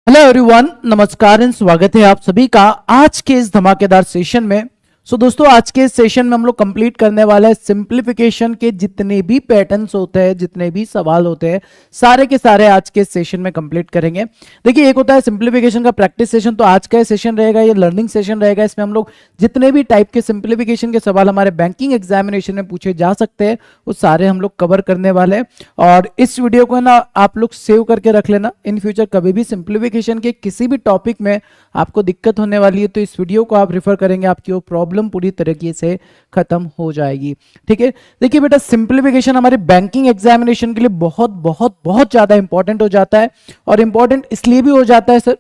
Hello everyone, नमस्कार and स्वागत है आप सभी का आज के इस धमाकेदार सेशन में। दोस्तों, आज के इस सेशन में हम लोग कंप्लीट करने वाले हैं सिंप्लीफिकेशन के जितने भी पैटर्न्स होते हैं, जितने भी सवाल होते हैं, सारे के सारे आज के इस सेशन में कंप्लीट करेंगे। देखिए, एक होता है सिंप्लीफिकेशन का प्रैक्टिस सेशन, तो आज का सेशन रहेगा ये लर्निंग सेशन रहेगा। इसमें हम लोग जितने भी टाइप के सिंप्लीफिकेशन के सवाल हमारे बैंकिंग एग्जामिनेशन में पूछे जा सकते हैं वो सारे हम लोग कवर करने वाले हैं। और इस वीडियो को ना आप लोग सेव करके रख लेना, इन फ्यूचर कभी भी सिंप्लीफिकेशन के किसी भी टॉपिक में आपको दिक्कत होने वाली है तो इस वीडियो को आप रेफर करेंगे, आपकी वो प्रॉब्लम पूरी तरीके से खत्म हो जाएगी। ठीक है, देखिए बेटा, सिंप्लीफिकेशन हमारे बैंकिंग एग्जामिनेशन के लिए बहुत बहुत बहुत ज्यादा इंपॉर्टेंट हो जाता है। और इंपॉर्टेंट इसलिए भी हो जाता है सर,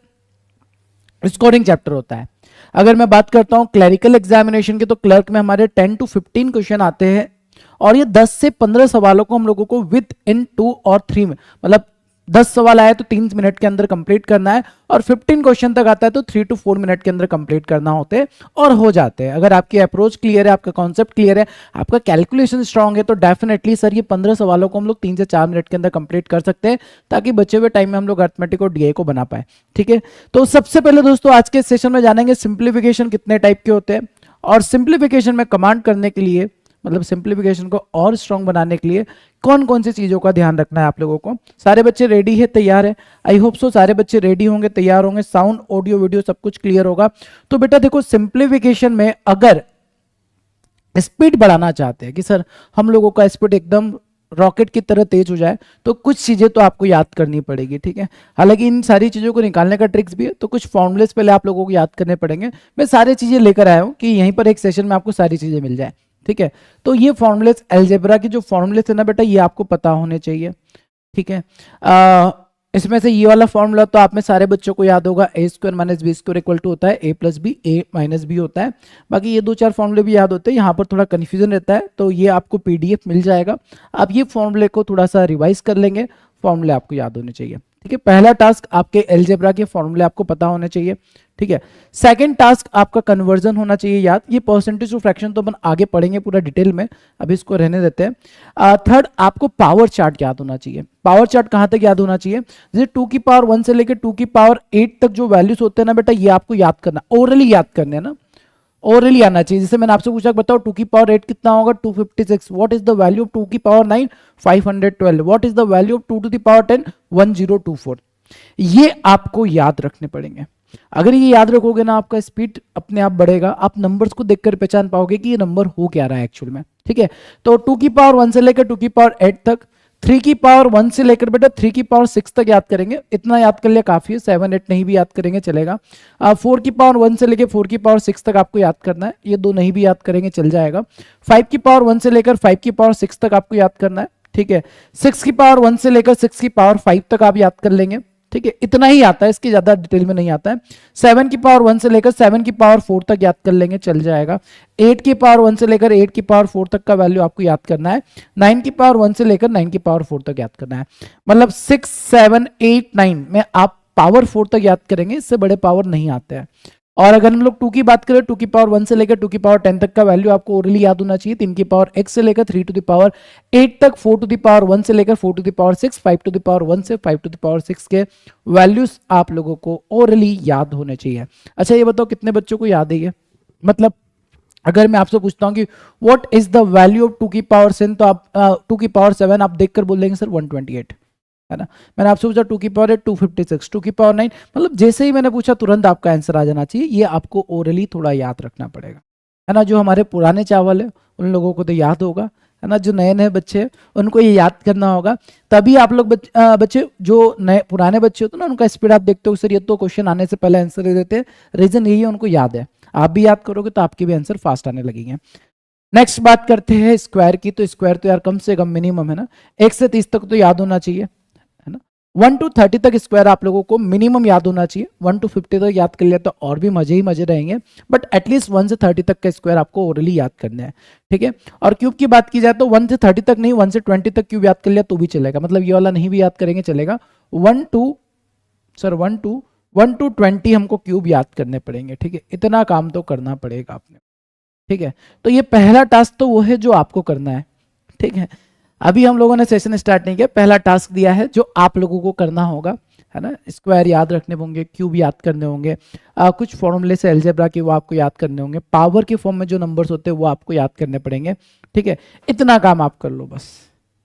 स्कोरिंग चैप्टर होता है। अगर मैं बात करता हूं क्लरिकल एग्जामिनेशन की, तो क्लर्क में हमारे 10 to 15 क्वेश्चन आते हैं और ये 10 से 15 सवालों को हम लोगों को विद इन 2 और 3 में, मतलब 10 सवाल आए तो 3 मिनट के अंदर कंप्लीट करना है, और 15 क्वेश्चन तक आता है तो 3 to 4 मिनट के अंदर कंप्लीट करना होते हैं और हो जाते हैं। अगर आपकी अप्रोच क्लियर है, आपका कॉन्सेप्ट क्लियर है, आपका कैलकुलेशन स्ट्रांग है, तो डेफिनेटली सर ये 15 सवालों को हम लोग 3 से 4 मिनट के अंदर कंप्लीट कर सकते हैं, ताकि बचे हुए टाइम में हम लोग अर्थमेटिक और डीआई को बना पाए। ठीक है, तो सबसे पहले दोस्तों आज के सेशन में जानेंगे सिंप्लीफिकेशन कितने टाइप के होते हैं, और सिंप्लीफिकेशन में कमांड करने के लिए, मतलब सिंप्लीफिकेशन को और स्ट्रांग बनाने के लिए कौन कौन सी चीजों का ध्यान रखना है आप लोगों को। सारे बच्चे रेडी है, तैयार है? आई होप सो सारे बच्चे रेडी होंगे, तैयार होंगे, साउंड ऑडियो वीडियो सब कुछ क्लियर होगा। तो बेटा देखो, सिंप्लीफिकेशन में अगर स्पीड बढ़ाना चाहते हैं कि सर हम लोगों का स्पीड एकदम रॉकेट की तरह तेज हो जाए, तो कुछ चीजें तो आपको याद करनी पड़ेगी। ठीक है, हालांकि इन सारी चीजों को निकालने का ट्रिक्स भी है, तो कुछ फॉर्मूलेस पहले आप लोगों को याद करने पड़ेंगे। मैं सारी चीजें लेकर आया हूं कि यहीं पर एक सेशन में आपको सारी चीजें मिल जाए। ठीक है, तो ये फॉर्मूलेस अलजेब्रा की जो फॉर्मूलेस है ना बेटा, ये आपको पता होने चाहिए। ठीक है, इसमें से ये वाला फॉर्मूला तो आप में सारे बच्चों को याद होगा, A square minus B square equal to होता है A plus B, A minus B होता है। बाकी ये 2-4 फॉर्मूले भी याद होते हैं, यहाँ पर थोड़ा कंफ्यूजन रहता है, तो ये आपको पीडीएफ मिल जाएगा। आप ये फॉर्मूले को थोड़ा सा रिवाइज कर लेंगे, फॉर्मूले आपको याद होने चाहिए। ठीक है, पहला टास्क आपके अलजेब्रा के फॉर्मूले आपको पता होने चाहिए। ठीक है, सेकंड टास्क आपका कन्वर्जन होना चाहिए याद। ये परसेंटेज टू फ्रैक्शन तो अपन आगे पढ़ेंगे पूरा डिटेल में, अभी इसको रहने देते हैं। थर्ड, आपको पावर चार्ट याद होना चाहिए। पावर चार्ट कहां तक याद होना चाहिए? जैसे 2 की पावर 1 से लेकर 2 की पावर 8 तक जो वैल्यूज होते हैं ना बेटा, ये आपको याद करना, ओरली याद करने हैं ना, ओरली आना चाहिए। जैसे मैंने आपसे पूछा, बताओ 2 की पावर 8 कितना होगा? 256। What is the value of 2 की power 9? 512। What is the value of 2 to the power 10? 1024। ये आपको याद रखने पड़ेंगे। अगर ये याद रखोगे ना, आपका स्पीड अपने आप बढ़ेगा, आप नंबर्स को देखकर पहचान पाओगे कि ये नंबर हो क्या रहा है एक्चुअल में। ठीक है, तो 2 की पावर 1 से लेकर 2 की पावर 8 तक, 3 की पावर 1 से लेकर बेटा 3 की पावर 6 तक याद करेंगे। इतना याद कर लिया काफी है, 7 8 नहीं भी याद करेंगे चलेगा। 4 की पावर 1 से लेकर 4 की पावर 6 तक आपको याद करना है, ये दो नहीं भी याद करेंगे चल जाएगा। 5 की पावर 1 से लेकर 5 की पावर 6 तक आपको याद करना है। ठीक है, 6 की पावर 1 से लेकर 6 की पावर 5 तक आप याद कर लेंगे। ठीक है, इतना ही आता है, इसकी ज्यादा डिटेल में नहीं आता है। 7 की पावर 1 से लेकर 7 की पावर 4 तक याद कर लेंगे, चल जाएगा। 8 की पावर 1 से लेकर 8 की पावर 4 तक का वैल्यू आपको याद करना है। 9 की पावर 1 से लेकर 9 की पावर 4 तक याद करना है। मतलब 6 7 8 9 में आप पावर 4 तक याद करेंगे, इससे बड़े पावर नहीं आते हैं। और अगर हम लोग 2 की बात करें, 2 की पावर 1 से लेकर 2 की पावर 10 तक का वैल्यू आपको ओरली याद होना चाहिए। 3 की पावर x से लेकर 3 टू द पावर 8 तक, 4 टू द पावर 1 से लेकर 4 to the power 6, 5 to the power 1 से 5 टू द पावर 6 के वैल्यूज आप लोगों को ओरली याद होने चाहिए। अच्छा, ये बताओ कितने बच्चों को याद है ये? मतलब अगर मैं आपसे पूछता हूँ कि what is the value of 2 की पावर 7, तो आप 2 की पावर 7 आप देखकर बोल देंगे सर 128, है ना। मैंने आपसे पूछा 2 की पावर 8 256, 2 की पावर 9, मतलब जैसे ही मैंने पूछा तुरंत आपका आंसर आ जाना चाहिए। ये आपको ओरली थोड़ा याद रखना पड़ेगा, है ना। जो हमारे पुराने चावल है उन लोगों को तो याद होगा, है ना। जो नए नए बच्चे हैं उनको ये याद करना होगा, तभी आप लोग बच्चे जो नए पुराने बच्चे होते हैं ना, उनका स्पीड आप देखते हो सर ये तो क्वेश्चन आने से पहले आंसर दे देते हैं। रीजन यही है, उनको याद है। आप भी याद करोगे तो आपके भी आंसर फास्ट आने लगेंगे। नेक्स्ट बात करते हैं स्क्वायर की, तो स्क्वायर तो यार कम से कम मिनिमम है ना 1 से 30 तक तो याद होना चाहिए, है ना। 1 to 30 तक स्क्वायर आप लोगों को मिनिमम याद होना चाहिए। 1 to 50 तक याद कर लिया तो और भी मजे ही मजे रहेंगे, बट एटलीस्ट 1 से 30 तक का स्क्वायर आपको ओरली याद करना है। ठीक है, और क्यूब की बात की जाए तो 1 से 30 तक नहीं, 1 से 20 तक क्यूब याद कर लिया तो भी चलेगा, मतलब ये वाला नहीं भी याद करेंगे चलेगा। 1 to 20 हमको क्यूब याद करने पड़ेंगे। ठीक है, इतना काम तो करना पड़ेगा आपने। ठीक है, तो ये पहला टास्क तो वो है जो आपको करना है। ठीक है, अभी हम लोगों ने सेशन स्टार्ट नहीं किया, पहला टास्क दिया है जो आप लोगों को करना होगा, है ना। स्क्वायर याद रखने होंगे, क्यूब याद करने होंगे, कुछ फॉर्मूले से अलजेब्रा के वो आपको याद करने होंगे, पावर के फॉर्म में जो नंबर्स होते हैं वो आपको याद करने पड़ेंगे, ठीक है। इतना काम आप कर लो बस,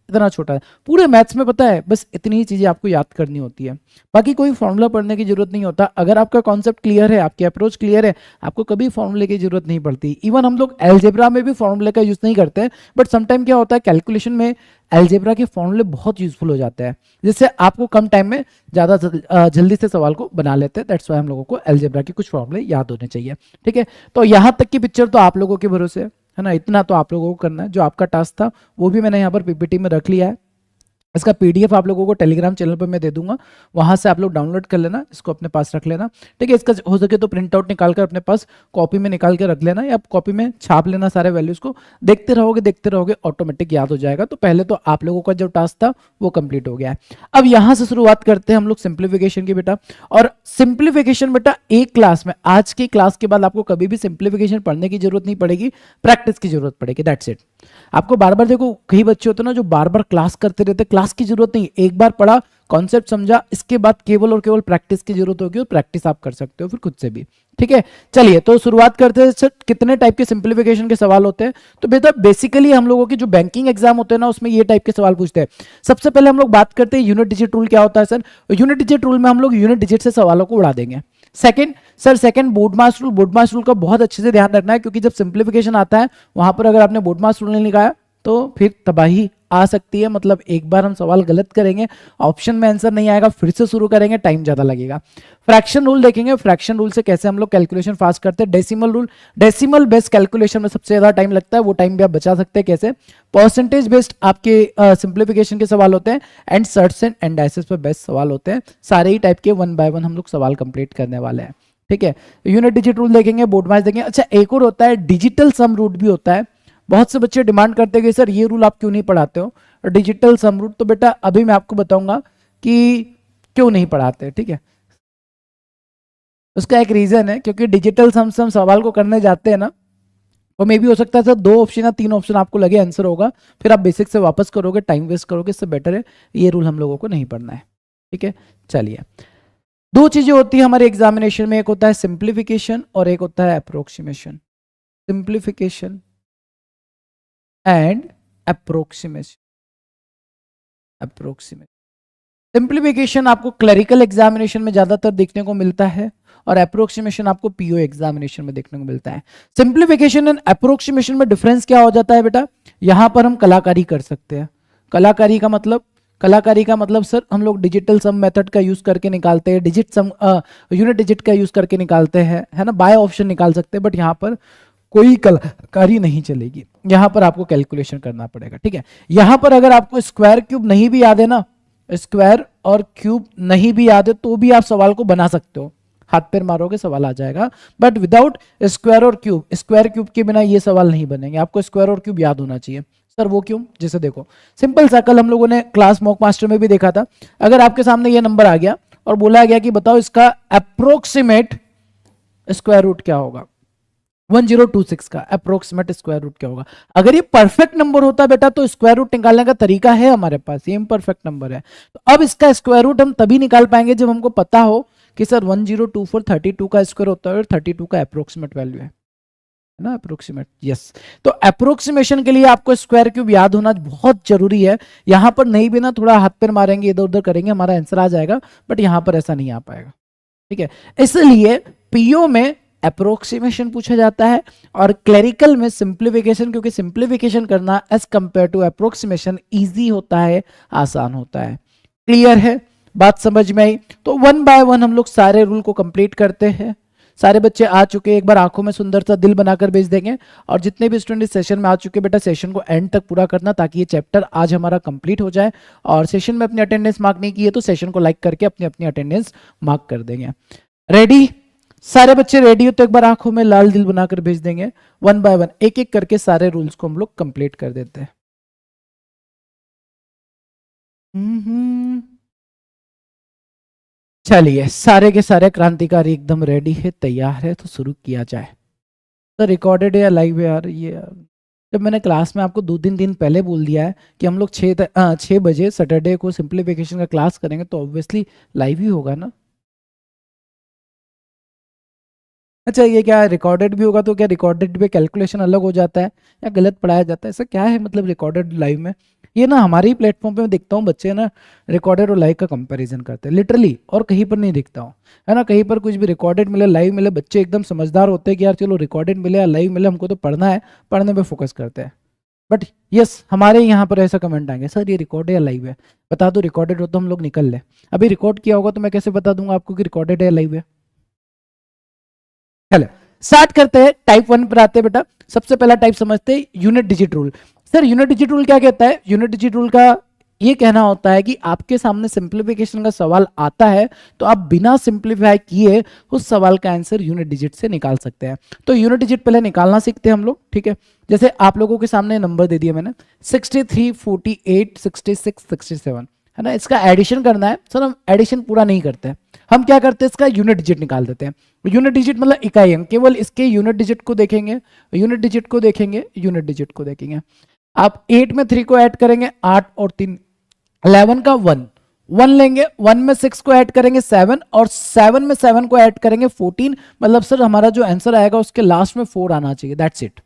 इतना छोटा है पूरे मैथ्स में, पता है बस इतनी ही चीजें आपको याद करनी होती है, बाकी कोई फॉर्मूला पढ़ने की जरूरत नहीं होता। अगर आपका कॉन्सेप्ट क्लियर है, आपकी अप्रोच क्लियर है, आपको कभी फॉर्मूले की जरूरत नहीं पड़ती। इवन हम लोग अलजेब्रा में भी फॉर्मूले का यूज नहीं करते, बट समटाइम क्या होता है कैलकुलेशन में अलजेब्रा के फॉर्मूले बहुत यूजफुल हो जाते हैं, जिससे आपको कम टाइम में ज्यादा जल्दी से सवाल को बना लेते हैं। दैट्स वाई हम लोगों को अलजेब्रा के कुछ फॉर्मूले याद होने चाहिए, ठीक है। तो यहां तक की पिक्चर तो आप लोगों के भरोसे है ना, इतना तो आप लोगों को करना है। जो आपका टास्क था वो भी मैंने यहाँ पर पीपीटी में रख लिया है, इसका पीडीएफ आप लोगों को टेलीग्राम चैनल पर मैं दे दूंगा, वहां से आप लोग डाउनलोड कर लेना, इसको अपने पास रख लेना, ठीक है। इसका हो सके तो प्रिंट आउट निकाल कर अपने पास कॉपी में निकाल के रख लेना, या कॉपी में छाप लेना सारे वैल्यूज को, देखते रहोगे ऑटोमेटिक याद हो जाएगा। तो पहले तो आप लोगों का जो टास्क था वो कंप्लीट हो गया है। अब यहां से शुरुआत करते हैं हम लोग सिंप्लीफिकेशन की बेटा। और सिंप्लीफिकेशन बेटा एक क्लास में, आज की क्लास के बाद आपको कभी भी सिंप्लीफिकेशन पढ़ने की जरूरत नहीं पड़ेगी, प्रैक्टिस की जरूरत पड़ेगी, दैट्स इट। आपको बार बार, देखो कई बच्चे होते हैं ना जो बार बार क्लास करते रहते, क्लास की जरूरत नहीं, एक बार पढ़ा कॉन्सेप्ट समझा, इसके बाद केवल और केवल प्रैक्टिस की जरूरत होगी, और प्रैक्टिस आप कर सकते हो फिर खुद से भी, ठीक है। चलिए तो शुरुआत करते हैं। कितने टाइप के सिंप्लीफिकेशन के सवाल होते हैं, तो बेटा बेसिकली हम लोगों के जो बैंकिंग एग्जाम होते हैं ना उसमें ये टाइप के सवाल पूछते हैं। सबसे पहले हम लोग बात करते हैं यूनिट डिजिट रूल क्या होता है सर। यूनिट डिजिट रूल में हम लोग यूनिट डिजिट से सवालों को उड़ा देंगे। Second BODMAS rule. BODMAS rule का बहुत अच्छे से ध्यान रखना है, क्योंकि जब सिंप्लीफिकेशन आता है वहां पर अगर आपने बोर्डमास रूल नहीं लिखाया तो फिर तबाही आ सकती है, मतलब एक बार हम सवाल गलत करेंगे, ऑप्शन में आंसर नहीं आएगा, फिर से शुरू करेंगे, टाइम ज्यादा लगेगा। फ्रैक्शन रूल देखेंगे, फ्रैक्शन रूल से कैसे हम लोग कैलकुलेशन फास्ट करते हैं। Decimal rule, decimal based calculation में सबसे ज्यादा टाइम लगता है, वो टाइम भी आप बचा सकते हैं कैसे। परसेंटेज बेस्ड आपके सिंप्लीफिकेशन के सवाल होते हैं, एंड सर्ट्स एंड एंडाइसिस पर बेस्ट सवाल होते हैं। सारे ही टाइप के 1 बाय 1 हम लोग सवाल कंप्लीट करने वाले हैं, ठीक है। यूनिट डिजिट रूल देखेंगे, बोर्डमास देखेंगे। अच्छा एक और होता है डिजिटल सम रूट भी होता है, बहुत से बच्चे डिमांड करते हैं कि सर ये रूल आप क्यों नहीं पढ़ाते हो, डिजिटल सम रूट। तो बेटा अभी मैं आपको बताऊंगा कि क्यों नहीं पढ़ाते, ठीक है। उसका एक रीजन है, क्योंकि डिजिटल सम सवाल को करने जाते हैं ना, और मे भी हो सकता है सर 2 ऑप्शन या 3 ऑप्शन आपको लगे आंसर होगा, फिर आप बेसिक से वापस करोगे, टाइम वेस्ट करोगे, इससे बेटर है ये रूल हम लोगों को नहीं पढ़ना है, ठीक है। चलिए 2 चीजें होती है हमारे एग्जामिनेशन में, एक होता है सिंप्लीफिकेशन और एक होता है approximation. Simplification and approximation. Simplification आपको क्लरिकल एग्जामिनेशन में ज्यादातर देखने को मिलता है, और अप्रोक्सीमेशन आपको पीओ एग्जामिनेशन में देखने को मिलता है। सिंप्लीफिकेशन एंड अप्रोक्सीमेशन में डिफरेंस क्या हो जाता है बेटा, यहां पर हम कलाकारी कर सकते हैं। कलाकारी का मतलब सर हम लोग डिजिटल सम मेथड का यूज करके निकालते हैं, यूनिट डिजिट का यूज करके निकालते हैं, है ना, बाय ऑप्शन निकाल सकते हैं, बट यहां पर कोई कलाकारी नहीं चलेगी, यहां पर आपको कैलकुलेशन करना पड़ेगा, ठीक है। यहां पर अगर आपको स्क्वायर क्यूब नहीं भी याद है ना, स्क्वायर और क्यूब नहीं भी याद है तो भी आप सवाल को बना सकते हो, हाथ पैर मारोगे सवाल आ जाएगा, बट विदाउट स्क्वायर और क्यूब, स्क्वायर क्यूब के बिना ये सवाल नहीं बनेंगे। आपको स्क्वायर और क्यूब याद होना चाहिए। सर वो क्यों, जैसे देखो सिंपल सा, कल हम लोगों ने क्लास मॉक मास्टर में भी देखा था, अगर आपके सामने ये नंबर आ गया और बोला गया कि बताओ इसका अप्रोक्सीमेट स्क्वायर रूट क्या होगा, 1026 का अप्रोक्सीमेट स्क्वायर रूट क्या होगा। अगर ये परफेक्ट नंबर होता बेटा तो स्क्वायर रूट निकालने का तरीका है हमारे पास, ये इम्परफेक्ट नंबर है, तो अब इसका स्क्वायर रूट हम तभी निकाल पाएंगे जब हमको पता हो कि सर 1024 32 का स्क्वायर होता है और 32 का अप्रोक्सीमेट वैल्यू है ना, अप्रोक्सीमेट, यस। तो अप्रोक्सीमेशन के लिए आपको स्क्वायर क्यूब याद होना बहुत जरूरी है। यहां पर नहीं भी ना, थोड़ा हाथ पैर मारेंगे इधर उधर करेंगे हमारा आंसर आ जाएगा, बट यहां पर ऐसा नहीं आ पाएगा, ठीक है। इसलिए पीओ में अप्रोक्सीमेशन पूछा जाता है और क्लरिकल में सिंप्लीफिकेशन, क्योंकि सिंप्लीफिकेशन करना as compare to approximation easy होता है, आसान होता है। क्लियर है, बात समझ में आई। तो 1 बाय 1 हम लोग सारे रूल को कंप्लीट करते हैं। सारे बच्चे आ चुके, एक बार आंखों में सुंदर सा दिल बनाकर भेज देंगे, और जितने भी स्टूडेंट इस सेशन में आ चुके बेटा सेशन को एंड तक पूरा करना, ताकि ये चैप्टर आज हमारा कंप्लीट हो जाए। और सेशन में अपनी अटेंडेंस मार्क नहीं की है तो सेशन को लाइक करके अपनी अपनी अटेंडेंस मार्क कर देंगे। रेडी, सारे बच्चे रेडी हो तो एक बार आंखों में लाल दिल बनाकर भेज देंगे। 1 बाय 1 एक एक करके सारे रूल्स को हम लोग कंप्लीट कर देते हैं। चलिए सारे के सारे क्रांतिकारी एकदम रेडी है, तैयार है, तो शुरू किया जाए। तो रिकॉर्डेड है या लाइव है यार, ये जब मैंने क्लास में आपको 2-3 दिन पहले बोल दिया है कि हम लोग 6 बजे सैटरडे को सिंप्लीफिकेशन का क्लास करेंगे, तो ऑब्वियसली लाइव ही होगा ना। अच्छा, ये क्या रिकॉर्डेड भी होगा तो क्या रिकॉर्डेड पे कैलकुलेशन अलग हो जाता है या गलत पढ़ाया जाता है? ऐसा क्या है मतलब रिकॉर्डेड लाइव में? ये ना हमारे ही प्लेटफॉर्म पे मैं देखता हूँ बच्चे ना रिकॉर्डेड और लाइव का कंपैरिजन करते हैं लिटरली, और कहीं पर नहीं दिखता हूँ, है ना। कहीं पर कुछ भी रिकॉर्डेड मिले लाइव मिले, बच्चे एकदम समझदार होते हैं कि यार चलो रिकॉर्डेड मिले या लाइव मिले, हमको तो पढ़ना है, पढ़ने पे फोकस करते हैं। बट यस, हमारे यहाँ पर ऐसा कमेंट आएंगे, सर ये रिकॉर्ड है या लाइव है, बता दो। रिकॉर्डेड हो तो हम लोग निकल ले, अभी रिकॉर्ड किया होगा तो मैं कैसे बता दूंगा आपको कि रिकॉर्डेड है या लाइव है। चलो स्टार्ट करते हैं, टाइप 1 पर आते हैं बेटा। सबसे पहला टाइप समझते हैं unit digit rule. Sir unit digit rule क्या कहता है? यूनिट डिजिट रूल का ये कहना होता है कि आपके सामने सिंप्लीफिकेशन का सवाल आता है तो आप बिना सिंप्लीफाई किए उस सवाल का आंसर यूनिट डिजिट से निकाल सकते हैं। तो यूनिट डिजिट पहले निकालना सीखते हैं हम लोग, ठीक है। जैसे आप लोगों के सामने नंबर दे दिया मैंने 63, 48, 66, 67, है ना। इसका एडिशन करना है सर, हम एडिशन पूरा नहीं करते हैं, हम क्या करते हैं इसका यूनिट डिजिट निकाल देते हैं। यूनिट डिजिट मतलब इकाई अंक, केवल इसके यूनिट डिजिट को देखेंगे, यूनिट डिजिट को देखेंगे, यूनिट डिजिट को देखेंगे। आप 8 में 3 को ऐड करेंगे 8 और 3 11 का 1 लेंगे, 1 में 6 को ऐड करेंगे 7 और 7 में 7 को ऐड करेंगे 14। मतलब सर हमारा जो आंसर आएगा उसके लास्ट में 4 आना चाहिए, दैट्स इट,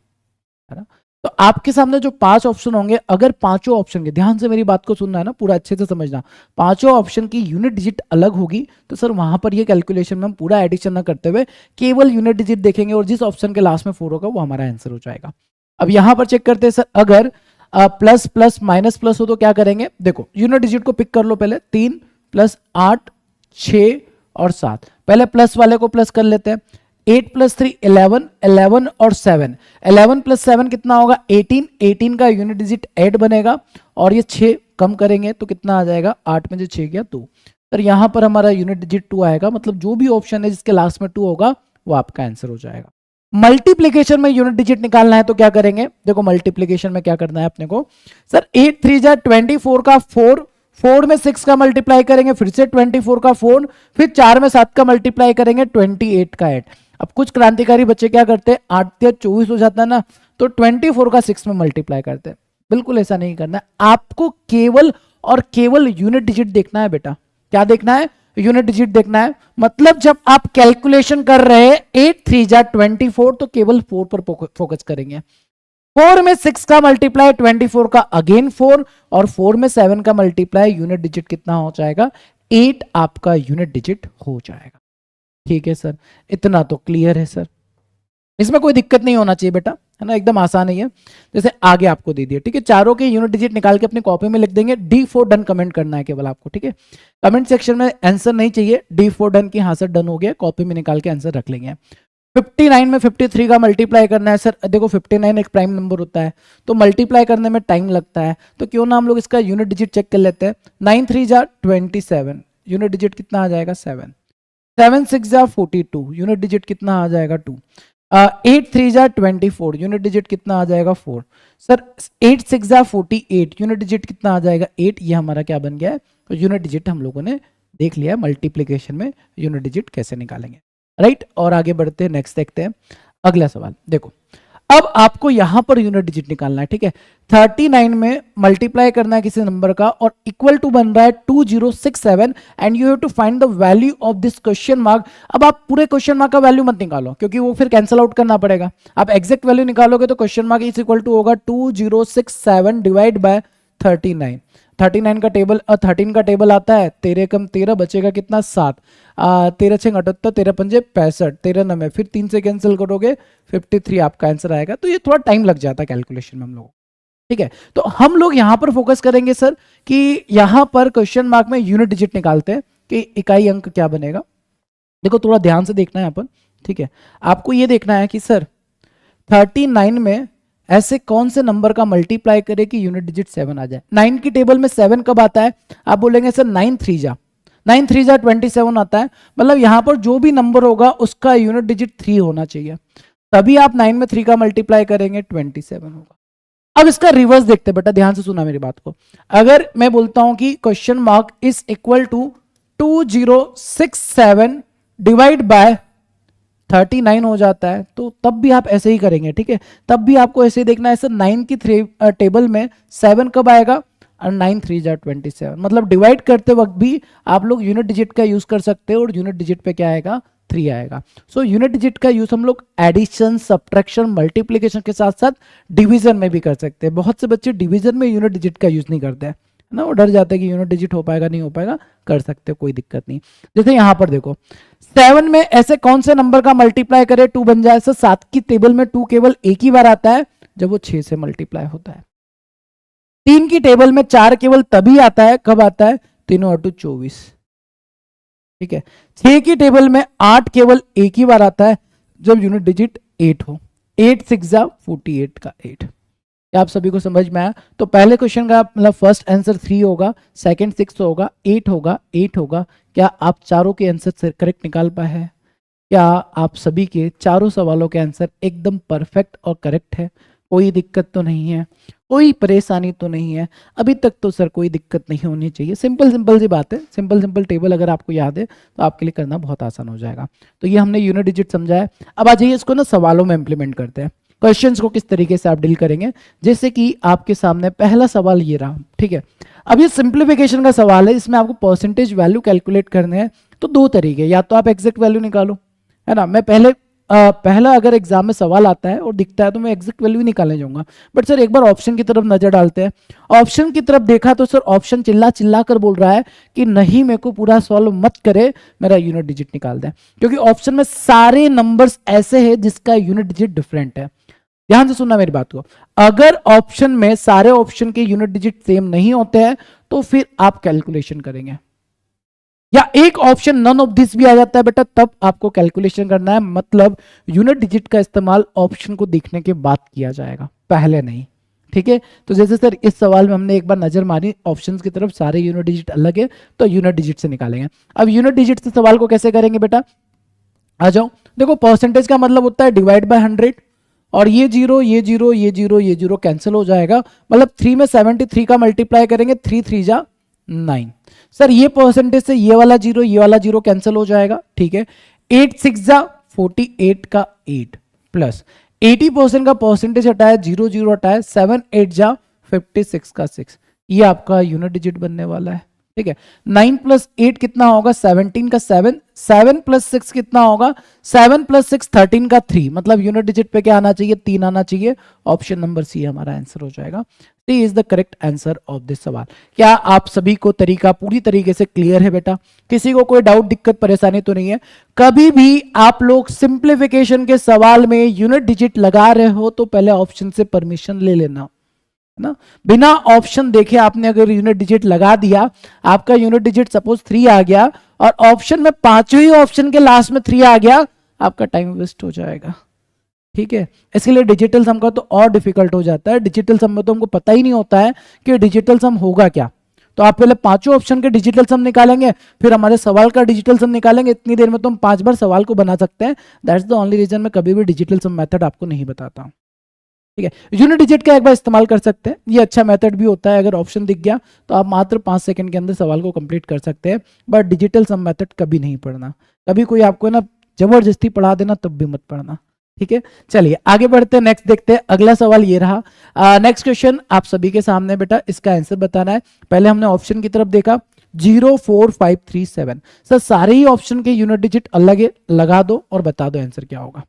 है ना। तो आपके सामने जो 5 ऑप्शन होंगे, अगर पांचों ऑप्शन के, ध्यान से मेरी बात को सुनना है ना, पूरा अच्छे से समझना, पांचों ऑप्शन की यूनिट डिजिट अलग होगी तो सर वहां पर ये कैलकुलेशन में हम पूरा एडिशन ना करते हुए केवल यूनिट डिजिट देखेंगे और जिस ऑप्शन के लास्ट में 4 होगा वो हमारा आंसर हो जाएगा। अब यहां पर चेक करते हैं सर, अगर प्लस प्लस माइनस प्लस हो तो क्या करेंगे? देखो यूनिट डिजिट को पिक कर लो पहले, 3 + 8 6 और 7, पहले प्लस वाले को प्लस कर लेते हैं। 8 + 3 11, 11 और 7, 11 + 7 कितना होगा? 18, 18 का यूनिट डिजिट 8 बनेगा और ये 6 कम करेंगे तो कितना आ जाएगा? 8 में से 6 गया 2। सर यहाँ पर हमारा यूनिट डिजिट 2 आएगा, मतलब जो भी ऑप्शन है जिसके लास्ट में 2 होगा वो आपका आंसर हो जाएगा। मल्टीप्लीकेशन में यूनिट डिजिट निकालना है तो क्या करेंगे? देखो मल्टीप्लीकेशन में क्या करना है अपने को, सर 8 3 जा 24 का 4, 4 में 6 का मल्टीप्लाई करेंगे, फिर से 24 का 4, फिर 4 में 7 का मल्टीप्लाई करेंगे 28 का 8। अब कुछ क्रांतिकारी बच्चे क्या करते हैं, 8 या 24 हो जाता है ना, तो 24 का 6 में मल्टीप्लाई करते हैं। बिल्कुल ऐसा नहीं करना है, आपको केवल और केवल यूनिट डिजिट देखना है बेटा। क्या देखना है? यूनिट डिजिट देखना है। मतलब जब आप कैलकुलेशन कर रहे हैं 8 3 जा 24 तो केवल 4 पर फोकस करेंगे। 4 में 6 का मल्टीप्लाई 24 का अगेन 4 और 4 में 7 का मल्टीप्लाई यूनिट डिजिट कितना हो जाएगा? 8 आपका यूनिट डिजिट हो जाएगा। ठीक है सर, इतना तो क्लियर है सर, इसमें कोई दिक्कत नहीं होना चाहिए बेटा, है ना, एकदम आसान ही है। जैसे आगे आपको दे दिया, ठीक है, चारों के यूनिट डिजिट निकाल के अपनी कॉपी में लिख देंगे। D4 डन कमेंट करना है केवल आपको, ठीक है। कमेंट सेक्शन में आंसर नहीं चाहिए, D4 डन की, हाँ सर डन हो गया, कॉपी में निकाल के आंसर रख लेंगे। 59 में 53 का मल्टीप्लाई करना है। सर देखो 59 एक प्राइम नंबर होता है तो मल्टीप्लाई करने में टाइम लगता है, तो क्यों ना हम लोग इसका यूनिट डिजिट चेक कर लेते हैं। 9 3 जा 27, यूनिट डिजिट कितना आ जाएगा? 7। 7 6 जा 42, यूनिट डिजिट कितना आ जाएगा? 2। 8 3 जा 24, यूनिट डिजिट कितना आ जाएगा? 4। सर 8 6 जा 48, यूनिट डिजिट कितना आ जाएगा? 8। ये हमारा क्या बन गया है? तो यूनिट डिजिट हम लोगों ने देख लिया है, मल्टीप्लीकेशन में यूनिट डिजिट कैसे निकालेंगे, राइट। और आगे बढ़ते हैं, नेक्स्ट देखते हैं अगला सवाल। देखो अब आपको यहां पर यूनिट डिजिट निकालना है, ठीक है। 39 में मल्टीप्लाई करना है किसी नंबर का और इक्वल टू बन रहा है 2067 and you have to find the value of this question mark. अब आप पूरे क्वेश्चन मार्क का वैल्यू मत निकालो क्योंकि वो फिर कैंसिल आउट करना पड़ेगा। आप एग्जैक्ट वैल्यू निकालोगे तो question mark is equal to होगा 2067 डिवाइड बाय 39। 39 का टेबल 13 का टेबल आता है, 13 कम 13 बचेगा कितना? 7। 13 6 78, 13 पंजे 65, 13 9 फिर 3 से कैंसिल करोगे 53 आपका आंसर आएगा। तो ये थोड़ा टाइम लग जाता है कैलकुलेशन में हम लोग, ठीक है। तो हम लोग यहां पर फोकस करेंगे सर कि यहां पर क्वेश्चन मार्क में यूनिट डिजिट निकालते हैं कि इकाई अंक क्या बनेगा। देखो थोड़ा ध्यान से देखना है यहाँ पर, ठीक है। आपको ये देखना है कि सर 39 में ऐसे कौन से नंबर का मल्टीप्लाई करे कि यूनिट डिजिट 7 आ जाए। 9 की टेबल में 7 कब आता है? आप बोलेंगे सर 9 3 जा 27 आता है, मतलब यहां पर जो भी नंबर होगा उसका यूनिट डिजिट 3 होना चाहिए, तभी आप 9 में 3 का मल्टीप्लाई करेंगे 27 होगा। अब इसका रिवर्स देखते हैं बेटा, ध्यान से सुना मेरी बात को। अगर मैं बोलता हूं कि question mark is equal to 2067 divide by 39 हो जाता है, तो तब भी आप ऐसे ही करेंगे, ठीक है। तब भी आपको ऐसे ही देखना है, सर 9 की टेबल में 7 कब आएगा, और 9 3 जा 27, मतलब डिवाइड करते वक्त भी आप लोग यूनिट डिजिट का यूज कर सकते हो, और यूनिट डिजिट पे क्या आएगा, 3 आएगा। सो यूनिट डिजिट का यूज हम लोग एडिशन, सब्ट्रैक्शन, मल्टीप्लिकेशन के साथ साथ डिवीजन में भी कर सकते हैं। बहुत से बच्चे डिवीजन में यूनिट डिजिट का यूज नहीं करते हैं ना, वो डर जाते हैं कि यूनिट डिजिट हो पाएगा नहीं हो पाएगा, कर सकते हो, कोई दिक्कत नहीं। जैसे यहां पर देखो 7 में ऐसे कौन से नंबर का मल्टीप्लाई करे 2 बन जाए, सर 7 की टेबल में 2 केवल एक ही बार आता है जब वो 6 से मल्टीप्लाई होता है। 3 की टेबल में 4 केवल तभी आता है, कब आता है, 3 और 2 24, ठीक है। 6 की टेबल में 8 केवल एक ही बार आता है जब यूनिट डिजिट 8 हो, 8 6 जा 48 का 8। क्या आप सभी को समझ में आया? तो पहले क्वेश्चन का मतलब फर्स्ट आंसर 3 होगा, सेकंड 6 होगा, 8 होगा, 8 होगा। क्या आप चारों के आंसर करेक्ट निकाल पाए हैं? क्या आप सभी के चारों सवालों के आंसर एकदम परफेक्ट और करेक्ट है? कोई दिक्कत तो नहीं है, कोई परेशानी तो नहीं है? अभी तक तो सर कोई दिक्कत नहीं होनी चाहिए। सिंपल सिंपल सी बात है, सिंपल सिंपल टेबल अगर आपको याद है तो आपके लिए करना बहुत आसान हो जाएगा। तो ये हमने यूनिट डिजिट समझा है। अब आ जाइए इसको ना सवालों में इंप्लीमेंट करते हैं। क्वेश्चंस को किस तरीके से आप डील करेंगे, जैसे कि आपके सामने पहला सवाल ये रहा, ठीक है। अब ये सिंप्लीफिकेशन का सवाल है, इसमें आपको परसेंटेज वैल्यू कैलकुलेट करने हैं। तो दो तरीके, या तो आप एग्जैक्ट वैल्यू निकालो, है ना। मैं पहला अगर एग्जाम में सवाल आता है और दिखता है तो मैं एग्जैक्ट वैल्यू निकालने जाऊंगा। बट सर एक बार ऑप्शन की तरफ नजर डालते हैं। ऑप्शन की तरफ देखा तो सर ऑप्शन चिल्ला चिल्ला कर बोल रहा है कि नहीं, मेरे को पूरा सॉल्व मत करे, मेरा यूनिट डिजिट निकाल दे, क्योंकि ऑप्शन में सारे नंबर्स ऐसे हैं जिसका यूनिट डिजिट डिफरेंट है। ध्यान से सुनना मेरी बात को, अगर ऑप्शन में सारे ऑप्शन के यूनिट डिजिट सेम नहीं होते हैं तो फिर आप कैलकुलेशन करेंगे, या एक ऑप्शन नन ऑफ दिस भी आ जाता है बेटा, तब आपको कैलकुलेशन करना है। मतलब यूनिट डिजिट का इस्तेमाल ऑप्शन को देखने के बाद किया जाएगा, पहले नहीं, ठीक है। तो जैसे सर इस सवाल में हमने एक बार नजर मारी ऑप्शंस की तरफ, सारे यूनिट डिजिट अलग है, तो यूनिट डिजिट से निकालेंगे। अब यूनिट डिजिट से सवाल को कैसे करेंगे बेटा, आ जाओ। देखो परसेंटेज का मतलब होता है डिवाइड बाय 100, और ये जीरो ये जीरो ये जीरो ये जीरो कैंसिल हो जाएगा। मतलब 3 में 73 का मल्टीप्लाई करेंगे, 3 3 जा 9। सर ये परसेंटेज से ये वाला जीरो कैंसिल हो जाएगा, ठीक है। 8 6 जा 48 का 8 प्लस 80% का परसेंटेज हटाया, 0 0 हटाया, 7 8 जा 56 का 6। ये आपका यूनिट डिजिट बनने वाला है, ठीक है। 9 प्लस 8 कितना होगा, 17 का 7, 7 प्लस 6 कितना होगा, 7 प्लस 6 13 का 3। मतलब यूनिट डिजिट पे क्या आना चाहिए, 3 आना चाहिए। ऑप्शन नंबर सी हमारा आंसर हो जाएगा। C is the correct answer of this सवाल। क्या आप सभी को तरीका पूरी तरीके से क्लियर है बेटा? किसी को कोई डाउट, दिक्कत, परेशानी तो नहीं है? कभी भी आप लोग सिंप्लीफिकेशन के सवाल में यूनिट डिजिट लगा रहे हो तो पहले ऑप्शन से परमिशन ले लेना ना। बिना ऑप्शन देखे आपने अगर यूनिट डिजिट लगा दिया, आपका यूनिट डिजिट सपोज 3 आ गया और ऑप्शन में पांचवी ऑप्शन के लास्ट में 3 आ गया, आपका टाइम वेस्ट हो जाएगा, ठीक है। इसके लिए डिजिटल सम का तो और डिफिकल्ट हो जाता है। डिजिटल सम में तो हमको पता ही नहीं होता है कि डिजिटल सम होगा क्या। तो आप पहले पांचों ऑप्शन के डिजिटल सम निकालेंगे, फिर हमारे सवाल का डिजिटल सम निकालेंगे। इतनी देर में तो हम 5 बार सवाल को बना सकते हैं। दैट्स द ओनली रीजन मैं कभी भी डिजिटल सम मेथड आपको नहीं बताता हूं, ठीक है। यूनिट डिजिट का एक बार इस्तेमाल कर सकते हैं, ये अच्छा मेथड भी होता है। अगर ऑप्शन दिख गया तो आप मात्र 5 सेकंड के अंदर सवाल को कंप्लीट कर सकते हैं। बट डिजिटल सम मेथड कभी नहीं पढ़ना, कभी कोई आपको ना जबरदस्ती पढ़ा देना तब भी मत पढ़ना, ठीक है। चलिए आगे बढ़ते हैं, नेक्स्ट देखते हैं। अगला सवाल ये रहा। नेक्स्ट क्वेश्चन आप सभी के सामने बेटा, इसका आंसर बताना है। पहले हमने ऑप्शन की तरफ देखा 0 4 5 3 7। सर सारे ही ऑप्शन के यूनिट डिजिट अलग है, लगा दो और बता दो आंसर क्या होगा।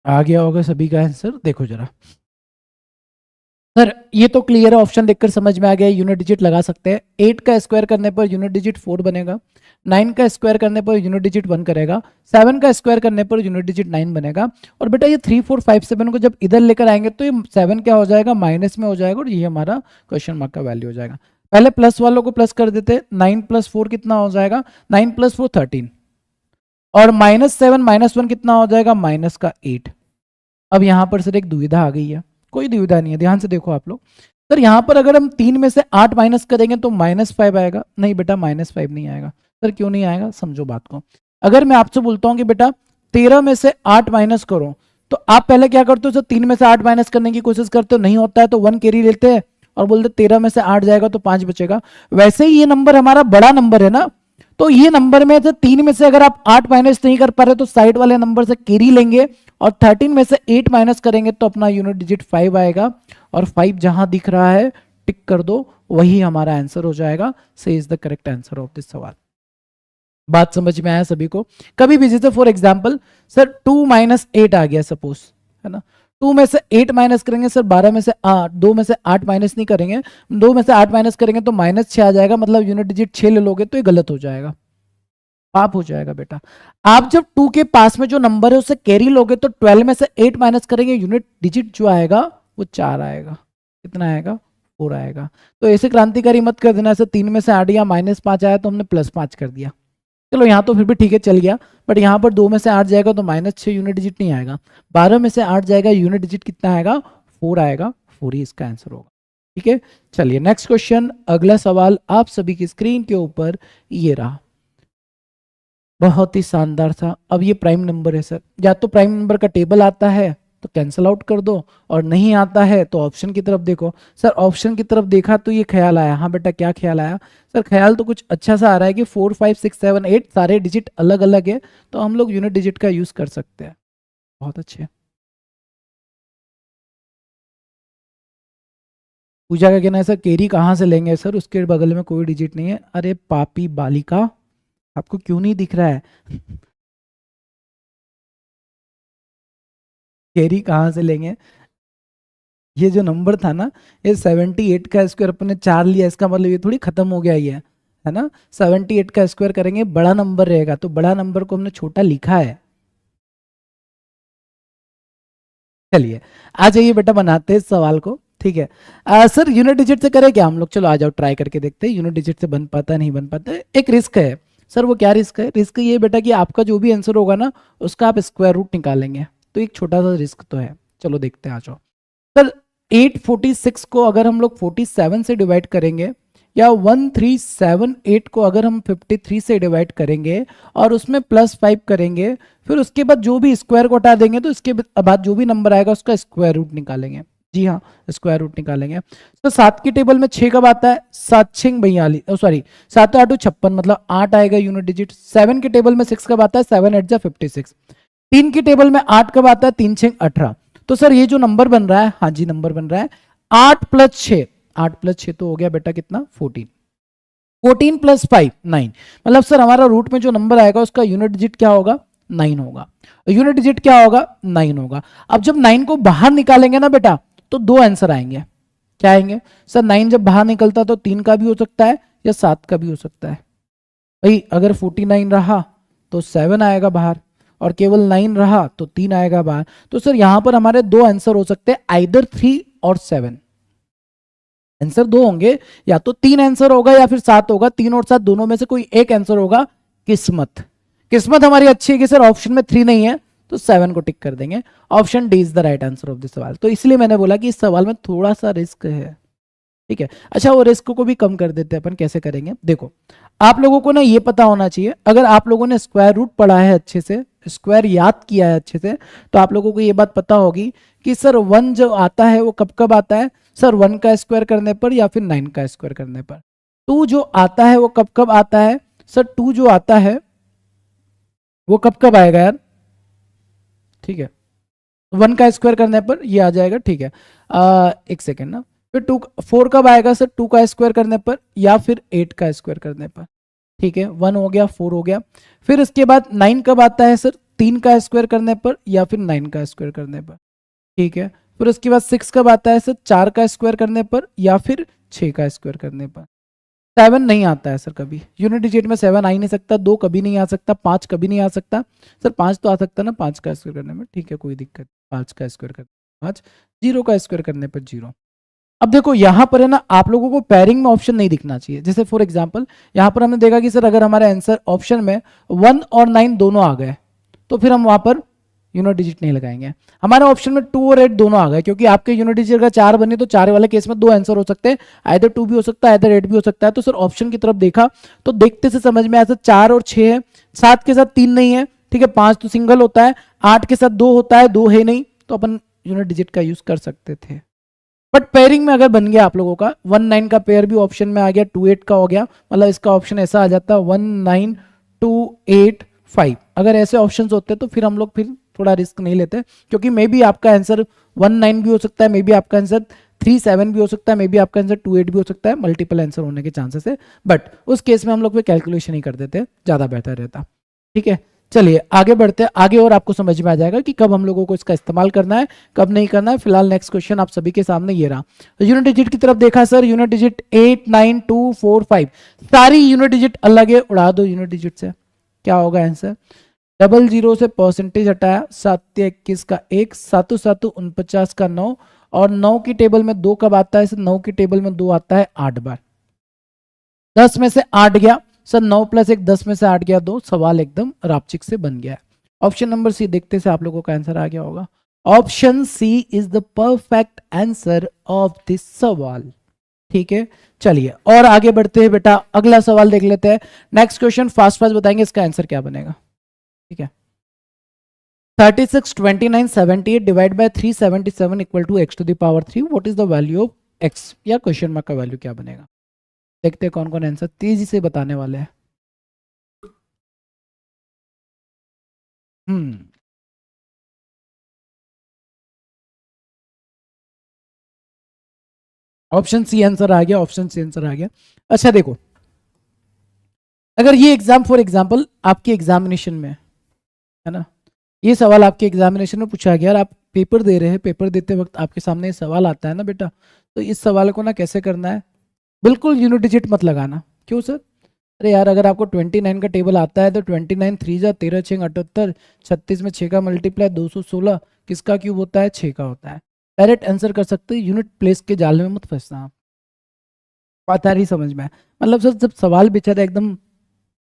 आ गया होगा सभी का आंसर, देखो जरा। सर ये तो क्लियर है, ऑप्शन देखकर समझ में आ गया, यूनिट डिजिट लगा सकते हैं। 8 का स्क्वायर करने पर यूनिट डिजिट 4 बनेगा, 9 का स्क्वायर करने पर यूनिट डिजिट 1 करेगा, 7 का स्क्वायर करने पर यूनिट डिजिट 9 बनेगा। और बेटा ये 3 4 5 7 को जब इधर लेकर आएंगे तो ये 7 क्या हो जाएगा, माइनस में हो जाएगा, और ये हमारा क्वेश्चन मार्क का वैल्यू हो जाएगा। पहले प्लस वालों को प्लस कर देते, 9 प्लस 4 कितना हो जाएगा, 9 प्लस 4 13, और -7 -1 कितना हो जाएगा, -8। अब यहां पर सर एक दुविधा आ गई है, कोई दुविधा नहीं है, ध्यान से देखो आप लोग। सर यहां पर अगर हम 3 में से 8 माइनस करेंगे तो -5 आएगा, नहीं बेटा -5 नहीं आएगा। सर क्यों नहीं आएगा, समझो बात को। अगर मैं आपसे बोलता हूं कि बेटा 13 में से 8 माइनस करो, तो आप पहले क्या करते हो, सर 3 में से 8 माइनस करने की कोशिश करते हो, नहीं होता है तो 1 कैरी लेते हैं और बोलते 13 में से 8 जाएगा तो 5 बचेगा। वैसे ही ये नंबर हमारा बड़ा नंबर है ना, तो ये नंबर में से 3 में से अगर आप 8 माइनस नहीं कर पा रहे तो साइड वाले नंबर से कैरी लेंगे और 13 में से 8 माइनस करेंगे तो अपना यूनिट डिजिट 5 आएगा। और 5 जहां दिख रहा है टिक कर दो, वही हमारा आंसर हो जाएगा। से is the correct answer of this सवाल। बात समझ में आया सभी को। कभी भी जैसे फॉर एग्जाम्पल सर 2 - 8 आ गया सपोज, है ना, 2 में से 8 माइनस करेंगे सर 12 में से 8, 2 में से 8 माइनस नहीं करेंगे, 2 में से 8 माइनस करेंगे तो -6 आ जाएगा, मतलब यूनिट डिजिट 6 ले लोगे तो ये गलत हो जाएगा, पाप हो जाएगा बेटा। आप जब 2 के पास में जो नंबर है उसे कैरी लोगे तो 12 में से 8 माइनस करेंगे, यूनिट डिजिट जो आएगा वो 4 आएगा। कितना आएगा, 4 आएगा। तो ऐसे क्रांतिकारी मत कर देना, ऐसे 3 में से 8 या -5 आया तो हमने +5 कर दिया। चलो यहाँ तो फिर भी ठीक है, चल गया, बट यहाँ पर 2 में से 8 जाएगा तो -6 यूनिट डिजिट नहीं आएगा, 12 में से 8 जाएगा, यूनिट डिजिट कितना आएगा, 4 आएगा, 4 ही इसका आंसर होगा। ठीक है, चलिए नेक्स्ट क्वेश्चन, अगला सवाल आप सभी की स्क्रीन के ऊपर ये रहा, बहुत ही शानदार था। अब ये प्राइम नंबर है सर, या तो प्राइम नंबर का टेबल आता है तो कैंसिल आउट कर दो, और नहीं आता है तो ऑप्शन की तरफ देखो। सर ऑप्शन की तरफ देखा तो ये ख्याल आया, हाँ बेटा क्या ख्याल आया, सर ख्याल तो कुछ अच्छा सा आ रहा है कि 4 5 6 7 8 सारे डिजिट अलग अलग है, तो हम लोग यूनिट डिजिट का यूज कर सकते हैं। बहुत अच्छे। पूजा का कहना है सर केरी कहाँ से लेंगे, सर उसके बगल में कोई डिजिट नहीं है। अरे पापी बालिका, आपको क्यों नहीं दिख रहा है केरी कहाँ से लेंगे, ये जो नंबर था ना, ये 78 का स्क्वायर अपने 4 लिया, इसका मतलब ये थोड़ी खत्म हो गया ये, है ना। 78 का स्क्वायर करेंगे बड़ा नंबर रहेगा, तो बड़ा नंबर को हमने छोटा लिखा है। चलिए आ जाइए बेटा, बनाते हैं इस सवाल को। ठीक है, सर यूनिट डिजिट से करें क्या हम लोग, चलो आ जाओ ट्राई करके देखते हैं यूनिट डिजिट से बन पाता नहीं बन पाता। एक रिस्क है सर, वो क्या रिस्क है, रिस्क ये बेटा कि आपका जो भी आंसर होगा ना उसका आप स्क्वायर रूट निकालेंगे, तो एक छोटा सा रिस्क तो है। चलो देखते हैं, आ जाओ। सर 846 को अगर हम लोग 47 से डिवाइड करेंगे, या 1378 को अगर हम 53 से डिवाइड करेंगे और उसमें +5 करेंगे, फिर उसके बाद जो भी स्क्वायर को हटा देंगे तो इसके बाद जो भी नंबर आएगा उसका स्क्वायर रूट निकालेंगे। जी हाँ, स्क्वायर रूट निकालेंगे। तो 7 की टेबल में 6 कब आता है, 7 6 42, सॉरी 7 8 56, मतलब 8 आएगा यूनिट डिजिट। 7 की टेबल में 6 कब आता है, 7 8 56। 3 की टेबल में 8 कब आता है, 3 6 18। तो सर ये जो नंबर बन रहा है, हाँ जी नंबर बन रहा है 8 + 6, 8 + 6 तो हो गया बेटा कितना, 14। 14 + 5 9, मतलब सर हमारा रूट में जो नंबर आएगा उसका यूनिट डिजिट क्या होगा, 9 होगा। यूनिट डिजिट क्या होगा, 9 होगा। अब जब 9 को बाहर निकालेंगे ना बेटा तो दो आंसर आएंगे। क्या आएंगे सर, 9 जब बाहर निकलता तो 3 का भी हो सकता है या 7 का भी हो सकता है। भाई अगर 49 रहा तो 7 आएगा बाहर, और केवल 9 रहा तो 3 आएगा बाहर। तो सर यहां पर हमारे दो आंसर हो सकते हैं, आइदर 3 और 7। आंसर दो होंगे, या तो 3 आंसर होगा या फिर 7 होगा, 3 और 7 दोनों में से कोई एक आंसर होगा। किस्मत, किस्मत हमारी अच्छी है कि सर ऑप्शन में 3 नहीं है तो 7 को टिक कर देंगे। Option D is the right answer of this सवाल। तो इसलिए मैंने बोला कि इस सवाल में थोड़ा सा रिस्क है। ठीक है, अच्छा वो रिस्क को भी कम कर देते हैं अपन, कैसे करेंगे देखो। आप लोगों को ना ये पता होना चाहिए, अगर आप लोगों ने स्क्वायर रूट पढ़ा है अच्छे से, स्क्वायर याद किया है अच्छे से, तो आप लोगों को ये बात पता होगी कि सर 1 जो आता है वो कब कब आता है, सर 1 का स्क्वायर करने पर या फिर 9 का स्क्वायर करने पर। 2 जो आता है वो कब कब आता है, सर 2 जो आता है वो कब कब आएगा यार, ठीक है 1 का स्क्वायर करने पर ये आ जाएगा। ठीक है, एक सेकेंड ना, फिर 2 4 कब आएगा सर, 2 का स्क्वायर करने पर या फिर 8 का स्क्वायर करने पर। ठीक है, 1 हो गया, 4 हो गया। फिर इसके बाद 9 कब आता है सर, 3 का स्क्वायर करने पर या फिर 9 का स्क्वायर करने पर। ठीक है, फिर उसके बाद 6 कब आता है सर, 4 का स्क्वायर करने पर या फिर 6 का स्क्वायर करने पर। 7 नहीं आता है सर कभी, यूनिट डिजिट में 7 आ ही नहीं सकता, 2 कभी नहीं आ सकता, 5 कभी नहीं आ सकता। सर 5 तो आ सकता ना 5 का स्क्वायर करने में, ठीक है कोई दिक्कत, 5 का स्क्वायर करने 5, 0 का स्क्वायर करने पर 0। अब देखो यहां पर है ना, आप लोगों को पेयरिंग में ऑप्शन नहीं दिखना चाहिए। जैसे फॉर एग्जांपल यहां पर हमने देखा कि सर अगर हमारे आंसर ऑप्शन में 1 और 9 दोनों आ गए तो फिर हम वहां पर यूनिट डिजिट नहीं लगाएंगे। हमारे ऑप्शन में 2 और 8 दोनों आ गए, क्योंकि आपके यूनिट डिजिट का 4 बने तो 4 वाले केस में 2 आंसर हो सकते हैं, आइदर 2 भी हो सकता है आइदर 8 भी हो सकता है। तो सर ऑप्शन की तरफ देखा तो देखते से समझ में आया सर 4 और 6 है, 7 के साथ 3 नहीं है, ठीक है, 5 तो सिंगल होता है, 8 के साथ 2 होता है, 2 है नहीं, तो अपन यूनिट डिजिट का यूज कर सकते थे। बट पेयरिंग में अगर बन गया आप लोगों का 1 9 का पेयर भी ऑप्शन में आ गया, 2 8 का हो गया, मतलब इसका ऑप्शन ऐसा आ जाता 1 9 2 8 5। अगर ऐसे ऑप्शंस होते तो फिर हम लोग फिर थोड़ा रिस्क नहीं लेते, क्योंकि मे बी आपका आंसर 1 9 भी हो सकता है, मे बी आपका आंसर 3 7 भी हो सकता है, मे बी आपका आंसर 2 8 भी हो सकता है, मल्टीपल आंसर होने के चांसेस है। बट उस केस में हम लोग फिर कैलकुलेशन ही कर देते, ज्यादा बेहतर रहता। ठीक है, चलिए आगे बढ़ते हैं आगे, और आपको समझ में आ जाएगा कि कब हम लोगों को इसका इस्तेमाल करना है कब नहीं करना है। फिलहाल नेक्स्ट क्वेश्चन आप सभी के सामने ये रहा। यूनिट डिजिट की तरफ देखा सर, यूनिट डिजिट 8 9 2 4 5, सारी यूनिट डिजिट अलग है, उड़ा दो यूनिट डिजिट से, क्या होगा आंसर। 00 से परसेंटेज हटाया, 7 21 का 1, 7 7 49 का 9, और 9 की टेबल में 2 कब आता है, 9 की टेबल में 2 आता है 8 बार। 10 में से 8 गया सर, 9 + 1 10 में से 8 गया 2, सवाल एकदम रापचिक से बन गया। ऑप्शन नंबर सी देखते से आप लोगों का आंसर आ गया होगा। Option C is the perfect answer of this सवाल। ठीक है, चलिए और आगे बढ़ते हैं बेटा, अगला सवाल देख लेते हैं। नेक्स्ट क्वेश्चन फास्ट फास्ट बताएंगे इसका आंसर क्या बनेगा। ठीक है, 36 29 78 divide by 377 equal to x to the power 3, what is the value of x, या क्वेश्चन मार्क का वैल्यू क्या बनेगा। देखते हैं कौन कौन आंसर तेजी से बताने वाले हैं। ऑप्शन सी आंसर आ गया, ऑप्शन सी आंसर आ गया। अच्छा देखो, अगर ये एग्जाम फॉर एग्जांपल आपके एग्जामिनेशन में है ना, ये सवाल आपके एग्जामिनेशन में पूछा गया और आप पेपर दे रहे हैं, पेपर देते वक्त आपके सामने ये सवाल आता है ना बेटा, तो इस सवाल को ना कैसे करना है, बिल्कुल यूनिट डिजिट मत लगाना। क्यों सर, अरे यार अगर आपको 29 का टेबल आता है तो 29 3 जा 13 6 78, 36 में 6 का मल्टीप्लाई 216, किसका क्यूब होता है, 6 का होता है। डायरेक्ट आंसर कर सकते हैं, यूनिट प्लेस के जाल में मत फंसना आप। बात आ रही समझ में, मतलब सर जब सवाल बेचारा एकदम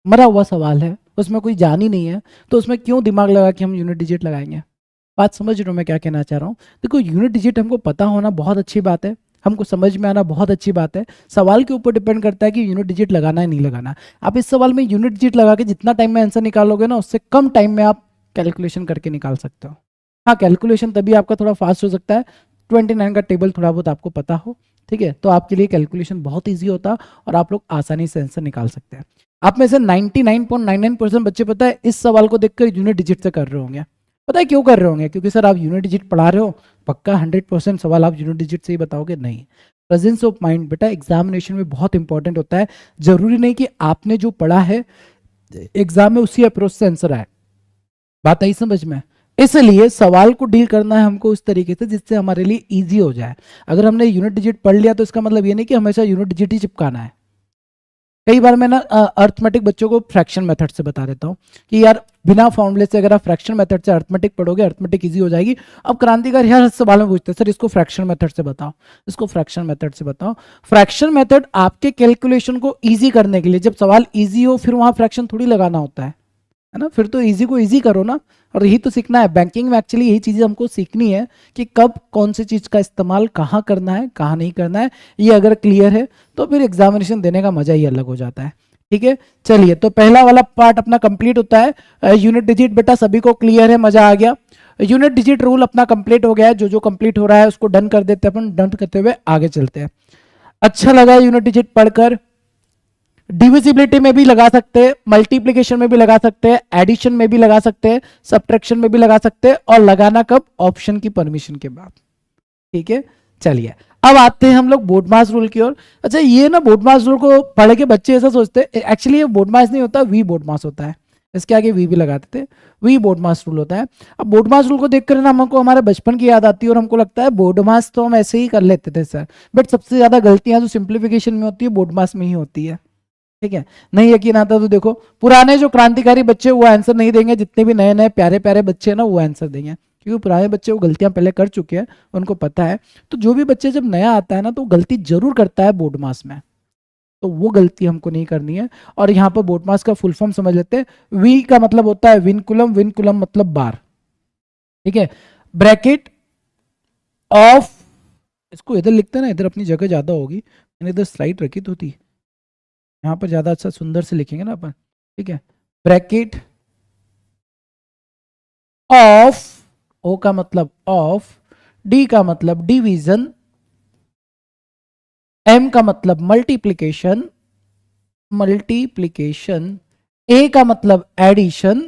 मरा हुआ सवाल है, उसमें कोई जान ही नहीं है, तो उसमें क्यों दिमाग लगा कि हम यूनिट डिजिट लगाएंगे। बात समझ रहे हो मैं क्या कहना चाह रहा हूँ। देखो यूनिट डिजिट हमको पता होना बहुत अच्छी बात है, हमको समझ में आना बहुत अच्छी बात है, सवाल के ऊपर डिपेंड करता है कि यूनिट डिजिट लगाना है नहीं लगाना। आप इस सवाल में यूनिट डिजिट लगा के जितना टाइम में आंसर निकालोगे ना, उससे कम टाइम में आप कैलकुलेशन करके निकाल सकते हो। हाँ, कैलकुलेशन तभी आपका थोड़ा फास्ट हो सकता है 29 का टेबल थोड़ा बहुत आपको पता हो, ठीक है, तो आपके लिए कैलकुलेशन बहुत ईजी होता और आप लोग आसानी से आंसर निकाल सकते हैं। आप में से 99.99% बच्चे पता है इस सवाल को देखकर यूनिट डिजिट से कर रहे होंगे। पता है क्यों कर रहे होंगे, क्योंकि सर आप यूनिट डिजिट पढ़ा रहे हो, पक्का 100% सवाल आप यूनिट डिजिट से ही बताओगे, नहीं। प्रेजेंस ऑफ माइंड बेटा एग्जामिनेशन में बहुत इंपॉर्टेंट होता है। जरूरी नहीं कि आपने जो पढ़ा है एग्जाम में उसी अप्रोच से आंसर आए, बात आई समझ में। इसलिए सवाल को डील करना है हमको उस तरीके से जिससे हमारे लिए इजी हो जाए। अगर हमने यूनिट डिजिट पढ़ लिया तो इसका मतलब ये नहीं कि हमेशा यूनिट डिजिट ही चिपकाना है। कई बार मैं ना अर्थमेटिक बच्चों को फ्रैक्शन मेथड से बता देता हूँ कि यार बिना फॉर्मूले से अगर आप फ्रैक्शन मेथड से अर्थमेटिक पढ़ोगे, अर्थमेटिक इजी हो जाएगी। अब क्रांतिकारी हर सवाल में पूछते हैं सर इसको फ्रैक्शन मेथड से बताओ, इसको फ्रैक्शन मेथड से बताओ। फ्रैक्शन मेथड आपके कैलकुलेशन को इजी करने के लिए, जब सवाल इजी हो फिर वहां फ्रैक्शन थोड़ी लगाना होता है ना, फिर तो इजी को इजी करो ना। और यही तो सीखना है बैंकिंग में, एक्चुअली यही चीजें हमको सीखनी है कि कब कौन सी चीज का इस्तेमाल कहाँ करना है कहाँ नहीं करना है। ये अगर क्लियर है तो फिर एग्जामिनेशन देने का मजा ही अलग हो जाता है। ठीक है, चलिए तो पहला वाला पार्ट अपना कंप्लीट होता है। यूनिट डिजिट बेटा सभी को क्लियर है, मजा आ गया। यूनिट डिजिट रूल अपना कंप्लीट हो गया है, जो जो कंप्लीट हो रहा है उसको डन कर देते हैं अपन, डन करते हुए आगे चलते हैं। अच्छा लगा यूनिट डिजिट पढ़कर, डिविजिबिलिटी में भी लगा सकते हैं, मल्टीप्लिकेशन में भी लगा सकते हैं, एडिशन में भी लगा सकते हैं, सब्ट्रैक्शन में भी लगा सकते हैं, और लगाना कब, ऑप्शन की परमिशन के बाद। ठीक है, चलिए अब आते हैं हम लोग बोडमास रूल की ओर। अच्छा ये ना बोडमास रूल को पढ़ के बच्चे ऐसा सोचते हैं, एक्चुअली ये बोडमास नहीं होता, वी बोडमास होता है। इसके आगे वी भी लगाते थे, वी बोडमास रूल होता है। अब बोडमास रूल को देखकर ना हमको हमारे बचपन की याद आती है और हमको लगता है बोडमास तो हम ऐसे ही कर लेते थे सर, बट सबसे ज्यादा गलतियां जो सिंप्लीफिकेशन में होती है बोडमास में ही होती है। ठीक है, नहीं यकीन आता तो देखो पुराने जो क्रांतिकारी बच्चे वो आंसर नहीं देंगे, जितने भी नए नए प्यारे प्यारे बच्चे हैं ना वो आंसर देंगे। क्योंकि पुराने बच्चे वो गलतियां पहले कर चुके हैं, उनको पता है। तो जो भी बच्चे जब नया आता है ना, तो गलती जरूर करता है बोर्ड मास में, तो वो गलती हमको नहीं करनी है। और यहाँ पर बोर्ड मास का फुल फॉर्म समझ लेते हैं। वी का मतलब होता है विनकुलम, विनकुलम मतलब बार, ठीक है। ब्रैकेट ऑफ, इसको इधर लिखते हैं ना, इधर अपनी जगह ज्यादा होगी, मैंने इधर स्लाइड रखी तो थी, यहाँ पर ज्यादा अच्छा सुंदर से लिखेंगे ना अपन, ठीक है। ब्रैकेट ऑफ, ओ का मतलब ऑफ, डी का मतलब डिवीजन, एम का मतलब मल्टीप्लिकेशन, मल्टीप्लिकेशन, ए का मतलब एडिशन,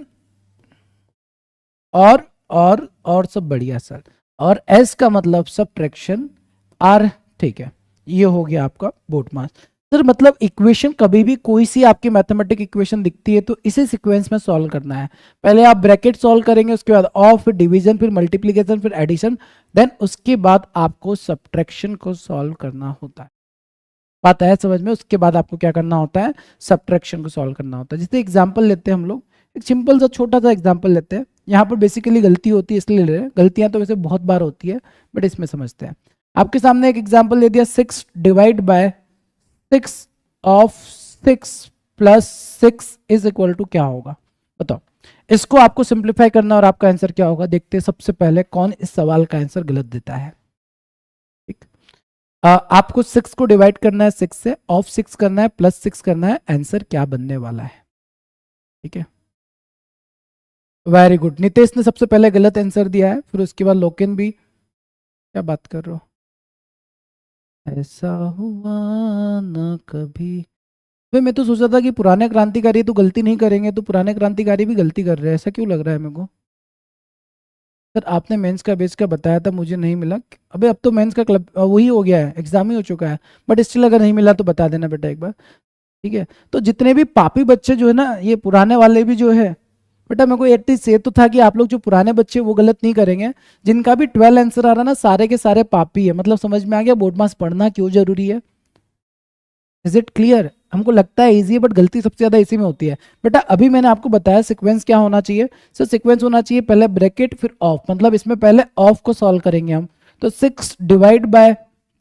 और सब बढ़िया सर, और एस का मतलब सब्ट्रैक्शन, आर, ठीक है। ये हो गया आपका बोर्ड मास। सर मतलब इक्वेशन कभी भी कोई सी आपकी मैथमेटिक इक्वेशन दिखती है तो इसे सीक्वेंस में सॉल्व करना है। पहले आप ब्रैकेट सॉल्व करेंगे, उसके बाद ऑफ, फिर डिवीजन, फिर मल्टीप्लिकेशन, फिर एडिशन, देन उसके बाद आपको सब्ट्रैक्शन को सॉल्व करना होता है। बात है समझ में? उसके बाद आपको क्या करना होता है, सब्ट्रैक्शन को सॉल्व करना होता है। जैसे एग्जांपल लेते हैं हम लोग, एक सिंपल सा छोटा सा एग्जांपल लेते हैं। यहाँ पर बेसिकली गलती होती है इसलिए ले रहे हैं, गलतियां तो वैसे बहुत बार होती है बट इसमें समझते हैं। आपके सामने एक एग्जांपल दे दिया, 6 divide by 6 of 6 plus 6 is equal to क्या होगा, बताओ। इसको आपको सिंप्लीफाई करना और आपका आंसर क्या होगा देखते हैं। सबसे पहले कौन इस सवाल का आंसर गलत देता है, ठीक। आपको 6 को डिवाइड करना है 6 से, ऑफ 6 करना है, प्लस 6 करना है, आंसर क्या बनने वाला है, ठीक है। वेरी गुड, नितेश ने सबसे पहले गलत आंसर दिया है, फिर उसके बाद लोकेन भी। क्या बात कर रहे हो, ऐसा हुआ ना कभी। भाई मैं तो सोचा था कि पुराने क्रांतिकारी तो गलती नहीं करेंगे, तो पुराने क्रांतिकारी भी गलती कर रहे हैं, ऐसा क्यों लग रहा है मेरे को। सर आपने मेंस का बेस का बताया था, मुझे नहीं मिला। अबे अब तो मेंस का क्लब वही हो गया है, एग्जाम ही हो चुका है, बट स्टिल अगर नहीं मिला तो बता देना बेटा एक बार, ठीक है। तो जितने भी पापी बच्चे जो है ना, ये पुराने वाले भी जो है बेटा, मेरे को एटलीस्ट ये तो था कि आप लोग जो पुराने बच्चे वो गलत नहीं करेंगे। जिनका भी 12 आंसर आ रहा ना, सारे के सारे पापी है, मतलब समझ में आ गया बोर्ड मास पढ़ना क्यों जरूरी है। Is it clear? हमको लगता है इजी है बट गलती सबसे ज्यादा इसी में होती है बेटा। अभी मैंने आपको बताया सीक्वेंस क्या होना चाहिए। सर सीक्वेंस होना चाहिए पहले ब्रैकेट फिर ऑफ, मतलब इसमें पहले ऑफ को सॉल्व करेंगे हम। तो 6 डिवाइड बाय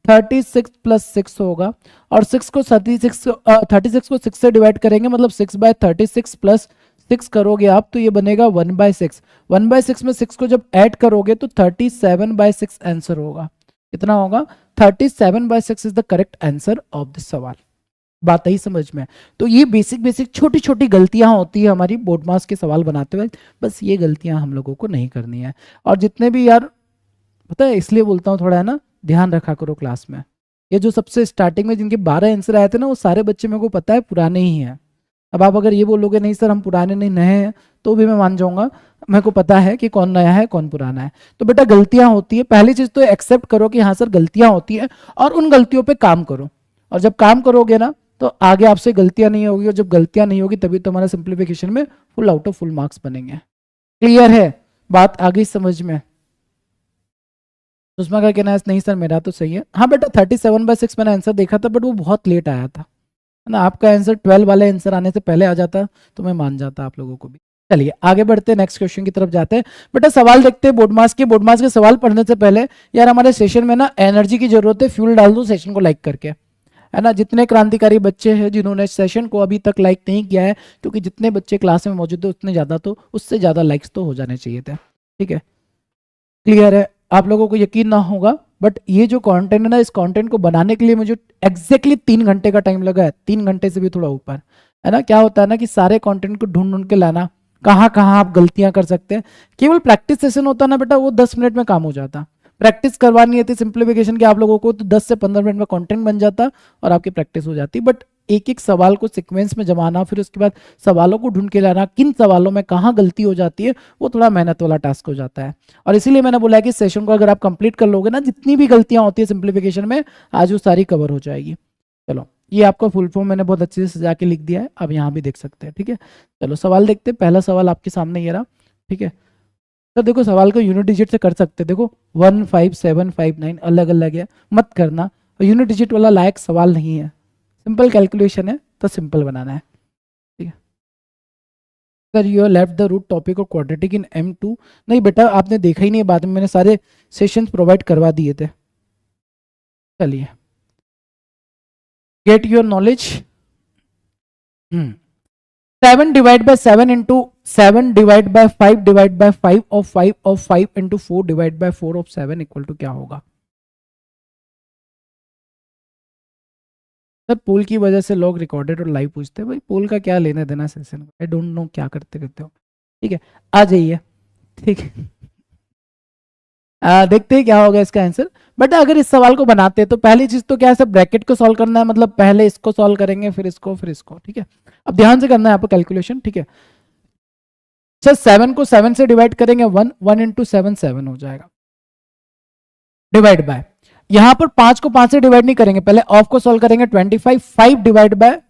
36 प्लस 6 होगा, और 6 को 36 को 6 से डिवाइड करेंगे, मतलब 6/36 प्लस 6 करोगे आप तो ये बनेगा 1/6। 1/6 में 6 को जब ऐड करोगे तो 37/6 आंसर होगा। कितना होगा? 37/6 is the correct answer of this सवाल। बात आई समझ में? तो ये बेसिक बेसिक छोटी छोटी गलतियां होती है हमारी बोर्ड मास के सवाल बनाते हुए, बस ये गलतियां हम लोगों को नहीं करनी है। और जितने भी यार, पता है इसलिए बोलता हूँ थोड़ा है ना, ध्यान रखा करो क्लास में। ये जो सबसे स्टार्टिंग में जिनके 12 आंसर आए थे ना, वो सारे बच्चे मेरे को पता है पुराने ही हैं। अब आप अगर ये बोलोगे नहीं सर हम पुराने नहीं नए हैं, तो भी मैं मान जाऊंगा। मेरे को पता है कि कौन नया है कौन पुराना है। तो बेटा गलतियां होती है, पहली चीज तो एक्सेप्ट करो कि हाँ सर गलतियां होती है, और उन गलतियों पे काम करो। और जब काम करोगे ना तो आगे आपसे गलतियां नहीं होगी, और जब गलतियां नहीं होगी तभी तो हमारा सिंप्लीफिकेशन में full out of full marks बनेंगे। क्लियर है बात? आ गई समझ में? सुषमा का कहना है नहीं सर मेरा तो सही है। हाँ बेटा 37/6 मैंने आंसर देखा था, बट वो बहुत लेट आया था, है ना। आपका आंसर 12 वाले आंसर आने से पहले आ जाता तो मैं मान जाता आप लोगों को भी। चलिए आगे बढ़ते हैं, नेक्स्ट क्वेश्चन की तरफ जाते हैं। बेटा सवाल देखते हैं बोर्डमास के। बोर्डमास के सवाल पढ़ने से पहले यार हमारे सेशन में ना एनर्जी की जरूरत है, फ्यूल डाल दो सेशन को लाइक करके, है ना। जितने क्रांतिकारी बच्चे हैं जिन्होंने सेशन को अभी तक लाइक नहीं किया है, क्योंकि जितने बच्चे क्लास में मौजूद है उतने ज्यादा, तो उससे ज्यादा लाइक्स तो हो जाने चाहिए थे, ठीक है। क्लियर है? आप लोगों को यकीन ना होगा बट ये जो कंटेंट है ना, इस कंटेंट को बनाने के लिए मुझे एग्जैक्टली 3 घंटे का टाइम लगा है, 3 घंटे से भी थोड़ा ऊपर, है ना। क्या होता है ना कि सारे कंटेंट को ढूंढ ढूंढ के लाना, कहाँ कहाँ आप गलतियां कर सकते हैं। केवल प्रैक्टिस सेशन होता ना बेटा, वो 10 मिनट में काम हो जाता। प्रैक्टिस करवानी थी सिंप्लीफिकेशन की आप लोगों को, तो 10 से 15 मिनट में कंटेंट बन जाता और आपकी प्रैक्टिस हो जाती। बट एक एक सवाल को सीक्वेंस में जमाना, फिर उसके बाद सवालों को ढूंढ के लाना, किन सवालों में कहाँ गलती हो जाती है, वो थोड़ा मेहनत वाला टास्क हो जाता है। और इसीलिए मैंने बोला है कि सेशन को अगर आप कंप्लीट कर लोगे ना, जितनी भी गलतियां होती है सिंप्लीफिकेशन में आज वो सारी कवर हो जाएगी। चलो ये आपका फुल फॉर्म मैंने बहुत अच्छे से सजा के लिख दिया है, अब यहाँ भी देख सकते हैं, ठीक है। चलो सवाल देखते हैं। पहला सवाल आपके सामने ये रहा, ठीक है। तो देखो सवाल को यूनिट डिजिट से कर सकते हैं। देखो 1 5 7 5 9 अलग अलग है, मत करना। यूनिट डिजिट वाला लायक सवाल नहीं है, सिंपल कैलकुलेशन है तो सिंपल बनाना है, ठीक है। Sir you left the root topic और क्वाड्रेटिक इन M2। नहीं बेटा, आपने देखा ही नहीं, बाद में मैंने सारे सेशंस प्रोवाइड करवा दिए थे। चलिए, get your knowledge. 7 divide by 7 into 7 divide by 5 divide by 5 of 5 of 5 into 4 divide by 4 of 7 equal to क्या होगा? सर पोल की वजह से लोग रिकॉर्डेड और लाइव पूछते हैं, भाई पोल का क्या लेना देना सेशन में, आई डोंट नो क्या करते रहते हो। ठीक है, आ जाइए। ठीक है, देखते हैं क्या होगा इसका आंसर। बट अगर इस सवाल को बनाते हैं तो पहली चीज तो क्या है, सब ब्रैकेट को सॉल्व करना है, मतलब पहले इसको सॉल्व करेंगे फिर इसको फिर इसको। ठीक है, अब ध्यान से करना है आपको कैलकुलेशन। ठीक है सर, 7 को 7 से डिवाइड करेंगे 1, 1 इंटू 7 7 हो जाएगा, डिवाइड बाय, यहां पर 5 को 5 से डिवाइड नहीं करेंगे, पहले ऑफ को सॉल्व करेंगे 25, 5 डिवाइड बाय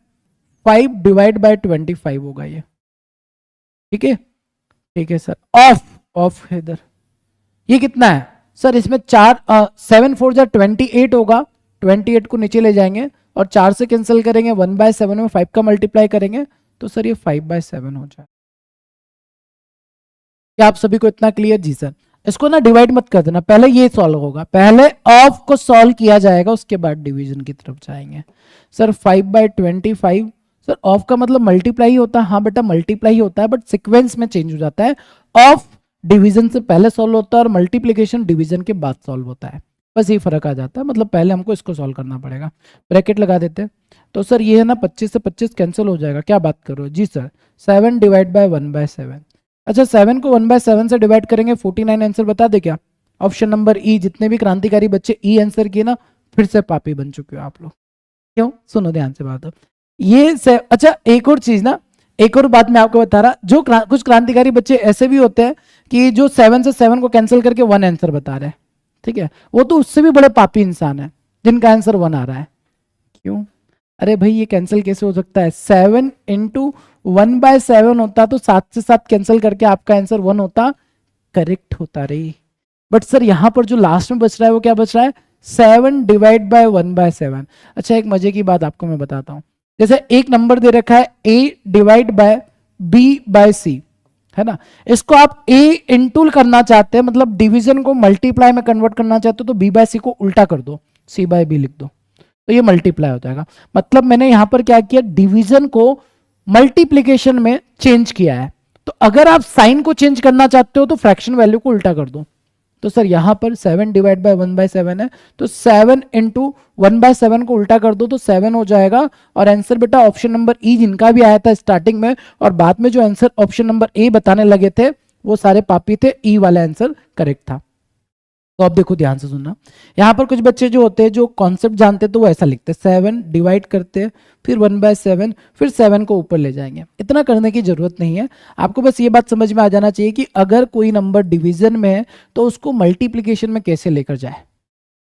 5 डिवाइड बाय 25 होगा ये। ठीक है सर, ऑफ है इधर, ये कितना है सर, इसमें 7 4 जा 28 होगा, 28 को नीचे ले जाएंगे और 4 से कैंसिल करेंगे, 1/7 में 5 का मल्टीप्लाई करेंगे तो सर ये 5/7 हो जाए। क्या आप सभी को इतना क्लियर? जी सर, इसको ना डिवाइड मत कर देना, पहले ये सॉल्व होगा, पहले ऑफ को सॉल्व किया जाएगा उसके बाद डिवीजन की तरफ जाएंगे। सर 5/25, सर ऑफ का मतलब मल्टीप्लाई ही होता है। हाँ बेटा मल्टीप्लाई ही होता है, बट सीक्वेंस में चेंज हो जाता है, ऑफ डिवीजन से पहले सॉल्व होता है और मल्टीप्लिकेशन डिवीजन के बाद सॉल्व होता है, बस ये फर्क आ जाता है। मतलब पहले हमको इसको सॉल्व करना पड़ेगा। ब्रैकेट लगा देते हैं तो सर ये है ना 25 से 25 कैंसिल हो जाएगा, क्या बात कर रहे हो? जी सर, 7 डिवाइड बाय 1/7। अच्छा 7 को 1/7 से डिवाइड करेंगे 49 आंसर बता दे क्या? ऑप्शन नंबर ई। जितने भी क्रांतिकारी बच्चे ई आंसर किए ना, फिर से पापी बन चुके हो आप लोग। क्यों? सुनो ध्यान से बात। ये अच्छा एक और चीज ना, एक और बात मैं आपको बता रहा, जो कुछ क्रांतिकारी बच्चे ऐसे भी होते हैं कि जो 7 से 7 को कैंसिल करके 1 आंसर बता रहे हैं। ठीक है, वो तो उससे भी बड़े पापी इंसान है जिनका आंसर 1 आ रहा है। क्यों? अरे भाई ये कैंसिल कैसे हो सकता है? 7 इंटू 1/7 होता तो 7 से 7 कैंसिल करके आपका आंसर 1 होता, करेक्ट होता रही। बट सर यहां पर जो लास्ट में बच रहा है वो क्या बच रहा है? 7 डिवाइड बाय 1/7। अच्छा एक मजे की बात आपको मैं बताता हूं, जैसे एक नंबर दे रखा है a divide by b by c, है ना, इसको आप a इंटू करना चाहते हैं, मतलब डिवीजन को मल्टीप्लाई में कन्वर्ट करना चाहते हो तो b बाय c को उल्टा कर दो, c बाय b लिख दो तो ये मल्टीप्लाई हो जाएगा। मतलब मैंने यहां पर क्या किया, डिवीजन को मल्टीप्लीकेशन में चेंज किया है। तो अगर आप साइन को चेंज करना चाहते हो तो फ्रैक्शन वैल्यू को उल्टा कर दो। तो सर यहां पर 7 डिवाइड बाय 1/7 है, तो 7 इंटू 1/7 को उल्टा कर दो तो 7 हो जाएगा। और आंसर बेटा ऑप्शन नंबर ई, जिनका भी आया था स्टार्टिंग में और बाद में जो आंसर ऑप्शन नंबर ए बताने लगे थे वो सारे पापी थे, ई वाला आंसर करेक्ट था। तो अब देखो ध्यान से सुनना, यहाँ पर कुछ बच्चे जो होते हैं जो कॉन्सेप्ट जानते हैं तो वो ऐसा लिखते हैं, 7 डिवाइड करते हैं फिर 1/7 फिर 7 को ऊपर ले जाएंगे। इतना करने की जरूरत नहीं है, आपको बस ये बात समझ में आ जाना चाहिए कि अगर कोई नंबर डिवीजन में है तो उसको मल्टीप्लीकेशन में कैसे लेकर जाए,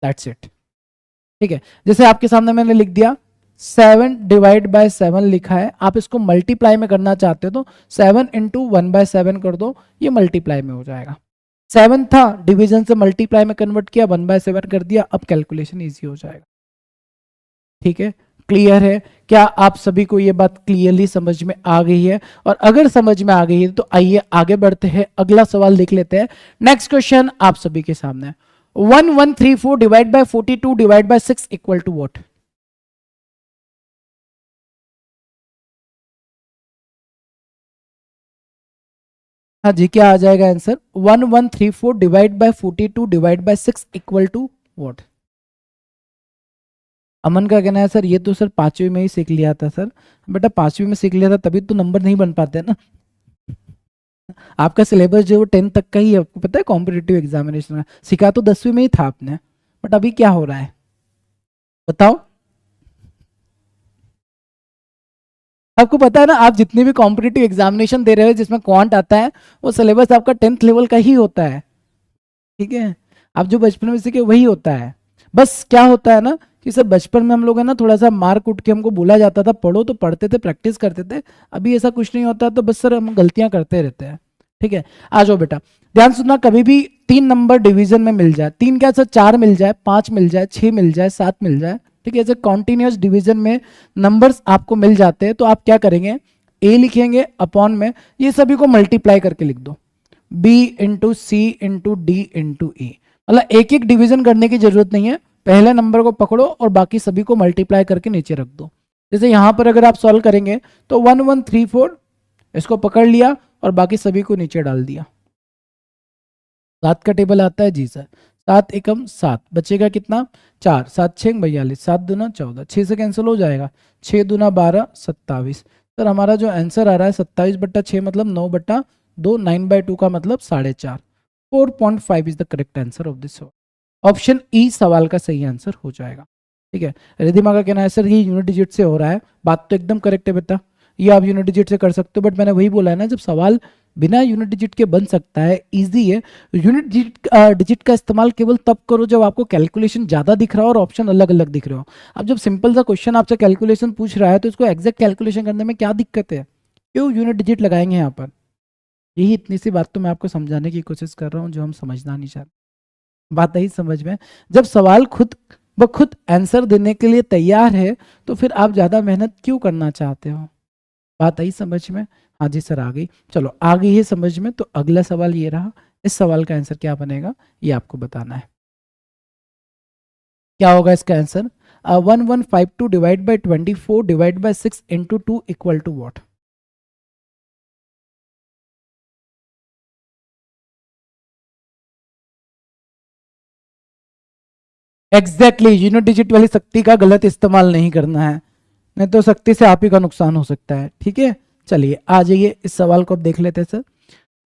दैट्स इट। ठीक है, जैसे आपके सामने मैंने लिख दिया 7 डिवाइड बाय 7 लिखा है, आप इसको मल्टीप्लाई में करना चाहते हो तो 7 इंटू 1/7 कर दो, ये मल्टीप्लाई में हो जाएगा। 7 था, डिवीजन से मल्टीप्लाई में कन्वर्ट किया, 1/7 कर दिया, अब कैलकुलेशन इजी हो जाएगा। ठीक है, क्लियर है? क्या आप सभी को ये बात क्लियरली समझ में आ गई है? और अगर समझ में आ गई है तो आइए आगे बढ़ते हैं, अगला सवाल देख लेते हैं। नेक्स्ट क्वेश्चन आप सभी के सामने, 1134 divide by 42 divide by 6 equal to what? हाँ जी, क्या आ जाएगा answer? 1134 divide by 42 divide by 6 equal to what? Aman का कहना है सर ये तो सर 5वीं में ही सीख लिया था। सर बेटा 5वीं में सीख लिया था तभी तो नंबर नहीं बन पाते ना। आपका सिलेबस जो 10 तक का ही है, आपको पता है कॉम्पिटिटिव एग्जामिनेशन में सिखा तो 10वीं में ही था आपने, बट अभी क्या हो रहा है बताओ? आपको पता है ना, आप जितने भी कॉम्पिटिटिव एग्जामिनेशन दे रहे हो जिसमें क्वांट आता है वो सिलेबस आपका 10th लेवल का ही होता है। ठीक है, आप जो बचपन में सीखे वही होता है। बस क्या होता है ना कि सर बचपन में हम लोग है ना थोड़ा सा मार कूट के हमको बोला जाता था पढ़ो तो पढ़ते थे, प्रैक्टिस करते थे। अभी ऐसा कुछ नहीं होता, तो बस सर हम गलतियां करते रहते हैं। ठीक है, आ जाओ बेटा, ध्यान सुनना, कभी भी 3 नंबर डिवीजन में मिल जाए, 3 क्या सर 4 मिल जाए, 5 मिल जाए, 6 मिल जाए, 7 मिल जाए, ठीक है, ऐसे कॉन्टिन्यूस डिवीजन में नंबर्स आपको मिल जाते हैं तो आप क्या करेंगे, ए लिखेंगे अपॉन में ये सभी को मल्टीप्लाई करके लिख दो, बी इंटू सी इंटू डी इंटू ई। मतलब एक एक डिवीजन करने की जरूरत नहीं है, पहले नंबर को पकड़ो और बाकी सभी को मल्टीप्लाई करके नीचे रख दो। जैसे यहां पर अगर आप सॉल्व करेंगे तो 1 1 3 4 इसको पकड़ लिया और बाकी सभी को नीचे डाल दिया। 7 का टेबल आता है जी सर, 7 एकम 7, बचेगा कितना 4, 7 6 42, 7 दूना 14, 6 से कैंसिल हो जाएगा, 6 दूना 12 27। सर हमारा जो आंसर आ रहा है 27/6 मतलब 9/2, 9/2 का मतलब 4.5, 4.5 is the correct answer of this. Option E सवाल का सही आंसर हो जाएगा। ठीक है, रिधिमा का कहना है सर ये यूनिट डिजिट से हो रहा है, बात तो एकदम करेक्ट है बेटा, ये आप यूनिट डिजिट से कर सकते हो, बट मैंने वही बोला है ना, जब सवाल बिना यूनिट डिजिट के बन सकता है, इजी है। यूनिट डिजिट का इस्तेमाल केवल तब करो जब आपको कैलकुलेशन ज्यादा दिख रहा हो और ऑप्शन अलग अलग दिख रहे हो। अब जब सिंपल सा क्वेश्चन आपसे कैलकुलेशन पूछ रहा है तो इसको एग्जैक्ट कैलकुलेशन करने में क्या दिक्कत है, क्यों यूनिट डिजिट लगाएंगे यहाँ पर। यही इतनी सी बात तो मैं आपको समझाने की कोशिश कर रहा हूँ जो हम समझना नहीं चाहते। बात आई समझ में? जब सवाल खुद ब खुद आंसर देने के लिए तैयार है तो फिर आप ज्यादा मेहनत क्यों करना चाहते हो। बात आई समझ में? हाँ जी सर आ गई। चलो आ गई है समझ में, तो अगला सवाल ये रहा, इस सवाल का आंसर क्या बनेगा ये आपको बताना है। क्या होगा इसका answer? 1152 divide by 24 divide by 6 into 2 equal to what? Exactly unit digit वाली शक्ति का गलत इस्तेमाल नहीं करना है, नहीं तो शक्ति से आप ही का नुकसान हो सकता है। ठीक है, चलिए आ जाइए इस सवाल को अब देख लेते हैं सर।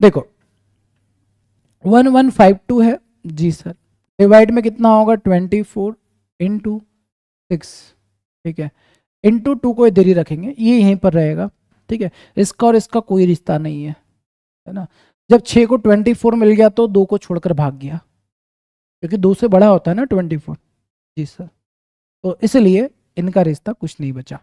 देखो 1152 है जी सर, डिवाइड में कितना होगा 24 इंटू 6, ठीक है, इंटू 2 को इधर ही रखेंगे, ये यहीं पर रहेगा। ठीक है, इसका और इसका कोई रिश्ता नहीं है ना। जब 6 को 24 मिल गया तो 2 को छोड़कर भाग गया, क्योंकि 2 से बड़ा होता है ना 24। जी सर, तो इसलिए इनका रिश्ता कुछ नहीं बचा।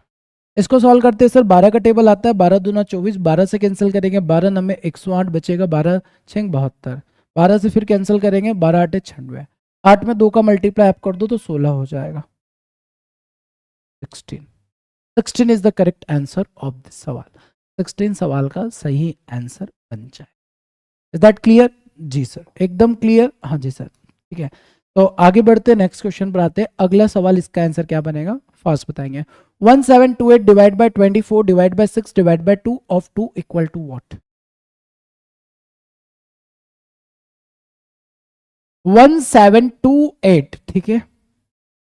इसको सॉल्व करते हैं सर, 12 का टेबल आता है, 12 दूना 24, 12 से कैंसिल करेंगे 12 9 108 बचेगा, 12 6 72, 12 से फिर कैंसिल करेंगे 12 8 96, 8 में 2 का मल्टीप्लाई आप कर दो तो 16 हो जाएगा, 16। 16 is the correct answer of this सवाल। 16 सवाल का सही आंसर बन जाए। Is that clear? जी सर एकदम क्लियर। हाँ जी सर ठीक है, तो आगे बढ़ते नेक्स्ट क्वेश्चन पर आते हैं। अगला सवाल इसका आंसर क्या बनेगा फास्ट बताएंगे। 1728 divide by 24 divide by 6 divide by 2 of 2 equal to what? 1728 ठीक है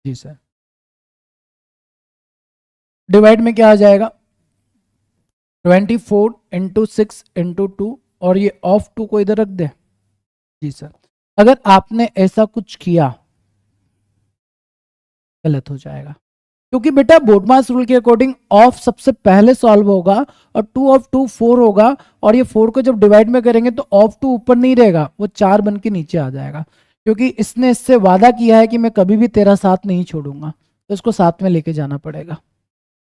जी सर, डिवाइड में क्या आ जाएगा 24 इंटू 6 इंटू 2 और ये ऑफ 2 को इधर रख दे। जी सर, अगर आपने ऐसा कुछ किया गलत हो जाएगा, क्योंकि बेटा बोडमास रूल के अकॉर्डिंग ऑफ सबसे पहले सॉल्व होगा और 2 ऑफ 2 4 होगा, और ये 4 को जब डिवाइड में करेंगे तो ऑफ 2 ऊपर नहीं रहेगा, वो 4 बन के नीचे आ जाएगा, क्योंकि इसने इससे वादा किया है कि मैं कभी भी तेरा साथ नहीं छोड़ूंगा, तो इसको साथ में लेके जाना पड़ेगा।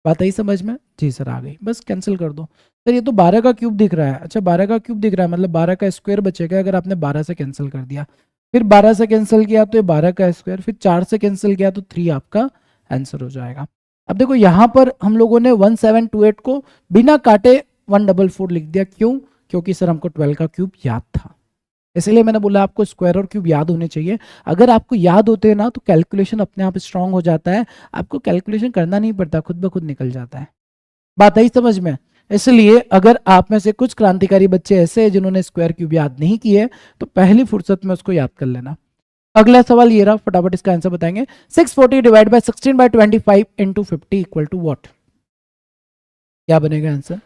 बात आई समझ में? जी सर आ गई, बस कैंसिल कर दो। सर ये तो 12 का क्यूब दिख रहा है, अच्छा 12 का क्यूब दिख रहा है मतलब 12 का स्क्वायर बचेगा, अगर आपने 12 से कैंसिल कर दिया, फिर 12 से कैंसिल किया तो ये 12 का स्क्वायर, फिर 4 से कैंसिल किया तो 3 आपका आंसर हो जाएगा। अब देखो यहाँ पर हम लोगों ने 1728 को बिना काटे 144 लिख दिया, क्यों? क्योंकि सर हमको 12 का क्यूब याद था, इसलिए मैंने बोला आपको स्क्वायर और क्यूब याद होने चाहिए। अगर आपको याद होते हैं ना तो कैलकुलेशन अपने आप स्ट्रांग हो जाता है, आपको कैलकुलेशन करना नहीं पड़ता, खुद ब खुद निकल जाता है। बात आई समझ में? इसलिए अगर आप में से कुछ क्रांतिकारी बच्चे ऐसे हैं जिन्होंने स्क्वायर क्यूब याद नहीं किए तो पहली फुर्सत में उसको याद कर लेना। अगला सवाल ये रहा, फटाफट इसका आंसर बताएंगे। 640 divide by 16 by 25 into 50 equal to what? क्या बनेगा आंसर?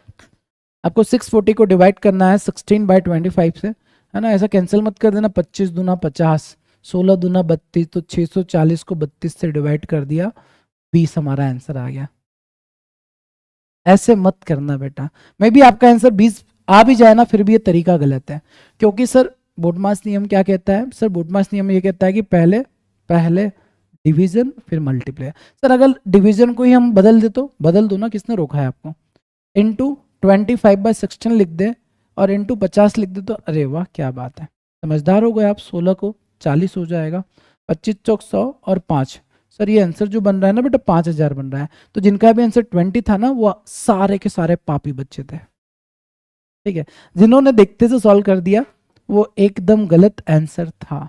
आपको 640 को डिवाइड करना है 16 बाय 25 से, है ना, ऐसा कैंसिल मत कर देना, 25 दूना 50, 16 दूना 32, तो 640 को 32 से डिवाइड कर दिया, 20 हमारा आंसर आ गया। ऐसे मत करना बेटा, मे भी आपका आंसर 20 आ भी जाए ना फिर भी ये तरीका गलत है, क्योंकि सर बोडमास नियम क्या कहता है? सर बोडमास नियम ये कहता है कि पहले पहले डिवीजन फिर मल्टीप्लाई। सर अगर डिवीजन को ही हम बदल दे तो बदल दो ना, किसने रोका है आपको? इंटू 25/16 लिख दे और इंटू 50 लिख दे तो अरे वाह क्या बात है, समझदार हो गए आप। 16 को 40 हो जाएगा, 25 चौक 100 और 5। सर ये आंसर जो बन रहा है ना बेटा 5000 बन रहा है, तो जिनका भी आंसर 20 था ना वो सारे के सारे पापी बच्चे थे। ठीक है, जिन्होंने देखते से सॉल्व कर दिया वो एकदम गलत आंसर था।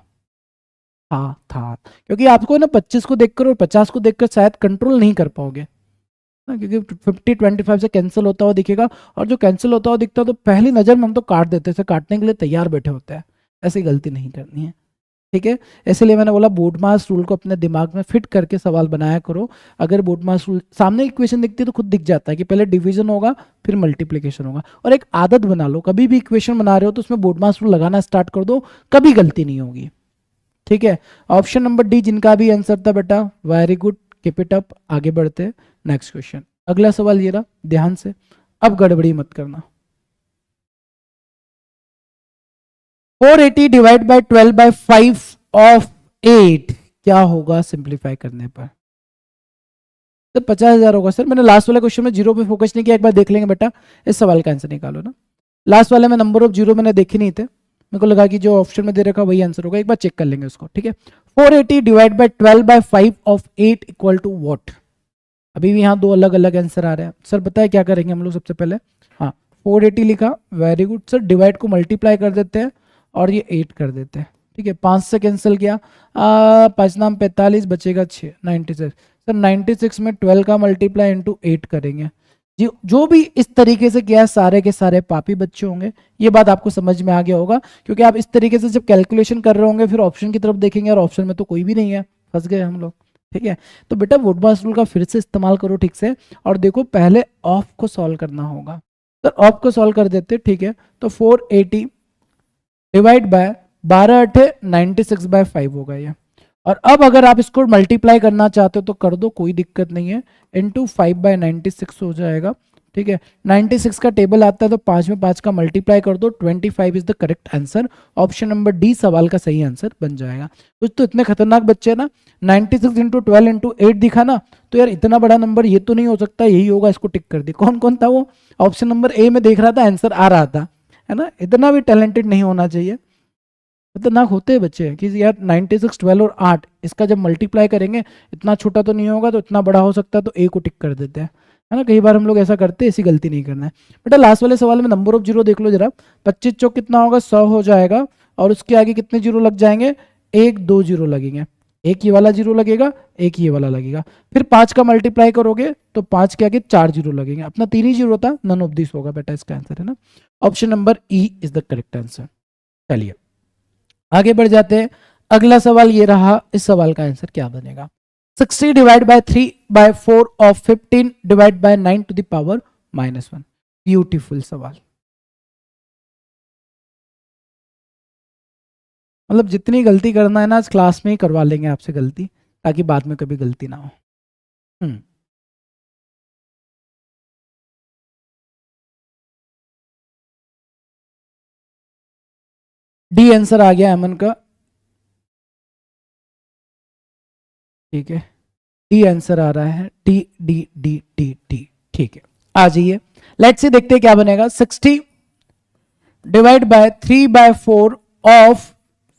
था, क्योंकि आपको ना 25 को देखकर और 50 को देखकर शायद कंट्रोल नहीं कर पाओगे ना, क्योंकि 50 25 से कैंसिल होता हुआ दिखेगा, और जो कैंसिल होता हुआ दिखता है तो पहली नजर में हम तो काट देते हैं, काटने के लिए तैयार बैठे होते हैं। ऐसी गलती नहीं करनी है, ठीक है। इसलिए मैंने बोला बोडमास रूल को अपने दिमाग में फिट करके सवाल बनाया करो। अगर बोडमास रूल सामने इक्वेशन दिखती है तो खुद दिख जाता है कि पहले डिवीजन होगा फिर मल्टीप्लिकेशन होगा, और एक आदत बना लो, कभी भी इक्वेशन बना रहे हो तो उसमें बोडमास रूल लगाना स्टार्ट कर दो, कभी गलती नहीं होगी, ठीक है। ऑप्शन नंबर डी जिनका भी आंसर था बेटा, very good, keep it up. आगे बढ़ते हैं नेक्स्ट क्वेश्चन। अगला सवाल ये रहा, ध्यान से, अब गड़बड़ी मत करना। 480 डिवाइड बाई 12/5 ऑफ 8 क्या होगा सिंप्लीफाई करने पर? तो 50,000 होगा सर। मैंने लास्ट वाले क्वेश्चन में जीरो पे फोकस नहीं किया, एक बार देख लेंगे बेटा, इस सवाल का आंसर निकालो ना। लास्ट वाले में नंबर ऑफ जीरो मैंने देखे नहीं थे, मेरे को लगा कि जो ऑप्शन में दे रखा वही आंसर होगा, एक बार चेक कर लेंगे उसको, ठीक है। 480 divide by 12/5 of 8 equal to what? अभी भी यहाँ दो अलग अलग आंसर आ रहे हैं सर, बताए क्या करेंगे हम लोग सबसे पहले? हाँ, 480 लिखा, वेरी गुड सर, डिवाइड को मल्टीप्लाई कर देते हैं और ये 8 कर देते हैं, ठीक है। 5 से कैंसिल किया, 5 नाम 45, बचेगा 6, 96 सर। 96 में 12 का मल्टीप्लाई इंटू 8 करेंगे जी। जो भी इस तरीके से किया सारे के सारे पापी बच्चे होंगे, ये बात आपको समझ में आ गया होगा, क्योंकि आप इस तरीके से जब कैलकुलेशन कर रहे होंगे फिर ऑप्शन की तरफ देखेंगे और ऑप्शन में तो कोई भी नहीं है, फंस गए हम लोग, ठीक है। तो बेटा वुडमास रूल का फिर से इस्तेमाल करो ठीक से, और देखो पहले ऑफ को सॉल्व करना होगा, तो ऑफ को सॉल्व कर देते, ठीक है। तो 480 डिवाइड बाय 12 × 8 96/5 होगा ये, और अब अगर आप इसको मल्टीप्लाई करना चाहते हो तो कर दो, कोई दिक्कत नहीं है, इंटू 5/96 हो जाएगा, ठीक है। 96 का टेबल आता है तो 5 में 5 का मल्टीप्लाई कर दो, 25 is the correct answer. Option number D सवाल का सही आंसर बन जाएगा। कुछ तो इतने खतरनाक बच्चे हैं ना, 96 इंटू 12 इंटू 8 दिखा ना, तो यार इतना बड़ा नंबर ये तो नहीं हो सकता, यही होगा, इसको टिक कर दी। कौन कौन था वो? ऑप्शन नंबर ए में देख रहा था, आंसर आ रहा था, है ना। इतना भी टैलेंटेड नहीं होना चाहिए, खतरनाक होते हैं बच्चे कि यार 96 12 और 8 इसका जब मल्टीप्लाई करेंगे इतना छोटा तो नहीं होगा, तो इतना बड़ा हो सकता है, तो ए को टिक कर देते हैं, है ना। कई बार हम लोग ऐसा करते हैं, ऐसी गलती नहीं करना है बेटा। लास्ट वाले सवाल में नंबर ऑफ जीरो देख लो जरा, 25 चौक कितना होगा, 100 हो जाएगा, और उसके आगे कितने जीरो लग जाएंगे? एक दो जीरो लगेंगे, एक ये वाला जीरो लगेगा, एक ये वाला लगेगा, फिर 5 का मल्टीप्लाई करोगे तो 5 के आगे 4 जीरो लगेंगे, अपना 3 ही जीरो था, नन ऑफ दिस होगा बेटा इसका आंसर, है ना। Option number E is the correct answer. चलिए आगे बढ़ जाते हैं। अगला सवाल ये रहा, इस सवाल का आंसर क्या बनेगा? 60 divide by 3/4 of 15 divide by 9 to the power -1। Beautiful सवाल, मतलब जितनी गलती करना है ना आज क्लास में ही करवा लेंगे आपसे गलती, ताकि बाद में कभी गलती ना हो। हम्म, डी आंसर आ गया अमन का, ठीक है। डी आंसर आ रहा है, D D D D D, ठीक है। आ जाइए, लेट्स से देखते हैं क्या बनेगा। 60 डिवाइड बाय 3/4 ऑफ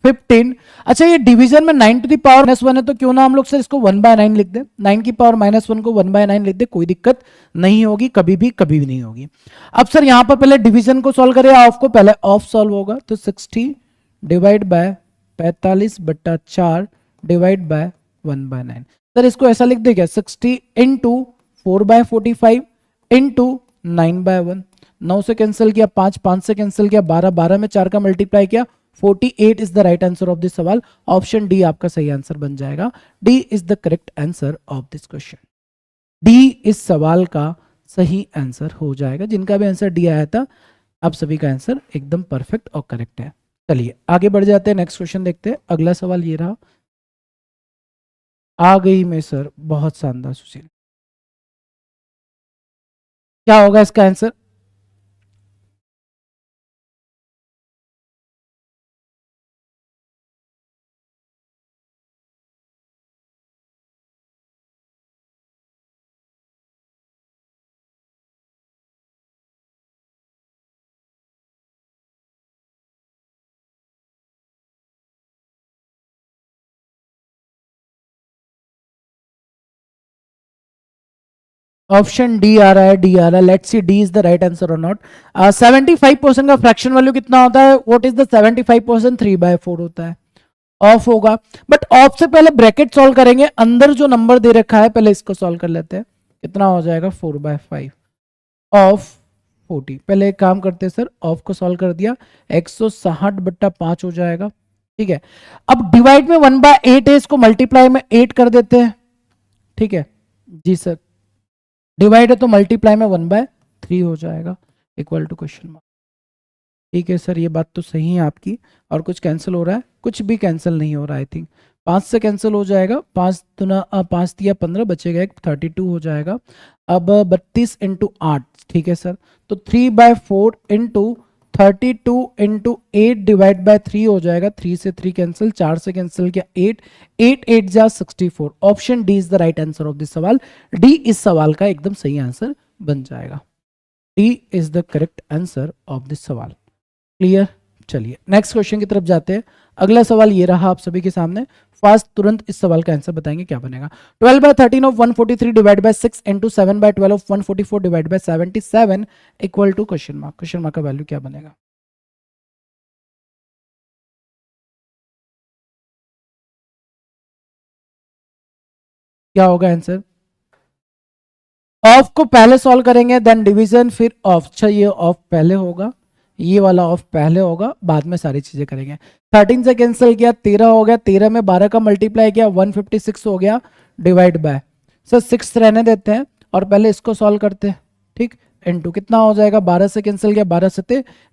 15। अच्छा ये डिवीजन में 9 टू द पावर -1 है, तो क्यों ना हम लोग सर इसको 1/9 लिख दे, 9 की पावर -1 को 1/9 लिख दे, कोई दिक्कत नहीं होगी, कभी भी नहीं होगी। अब सर यहां पर पहले डिवीजन को सॉल्व करें, ऑफ को पहले, ऑफ सॉल्व होगा तो 60 divide bye 45/4 divide by 1/9। Sir इसको ऐसा लिख दे क्या, 60 इंटू 4/45 इंटू 9/1, 9 से कैंसिल किया, 5 5 से कैंसिल किया, 12 12 में 4 का मल्टीप्लाई किया, 48 is the right answer of this सवाल। ऑप्शन डी आपका सही आंसर बन जाएगा। D is the correct answer of this question. D इस सवाल का सही आंसर हो जाएगा। जिनका भी आंसर डी आया था, आप सभी का आंसर एकदम परफेक्ट और करेक्ट है। चलिए आगे बढ़ जाते हैं, नेक्स्ट क्वेश्चन देखते हैं। अगला सवाल ये रहा, आ गई मैं सर, बहुत शानदार सुशील, क्या होगा इसका आंसर? ऑप्शन डी आ रहा है, डी आ रहा है। Let's see D is the right answer और नॉट। 75% का फ्रैक्शन वैल्यू कितना होता है? What is the 75%? 3/4 होता है। ऑफ होगा, बट ऑफ से पहले ब्रैकेट सॉल्व करेंगे। अंदर जो नंबर दे रखा है पहले इसको सॉल्व कर लेते हैं। कितना हो जाएगा? 4/5 ऑफ 40। पहले एक काम करते हैं सर, ऑफ को सॉल्व कर दिया, 160/5 हो जाएगा। ठीक है, अब डिवाइड में 1/8 है, इसको मल्टीप्लाई में 8 कर देते हैं। ठीक है जी सर, डिवाइड है तो मल्टीप्लाई में 1/3 हो जाएगा, इक्वल टू क्वेश्चन मार्क। ठीक है सर, ये बात तो सही है आपकी। और कुछ कैंसिल हो रहा है? कुछ भी कैंसिल नहीं हो रहा है। आई थिंक 5 से कैंसिल हो जाएगा, 5 दिया 15, बचेगा एक, 32 हो जाएगा। अब 32 इंटू 8, ठीक है सर, तो 3/4 इंटू 32 इंटू 8 डिवाइड बाय 3 हो जाएगा। 3 से 3 कैंसिल, 4 से कैंसिल किया 8, 8 8 जा 64। Option D is the right answer of this सवाल। डी इस सवाल का एकदम सही आंसर बन जाएगा। D is the correct answer of this सवाल। क्लियर? चलिए नेक्स्ट क्वेश्चन की तरफ जाते हैं। अगला सवाल ये रहा आप सभी के सामने। फास्ट तुरंत इस सवाल का आंसर बताएंगे, क्या बनेगा? 12/13 of 143 divide by 6 into 7/12 of 144 divide by 77 equal to question mark. Question mark का वैल्यू क्या बनेगा? क्या होगा आंसर? ऑफ को पहले सॉल्व करेंगे, देन डिवीजन, फिर ऑफ। अच्छा, ये ऑफ पहले होगा, ये वाला ऑफ पहले होगा, बाद में सारी चीजें करेंगे। 13 से कैंसिल किया, 13 हो गया, 13 में 12 का मल्टीप्लाई किया, 156 हो गया, डिवाइड बाय सर 6 रहने देते हैं और पहले इसको सॉल्व करते हैं। ठीक, इनटू कितना हो जाएगा? 12 से कैंसिल किया, 12 से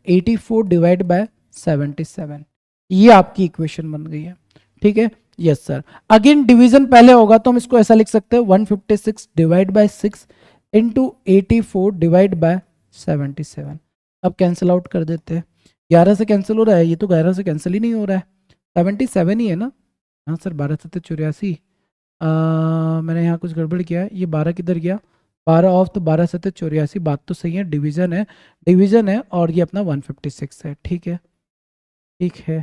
84 डिवाइड बाय 77। ये आपकी इक्वेशन बन गई है। ठीक है, यस सर। अगेन डिवीजन पहले होगा तो हम इसको ऐसा लिख सकते हैं, 156 divide by 6 into 84 divide by 77। अब कैंसिल आउट कर देते हैं। 11 से कैंसिल हो रहा है, ये तो 11 से कैंसिल ही नहीं हो रहा है, 77 ही है ना। हाँ सर, 12 से 84। मैंने यहाँ कुछ गड़बड़ किया है, ये 12 किधर गया? 12 ऑफ, तो 12 से 84, बात तो सही है, डिवीजन है, डिवीजन है, और ये अपना 156 है। ठीक है, ठीक है,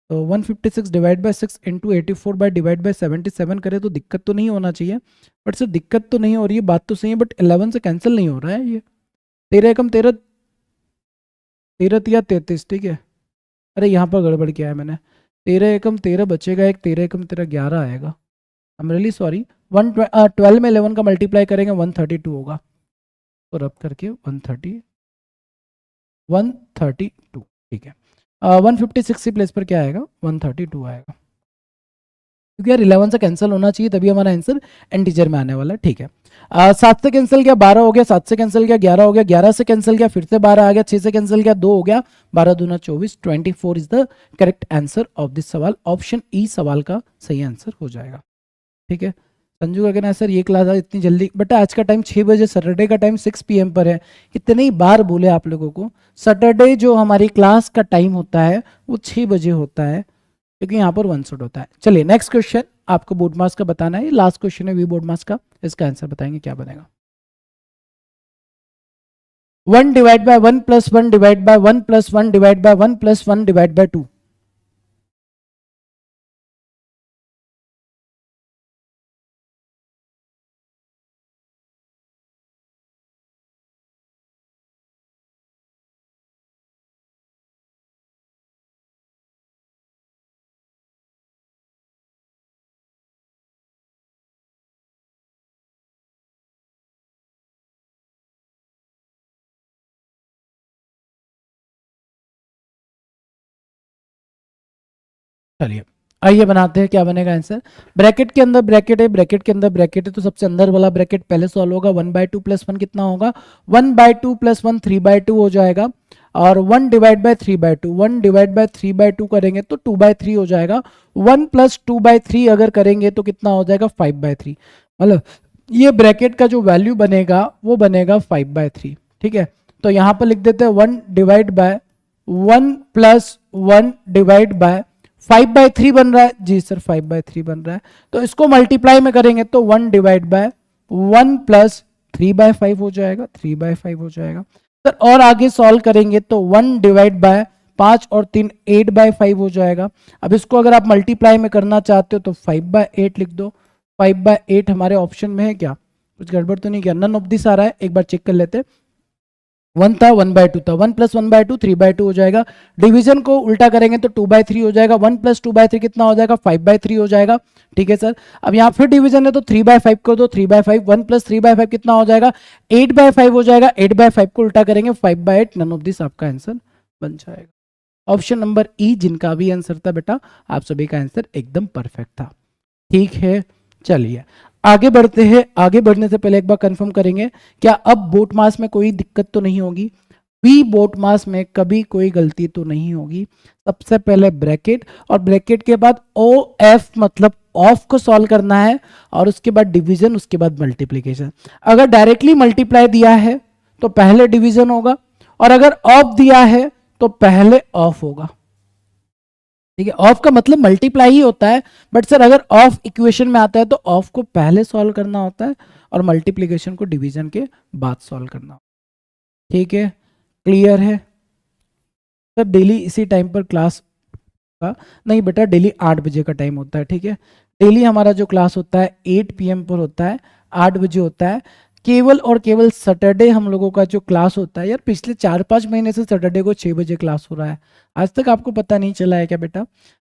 तो 156 divide by 6 into 84 by divide by 77 करें तो दिक्कत तो नहीं होना चाहिए। बट सर दिक्कत तो नहीं हो रही है, बात तो सही है, बट 11 से कैंसिल नहीं हो रहा है। ये 13 एकम 13, 13 या 33। ठीक है, अरे यहाँ पर गड़बड़ किया है मैंने, 13 एकम 13 बचेगा, एक 13 एकम 13 11 आएगा। I am really sorry. 12 में 11 का मल्टीप्लाई करेंगे 132 होगा, तो रब करके 132। ठीक है, 156 प्लेस पर क्या आएगा? 132 आएगा, क्योंकि यार 11 से कैंसिल होना चाहिए, तभी हमारा आंसर इंटीजर में आने वाला है। ठीक है, 7 से कैंसिल किया 12 हो गया, 7 से कैंसिल किया 11 हो गया, 11 से कैंसिल किया फिर से 12 आ गया, 6 से कैंसिल किया 2 हो गया, 12 दूना 24, 24 is the correct answer of this सवाल। ऑप्शन ई सवाल का सही आंसर हो जाएगा। ठीक है, संजू का कहना है सर ये क्लास आज इतनी जल्दी, बेटा आज का टाइम 6 बजे, सैटरडे का टाइम 6 PM पर है। इतने ही बार बोले आप लोगों को, सैटरडे जो हमारी क्लास का टाइम होता है वो 6 बजे होता है, क्योंकि यहाँ पर 1 शॉट होता है। चलिए नेक्स्ट क्वेश्चन आपको बोर्ड मार्क्स का बताना है, लास्ट क्वेश्चन है वी बोर्ड मार्क्स का, इसका आंसर बताएंगे क्या बनेगा। 1 divide bye 1 plus 1 divide bye 1 plus 1 divide bye 1 plus 1 divide by 2। चलिए आइए बनाते हैं, क्या बनेगा आंसर। ब्रैकेट के अंदर ब्रैकेट है, ब्रैकेट के अंदर ब्रैकेट है, तो सबसे अंदर वाला ब्रैकेट पहले सॉल्व होगा। 1/2 प्लस 1 कितना होगा? 1/2 प्लस 1 3/2 हो जाएगा, और 1 डिवाइड बाय 3/2, 1 डिवाइड बाय 3/2 करेंगे तो 2/3 हो जाएगा। 1 प्लस 2/3 अगर करेंगे तो कितना हो जाएगा? 5/3। मतलब ये ब्रैकेट का जो वैल्यू बनेगा वो बनेगा 5/3। ठीक है, तो यहाँ पर लिख देते हैं 1 divide bye 1 plus 1 divide bye 5/3 बन रहा है जी सर, 5/3 बन रहा है, तो इसको मल्टीप्लाई में करेंगे तो 1 डिवाइड बाय 1 प्लस 3/5 हो जाएगा, 3/5 हो जाएगा सर। और आगे सॉल्व करेंगे तो 1 डिवाइड बाय 5 और 3 8/5 हो जाएगा। अब इसको अगर आप मल्टीप्लाई में करना चाहते हो तो 5/8 लिख दो। 5/8 हमारे ऑप्शन में है क्या? कुछ गड़बड़ तो नहीं किया, नन ऑफ दिस आ रहा है, एक बार चेक कर लेते हैं। 1 था, 1/2 था, 1 + 1/2 3/2 हो जाएगा। डिवीजन को उल्टा करेंगे तो 2/3 हो जाएगा। 1 + 2/3 कितना हो जाएगा? 5/3 हो जाएगा। ठीक है सर, अब यहाँ फिर डिवीजन है तो 3/5 कर दो, 3/5। 1 + 3/5 कितना हो जाएगा? 8/5 हो जाएगा। 8/5 को उल्टा करेंगे 5/8, नन ऑफ दिस आपका आंसर बन जाएगा। ऑप्शन नंबर ई जिनका भी आंसर था बेटा, आप सभी का आंसर एकदम परफेक्ट था। ठीक है, चलिए आगे बढ़ते हैं। आगे बढ़ने से पहले एक बार कंफर्म करेंगे, क्या अब बोट मास में कोई दिक्कत तो नहीं होगी? बी बोट मास में कभी कोई गलती तो नहीं होगी। सबसे पहले ब्रैकेट, और ब्रैकेट के बाद ओ एफ मतलब ऑफ को सॉल्व करना है, और उसके बाद डिवीजन, उसके बाद मल्टीप्लीकेशन। अगर डायरेक्टली मल्टीप्लाई दिया है तो पहले डिवीजन होगा, और अगर ऑफ दिया है तो पहले ऑफ होगा। ठीक है, ऑफ का मतलब मल्टीप्लाई ही होता है, बट सर अगर ऑफ इक्वेशन में आता है तो ऑफ को पहले सॉल्व करना होता है और मल्टीप्लिकेशन को डिवीजन के बाद सॉल्व करना होता है। ठीक है, क्लियर है सर? डेली इसी टाइम पर क्लास का नहीं बेटा, डेली 8 बजे का टाइम होता है। ठीक है, डेली हमारा जो क्लास होता है 8 PM पर होता है, 8 बजे होता है। केवल और केवल सैटरडे हम लोगों का जो क्लास होता है, यार पिछले 4-5 महीने से सैटरडे को 6 बजे क्लास हो रहा है, आज तक आपको पता नहीं चला है क्या बेटा?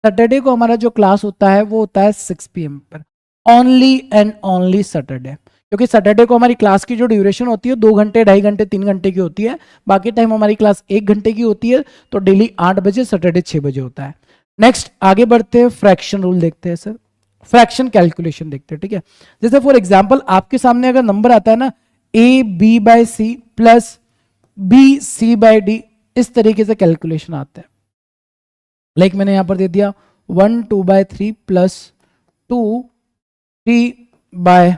सैटरडे को हमारा जो क्लास होता है वो होता है 6 PM पर, ओनली एंड ओनली सैटरडे। क्योंकि सैटरडे को हमारी क्लास की जो ड्यूरेशन होती है 2 घंटे, 2.5 घंटे, 3 घंटे की होती है, बाकी टाइम हमारी क्लास 1 घंटे की होती है। तो डेली 8 बजे, सैटरडे 6 बजे होता है। नेक्स्ट आगे बढ़ते हैं, फ्रैक्शन रूल देखते हैं सर, फ्रैक्शन कैलकुलेशन देखते हैं। ठीक है, जैसे फॉर एग्जाम्पल आपके सामने अगर नंबर आता है ना AB/C प्लस BC/D, इस तरीके से कैलकुलेशन आता है। लाइक मैंने यहां पर दे दिया 1 2/3 प्लस 2 3/,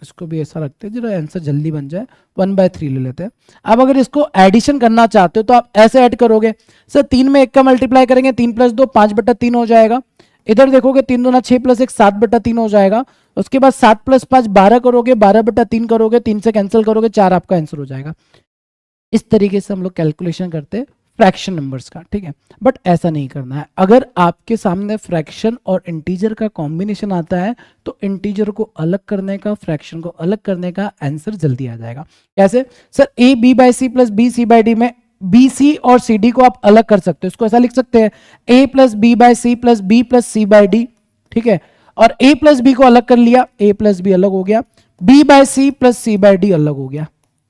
इसको भी ऐसा रखते हैं जरा आंसर जल्दी बन जाए, 1/3 ले लेते हैं। अब अगर इसको एडिशन करना चाहते हो तो आप ऐसे ऐड करोगे सर, 3 में 1 का मल्टीप्लाई करेंगे, 3 + 2 5/3 हो जाएगा। इधर देखोगे 3 दूना 6 + 1 7/3 हो जाएगा। उसके बाद 7 + 5 12 करोगे, 12/3 करोगे, 3 से कैंसिल करोगे, 4 आपका आंसर हो जाएगा। इस तरीके से हम लोग कैलकुलेशन करते हैं फ्रैक्शन नंबर्स का। ठीक है, बट ऐसा नहीं करना है। अगर आपके सामने फ्रैक्शन और इंटीजर का कॉम्बिनेशन आता है तो इंटीजर को अलग करने का, फ्रैक्शन को अलग करने का आंसर जल्दी आ जाएगा। कैसे सर? AB/C प्लस BC/D में BC और CD को आप अलग कर सकते हो। इसको ऐसा लिख सकते हैं A + B/C plus B + C/D। ठीक है, और A + B को अलग कर लिया, A + B अलग हो गया, B/C प्लस C/D अलग हो गया।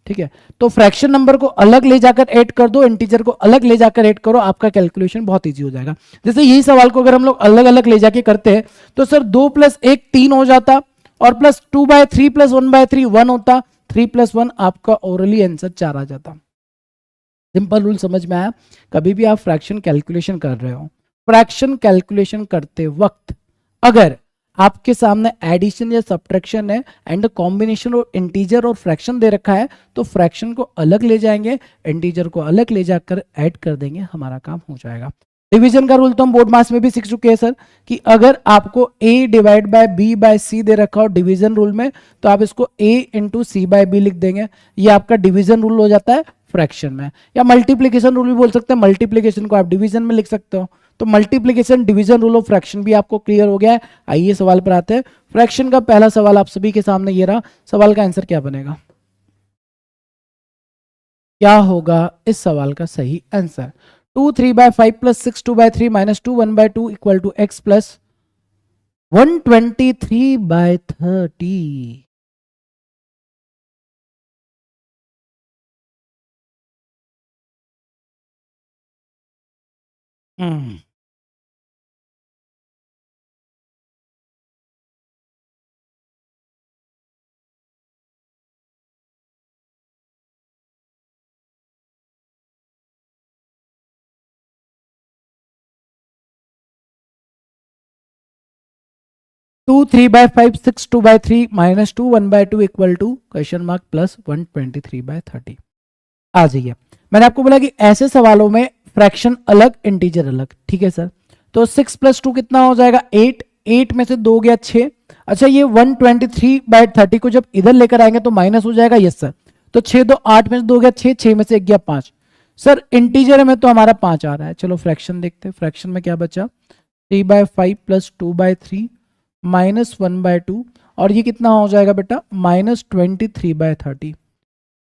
ठीक है, तो फ्रैक्शन नंबर को अलग ले जाकर ऐड कर दो, इंटीजर को अलग ले जाकर ऐड करो, आपका कैलकुलेशन बहुत इजी हो जाएगा। जैसे यही सवाल को अगर हम लोग अलग अलग ले जाके करते हैं तो सर 2 + 1 3 हो जाता, और प्लस 2/3 प्लस 1/3 1 होता, 3 + 1 आपका ओरली आंसर 4 आ जाता। सिंपल रूल समझ में आया? कभी भी आप फ्रैक्शन कैलकुलेशन कर रहे हो, फ्रैक्शन कैलकुलेशन करते वक्त अगर आपके सामने एडिशन या सब्ट्रैक्शन है एंड कॉम्बिनेशन ऑफ इंटीजर और फ्रैक्शन दे रखा है तो फ्रैक्शन को अलग ले जाएंगे, इंटीजर को अलग ले जाकर ऐड कर देंगे, हमारा काम हो जाएगा। डिवीजन का रूल तो हम बोर्ड मास में भी सीख चुके हैं सर, कि अगर आपको A/B/C दे रखा हो डिवीजन रूल में तो आप इसको A × C/B लिख देंगे, ये आपका डिवीजन रूल हो जाता है फ्रैक्शन में। या मल्टीप्लीकेशन रूल भी बोल सकते हैं, मल्टीप्लीकेशन को आप डिवीजन में लिख सकते हो। तो multiplication, division, rule of fraction भी आपको क्लियर हो गया है। आइए सवाल पर आते हैं। फ्रैक्शन का पहला सवाल आप सभी के सामने ये रहा। सवाल का आंसर क्या बनेगा? क्या होगा इस सवाल का सही answer? 2 3/5 plus 6 2/3 minus 2 1/2 equal to x plus 123/30। Hmm 2 3/5 6 2/3 minus 2 1/2 equal to question mark plus 123/30। आ जाइए, मैंने आपको बोला कि ऐसे सवालों में फ्रैक्शन अलग, इंटीजर अलग। ठीक है सर, तो 6 + 2 कितना हो जाएगा? 8। 8 में से 2 गया 6। अच्छा, ये 123/30 को जब इधर लेकर आएंगे तो माइनस हो जाएगा। यस सर, तो 6 2 8 में से 2 गया 6, 6 में से 1 गया 5। सर इंटीजर में तो हमारा 5 आ रहा है। चलो फ्रैक्शन देखते हैं, फ्रैक्शन में क्या बचा? 3/5 प्लस 2/3 माइनस 1/2 और ये कितना हो जाएगा बेटा -23/30,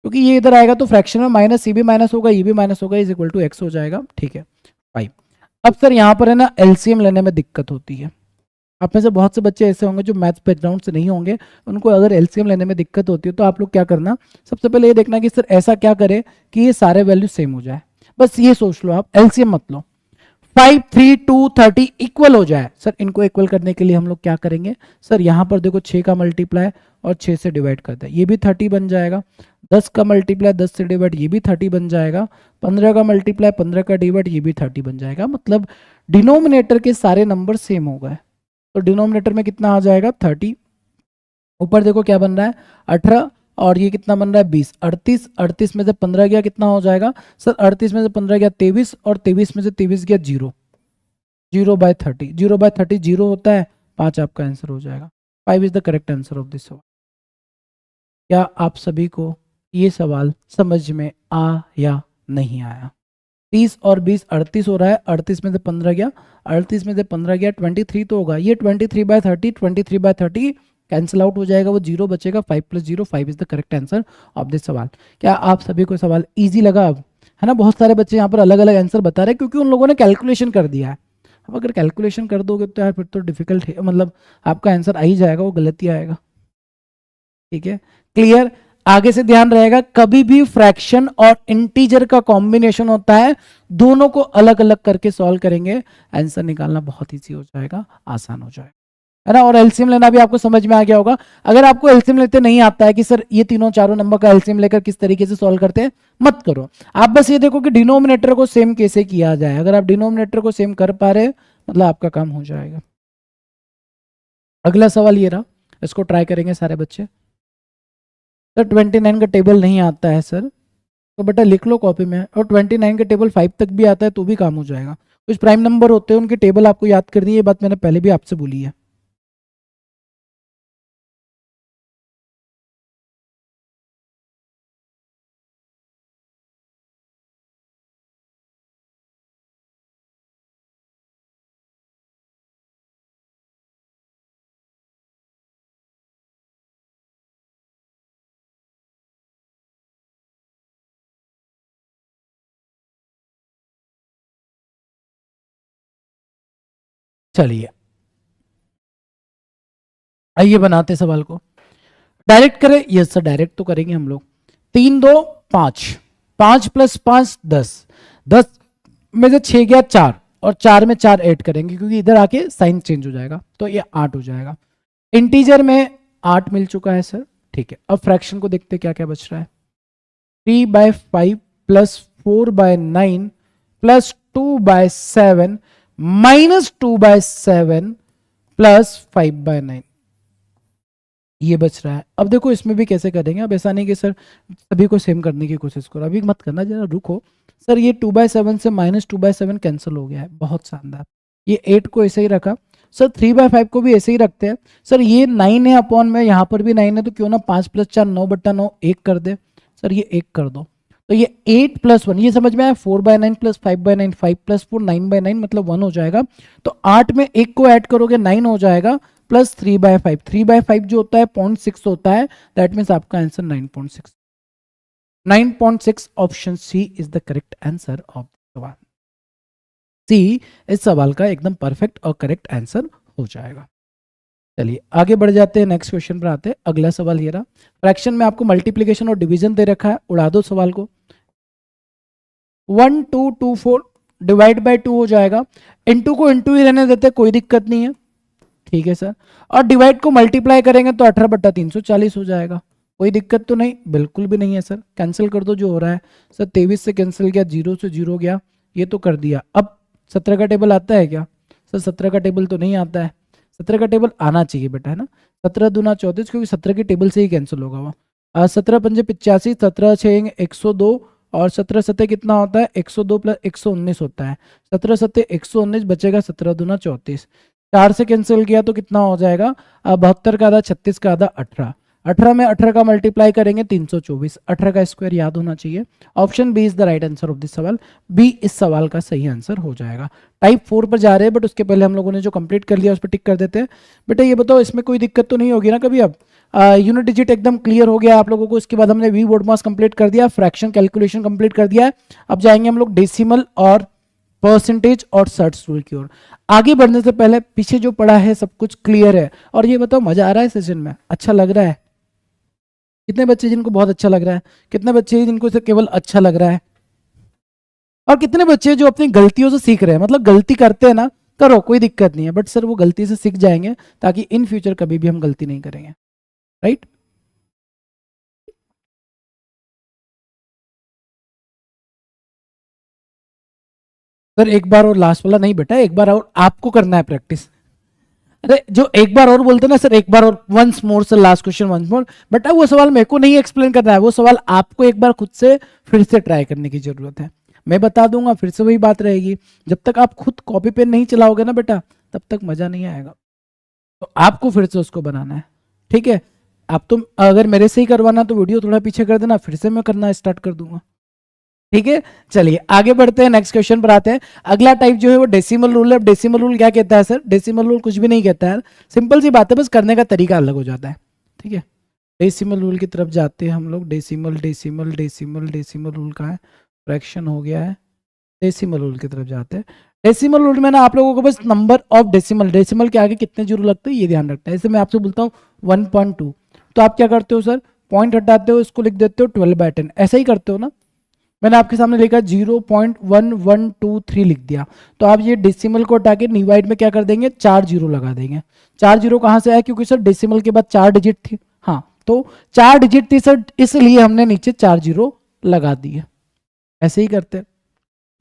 क्योंकि ये इधर आएगा तो फ्रैक्शन में माइनस सी भी माइनस होगा, ये भी माइनस होगा, इज इक्वल टू एक्स हो जाएगा। ठीक है 5। अब सर यहाँ पर है ना एलसीएम लेने में दिक्कत होती है। आप में से बहुत से बच्चे ऐसे होंगे जो मैथ्स बैकग्राउंड से नहीं होंगे, उनको अगर एलसीएम लेने में दिक्कत होती है तो आप लोग क्या करना, सबसे पहले ये देखना कि सर ऐसा क्या करे कि ये सारे वैल्यू सेम हो जाए, बस ये सोच लो आप, एलसीएम मत लो। 5, 3, 2, 30 इक्वल हो जाए। सर इनको इक्वल करने के लिए हम लोग क्या करेंगे, सर यहाँ पर देखो 6 का मल्टीप्लाई और 6 से डिवाइड कर दे, ये भी 30 बन जाएगा। 10 का मल्टीप्लाई 10 से डिवाइड, ये भी 30 बन जाएगा। 15 का मल्टीप्लाई 15 का डिवाइड, ये भी 30 बन जाएगा। मतलब डिनोमिनेटर के सारे नंबर सेम हो गए, तो डिनोमिनेटर में कितना आ जाएगा 30। ऊपर देखो क्या बन रहा है 18, और ये कितना बन रहा है 20। 38, 38 में से 15 गया कितना हो जाएगा सर, 38 में से 15 गया 23, और 23 में से 23 गया 0, 0/30, 0/30 0 होता है, 5 आपका आंसर हो जाएगा। 5 is the correct answer of this सवाल। क्या आप सभी को ये सवाल समझ में आ या नहीं आया? 30 और 20 38 हो रहा है, 38 में से 15 गया, 38 में से 15 गया 23 तो होगा, ये 23/30, 23/30 कैंसिल आउट हो जाएगा, वो 0 बचेगा। 5 + 0 5 is the correct answer of this सवाल। क्या आप सभी को सवाल इजी लगा? अब है ना, बहुत सारे बच्चे यहाँ पर अलग अलग आंसर बता रहे हैं क्योंकि उन लोगों ने कैलकुलेशन कर दिया है। अब अगर कैलकुलेशन कर दोगे तो यार फिर तो डिफिकल्ट है, मतलब आपका आंसर आ ही जाएगा, वो गलत ही आएगा। ठीक है क्लियर? आगे से ध्यान रहेगा, कभी भी फ्रैक्शन और इंटीजर का कॉम्बिनेशन होता है, दोनों को अलग अलग करके सॉल्व करेंगे, आंसर निकालना बहुत इजी हो जाएगा, आसान हो जाएगा, है ना। और एलसीएम लेना भी आपको समझ में आ गया होगा। अगर आपको एलसीएम लेते नहीं आता है कि सर ये तीनों चारों नंबर का एलसीएम लेकर किस तरीके से सॉल्व करते हैं, मत करो। आप बस ये देखो कि डिनोमिनेटर को सेम कैसे किया जाए। अगर आप डिनोमिनेटर को सेम कर पा रहे मतलब आपका काम हो जाएगा। अगला सवाल ये रहा, इसको ट्राई करेंगे सारे बच्चे। सर 29 का टेबल नहीं आता है सर, तो बेटा लिख लो कॉपी में, और 29 का टेबल 5 तक भी आता है तो भी काम हो जाएगा। कुछ प्राइम नंबर होते हैं उनके टेबल आपको याद करनी है, ये बात मैंने पहले भी आपसे बोली है। चलिए आइए बनाते सवाल को। डायरेक्ट करें? यस सर डायरेक्ट तो करेंगे हम लोग। 3 2 5, 5 + 5 10, 10 में से 6 गया 4, और 4 में 4 ऐड करेंगे क्योंकि इधर आके साइन चेंज हो जाएगा, तो ये 8 हो जाएगा। इंटीजर में 8 मिल चुका है सर, ठीक है। अब फ्रैक्शन को देखते क्या क्या बच रहा है। 3/5 + 4/9 + 2/7 -2/7 + 5/9, ये बच रहा है। अब देखो इसमें भी कैसे करेंगे। अब ऐसा नहीं कि सर सभी को सेम करने की कोशिश करो, अभी मत करना, जरा रुको। सर ये 2/7 से -2/7 कैंसिल हो गया है, बहुत शानदार। ये 8 को ऐसे ही रखा। सर 3/5 को भी ऐसे ही रखते हैं। सर ये 9 है अपॉन में, यहाँ पर भी 9 है, तो क्यों ना 5 + 4 9/9 1 कर दे। सर ये 1 कर दो, तो ये 8 + 1, ये समझ में आया। 4/9 + 5/9, 5 + 4 9/9 मतलब 1 हो जाएगा। तो 8 में 1 को ऐड करोगे 9 हो जाएगा, प्लस 3/5, 3/5 जो होता है 0.6 होता है, दैट मीन्स आपका answer 9.6, 9.6 option C is the correct answer of सवाल। सी इस सवाल का एकदम परफेक्ट और करेक्ट आंसर हो जाएगा। चलिए आगे बढ़ जाते हैं, नेक्स्ट क्वेश्चन पर आते हैं। अगला सवाल ये रहा, फ्रैक्शन में आपको मल्टीप्लिकेशन और डिवीजन दे रखा है, उड़ा दो सवाल को। 1 2 2 4 डिवाइड बाय 2 हो जाएगा। इंटू को इंटू ही रहने देते, कोई दिक्कत नहीं है, ठीक है सर। और डिवाइड को मल्टीप्लाई करेंगे तो 18/340 हो जाएगा, कोई दिक्कत तो नहीं, बिल्कुल भी नहीं है सर। कैंसिल कर दो जो हो रहा है। सर 23 से कैंसिल गया, 0 से 0 गया, ये तो कर दिया। अब 17 का टेबल आता है क्या? सर 17 का टेबल तो नहीं आता है। 17 का टेबल आना चाहिए बेटा, है ना। 17 दूना 34, क्योंकि 17 के टेबल से ही कैंसिल होगा वो। 17 पंजे 85, 17 6 102, और 17 सत्ते कितना होता है 102 + 119 होता है। 17 सत्ते 119 बचेगा, 17 दूना 34, 4 से कैंसिल किया तो कितना हो जाएगा 72 का आधा 36 का आधा 18, 18 में 18 का मल्टीप्लाई करेंगे 324, 18 का स्क्वायर याद होना चाहिए। Option B is the right answer of this सवाल, बी इस सवाल का सही आंसर हो जाएगा। टाइप 4 पर जा रहे हैं, बट उसके पहले हम लोगों ने जो कंप्लीट कर लिया उस पर टिक कर देते हैं। बेटा ये बताओ इसमें कोई दिक्कत तो नहीं होगी ना कभी? अब यूनिट डिजिट एकदम क्लियर हो गया आप लोगों को। इसके बाद हमने वी वर्ड मास कंप्लीट कर दिया, फ्रैक्शन कैलकुलेशन कंप्लीट कर दिया है। अब जाएंगे हम लोग डेसिमल और परसेंटेज और सर्ट्स रूल की ओर। आगे बढ़ने से पहले पीछे जो पढ़ा है सब कुछ क्लियर है? और ये बताओ मजा आ रहा है सेशन में? अच्छा लग रहा है? कितने बच्चे जिनको बहुत अच्छा लग रहा है? कितने बच्चे जिनको इसे केवल अच्छा लग रहा है? और कितने बच्चे जो अपनी गलतियों से सीख रहे हैं? मतलब गलती करते हैं ना, करो कोई दिक्कत नहीं है, बट सर वो गलती से सीख जाएंगे ताकि इन फ्यूचर कभी भी हम गलती नहीं करेंगे, राइट? सर एक बार और लास्ट वाला नहीं बेटा, एक बार और आपको करना है प्रैक्टिस। अरे जो एक बार और बोलते ना सर, एक बार और, once more sir, last question once more, बेटा वो सवाल मेरे को नहीं एक्सप्लेन करना है, वो सवाल आपको एक बार खुद से फिर से ट्राई करने की जरूरत है। मैं बता दूंगा फिर से वही बात रहेगी, जब तक आप खुद कॉपी पेन नहीं चलाओगे ना बेटा तब तक मजा नहीं आएगा। तो आपको फिर से उसको बनाना है, ठीक है? आप तो अगर मेरे से ही करवाना तो वीडियो थोड़ा पीछे कर देना, फिर से मैं करना स्टार्ट कर दूंगा, ठीक है? चलिए आगे बढ़ते हैं, नेक्स्ट क्वेश्चन पर आते हैं। अगला टाइप जो है वो डेसिमल रूल है। अब डेसिमल रूल क्या कहता है सर? डेसिमल रूल कुछ भी नहीं कहता है, सिंपल सी बात है, बस करने का तरीका अलग हो जाता है, ठीक है? डेसिमल रूल की तरफ जाते हैं हम लोग। Decimal decimal decimal decimal rule का है, फ्रैक्शन हो गया है, डेसिमल रूल की तरफ जाते हैं। डेसिमल रूल में ना आप लोगों को बस नंबर ऑफ डेसिमल, डेसिमल के आगे कितने जीरो लगते हैं ये ध्यान रखना है। जैसे मैं आपसे बोलता हूँ 1.2, तो आप क्या करते हो सर? पॉइंट हटाते हो, इसको लिख देते हो 12/10, ऐसा ही करते हो ना? मैंने आपके सामने लिखा 0.1123 लिख दिया, तो आप ये डेसिमल को हटा के डिवाइड में क्या कर देंगे? 4 जीरो लगा देंगे। 4 जीरो कहाँ से आया? क्योंकि सर डेसिमल के बाद 4 डिजिट थी, हाँ तो 4 डिजिट थी सर, इसलिए हमने नीचे 4 जीरो लगा दिए। ऐसे ही करते हैं।